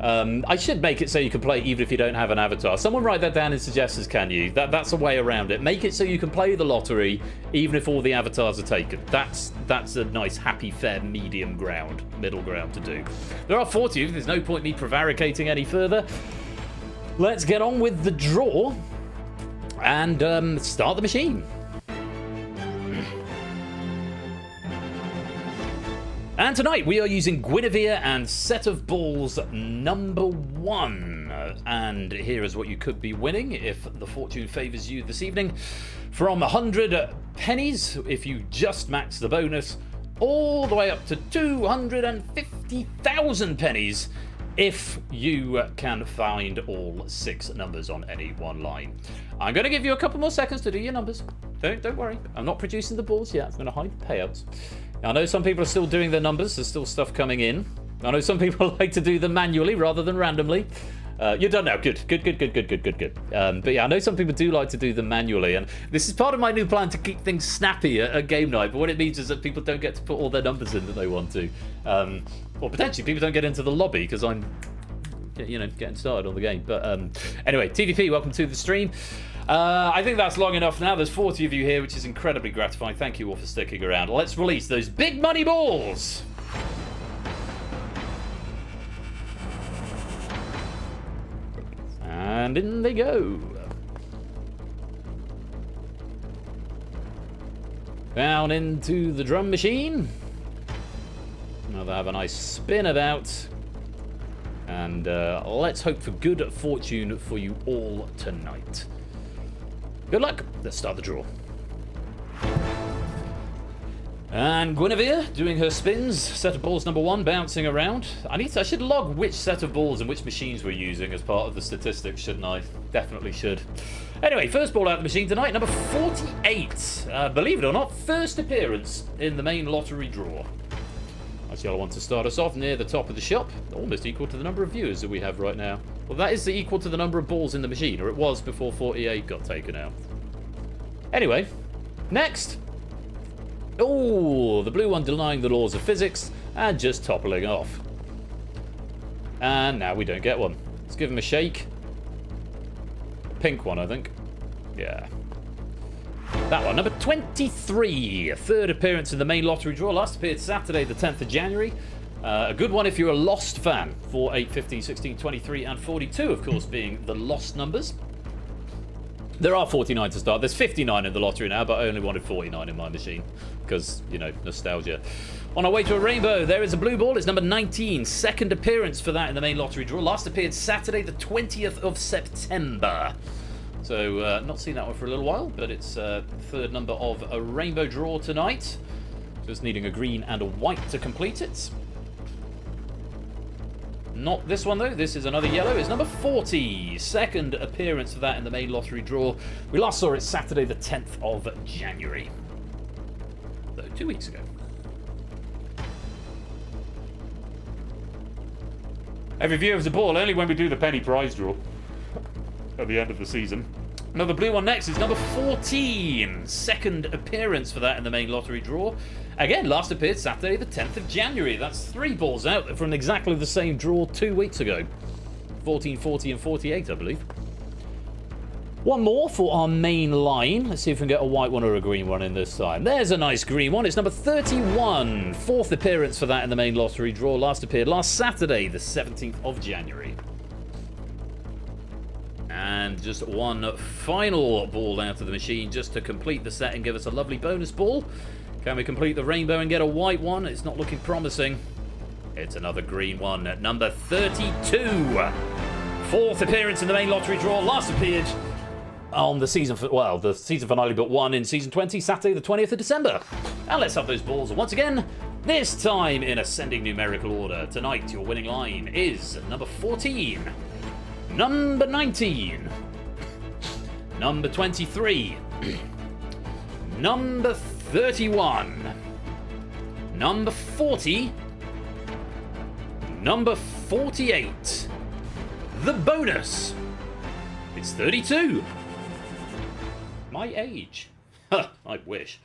I should make it so you can play even if you don't have an avatar. Someone write that down in suggestions, can you? That's a way around it. Make it so you can play the lottery even if all the avatars are taken. That's a nice, happy, fair, middle ground to do. There are 40 of you. There's no point me prevaricating any further. Let's get on with the draw and start the machine. And tonight we are using Guinevere and Set of Balls number 1. And here is what you could be winning if the fortune favors you this evening. From 100 pennies, if you just max the bonus, all the way up to 250,000 pennies if you can find all 6 numbers on any one line. I'm going to give you a couple more seconds to do your numbers. Don't worry. I'm not producing the balls yet. I'm going to hide the payouts. Now, I know some people are still doing their numbers. There's still stuff coming in. I know some people like to do them manually rather than randomly. You're done now. Good. But yeah, I know some people do like to do them manually, and this is part of my new plan to keep things snappy at game night. But what it means is that people don't get to put all their numbers in that they want to. Or potentially people don't get into the lobby because I'm, getting started on the game. But anyway, TVP, welcome to the stream. I think that's long enough now. There's 40 of you here, which is incredibly gratifying. Thank you all for sticking around. Let's release those big money balls. And in they go. Down into the drum machine. Now they have a nice spin about. And let's hope for good fortune for you all tonight. Good luck. Let's start the draw. And Guinevere doing her spins. Set of balls number 1 bouncing around. I should log which set of balls and which machines we're using as part of the statistics, shouldn't I? Definitely should. Anyway, first ball out of the machine tonight, number 48. Believe it or not, first appearance in the main lottery draw. Actually, I want to start us off near the top of the shop, almost equal to the number of viewers that we have right now. Well, that is equal to the number of balls in the machine, or it was before 48 got taken out. Anyway, next. Oh, the blue one denying the laws of physics and just toppling off. And now we don't get one. Let's give him a shake. A pink one, I think. Yeah. That one, number 23, third appearance in the main lottery draw. Last appeared Saturday, the 10th of January. A good one if you're a Lost fan. 4, 8, 15, 16, 23, and 42, of course, being the Lost numbers. There are 49 to start. There's 59 in the lottery now, but I only wanted 49 in my machine because, nostalgia. On our way to a rainbow, there is a blue ball. It's number 19, second appearance for that in the main lottery draw. Last appeared Saturday, the 20th of September. So, not seen that one for a little while, but it's third number of a rainbow draw tonight. Just needing a green and a white to complete it. Not this one, though. This is another yellow. It's number 40. Second appearance of that in the main lottery draw. We last saw it Saturday, the 10th of January. So, 2 weeks ago. Every view is a ball, only when we do the penny prize draw at the end of the season. Another blue one next is number 14. Second appearance for that in the main lottery draw. Again, last appeared Saturday, the 10th of January. That's 3 balls out from exactly the same draw 2 weeks ago. 14, 40, and 48, I believe. One more for our main line. Let's see if we can get a white one or a green one in this time. There's a nice green one. It's number 31. Fourth appearance for that in the main lottery draw. Last appeared last Saturday, the 17th of January. And just one final ball out of the machine just to complete the set and give us a lovely bonus ball. Can we complete the rainbow and get a white one? It's not looking promising. It's another green one at number 32. Fourth appearance in the main lottery draw. Last appeared on the season, the season finale but one in season 20, Saturday the 20th of December. And let's have those balls once again, this time in ascending numerical order. Tonight your winning line is number 14, number 19, number 23, number 31, number 40, number 48. The bonus, it's 32. My age. I wish.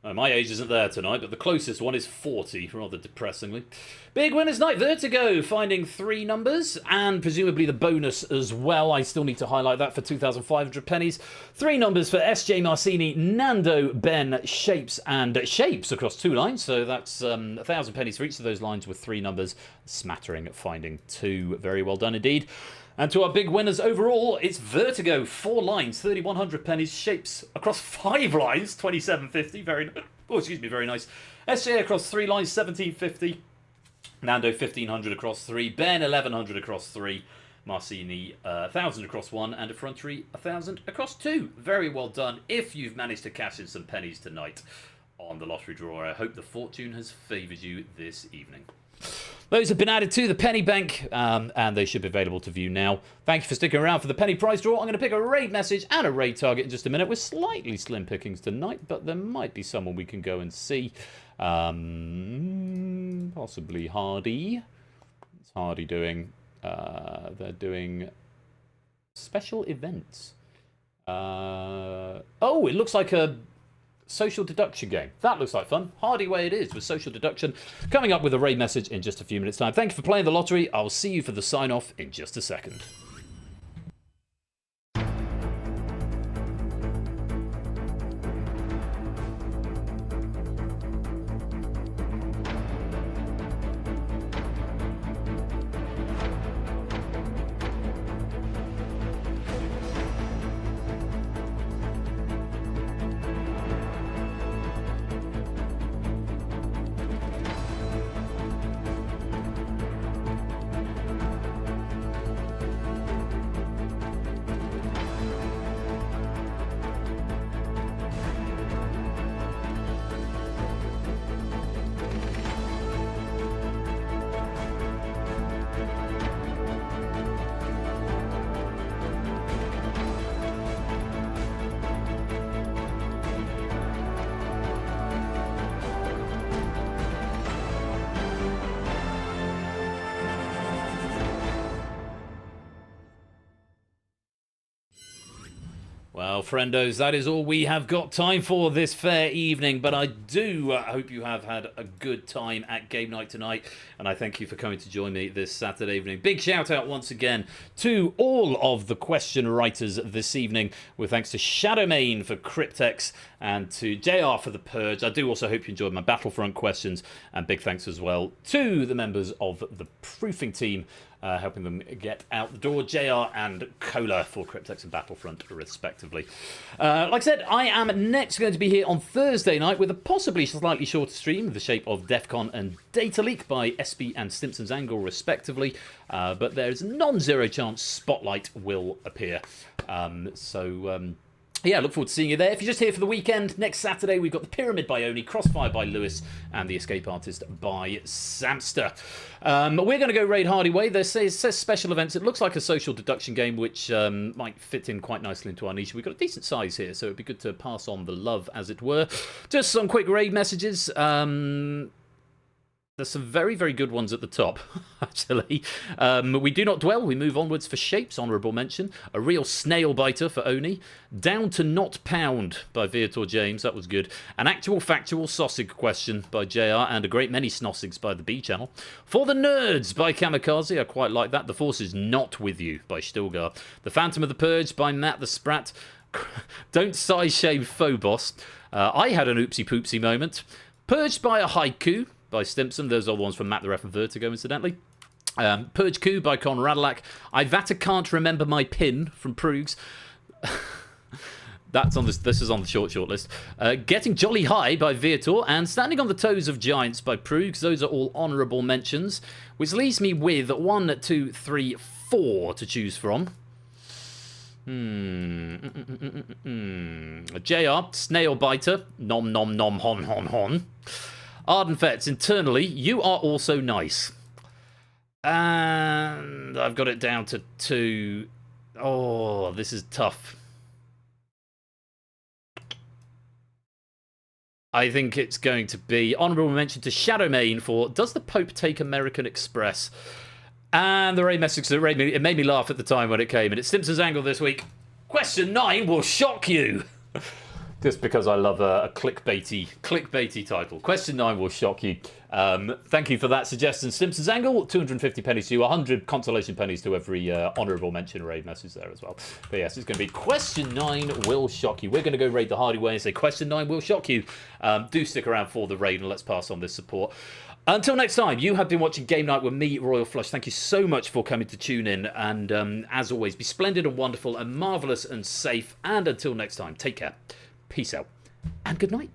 My age isn't there tonight, but the closest one is 40, rather depressingly. Big winners night, Vertigo, finding 3 numbers, and presumably the bonus as well. I still need to highlight that for 2,500 pennies. 3 numbers for SJ Marcini, Nando, Ben, Shapes, and Shapes across 2 lines. So that's 1,000 pennies for each of those lines with 3 numbers. Smattering at finding 2. Very well done indeed. And to our big winners overall, it's Vertigo, 4 lines, 3,100 pennies. Shapes across 5 lines, 2,750. Very nice. SJ across 3 lines, 1,750. Nando, 1,500 across 3. Ben, 1,100 across 3. Marcini, 1,000 across 1. And Effrontery, 1,000 across 2. Very well done if you've managed to cash in some pennies tonight on the lottery draw. I hope the fortune has favoured you this evening. Those have been added to the penny bank, and they should be available to view now. Thank you for sticking around for the penny prize draw. I'm going to pick a raid message and a raid target in just a minute. We're slightly slim pickings tonight, but there might be someone we can go and see. Possibly Hardy. What's Hardy doing? They're doing special events. Oh, it looks like a social deduction game. That looks like fun. Hardy way it is with social deduction. Coming up with a raid message in just a few minutes' time. Thank you for playing the lottery. I'll see you for the sign-off in just a second. Well, friendos, that is all we have got time for this fair evening, but I do hope you have had a good time at game night tonight, and I thank you for coming to join me this Saturday evening. Big shout out once again to all of the question writers this evening, with thanks to Shadowmane for Cryptex and to JR for the Purge. I do also hope you enjoyed my Battlefront questions, and big thanks as well to the members of the proofing team, helping them get out the door, JR and Cola for Cryptex and Battlefront, respectively. Like I said, I am next going to be here on Thursday night with a possibly slightly shorter stream in the shape of DEF CON and Data Leak by SB and Stimson's Angle, respectively. But there's non-zero chance Spotlight will appear. Yeah, look forward to seeing you there. If you're just here for the weekend, next Saturday we've got The Pyramid by Oni, Crossfire by Lewis, and The Escape Artist by Samster. We're going to go Raid Hardy way. It says special events. It looks like a social deduction game, which might fit in quite nicely into our niche. We've got a decent size here, so it'd be good to pass on the love, as it were. Just some quick raid messages. There's some very, very good ones at the top, actually. We do not dwell. We move onwards for shapes. Honourable mention. A real snail biter for Oni. Down to not pound by Viator James. That was good. An actual factual sausage question by JR. And a great many snossigs by the B channel. For the nerds by Kamikaze. I quite like that. The Force is not with you by Stilgar. The Phantom of the Purge by Matt the Sprat. Don't size shame Phobos. I had an oopsie poopsie moment. Purged by a haiku by Stimpson. Those are the ones from Matt the Ref and Vertigo, incidentally. Purge Coup by Con Radalac. Ivata can't remember my pin from Prugs. That's on this is on the short list. Getting Jolly High by Viator and Standing on the Toes of Giants by Prugs. Those are all honourable mentions, which leaves me with 1, 2, 3, 4 to choose from. JR, Snail Biter, nom nom nom hon hon hon. Ardenfets, internally, you are also nice. And I've got it down to 2. Oh, this is tough. I think it's going to be honourable mention to Shadowmane for Does the Pope Take American Express? And the raid message that it made me laugh at the time when it came, and it's Simpsons Angle this week. Question 9 will shock you. Just because I love a clickbaity title. Question 9 will shock you. Thank you for that suggestion, Simpsons Angle. 250 pennies to you, 100 consolation pennies to every honourable mention raid message there as well. But yes, it's going to be Question 9 will shock you. We're going to go raid the Hardy way and say Question 9 will shock you. Do stick around for the raid and let's pass on this support. Until next time, you have been watching Game Night with me, Royal Flush. Thank you so much for coming to tune in. And as always, be splendid and wonderful and marvellous and safe. And until next time, take care. Peace out and good night.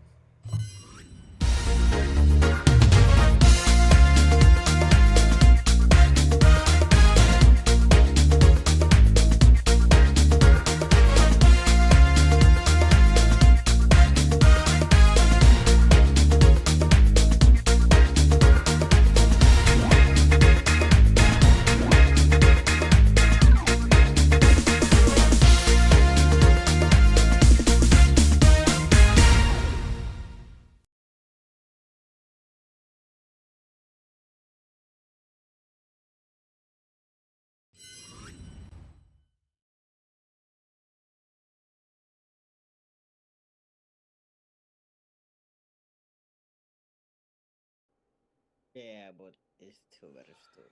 Yeah, but it's too better still.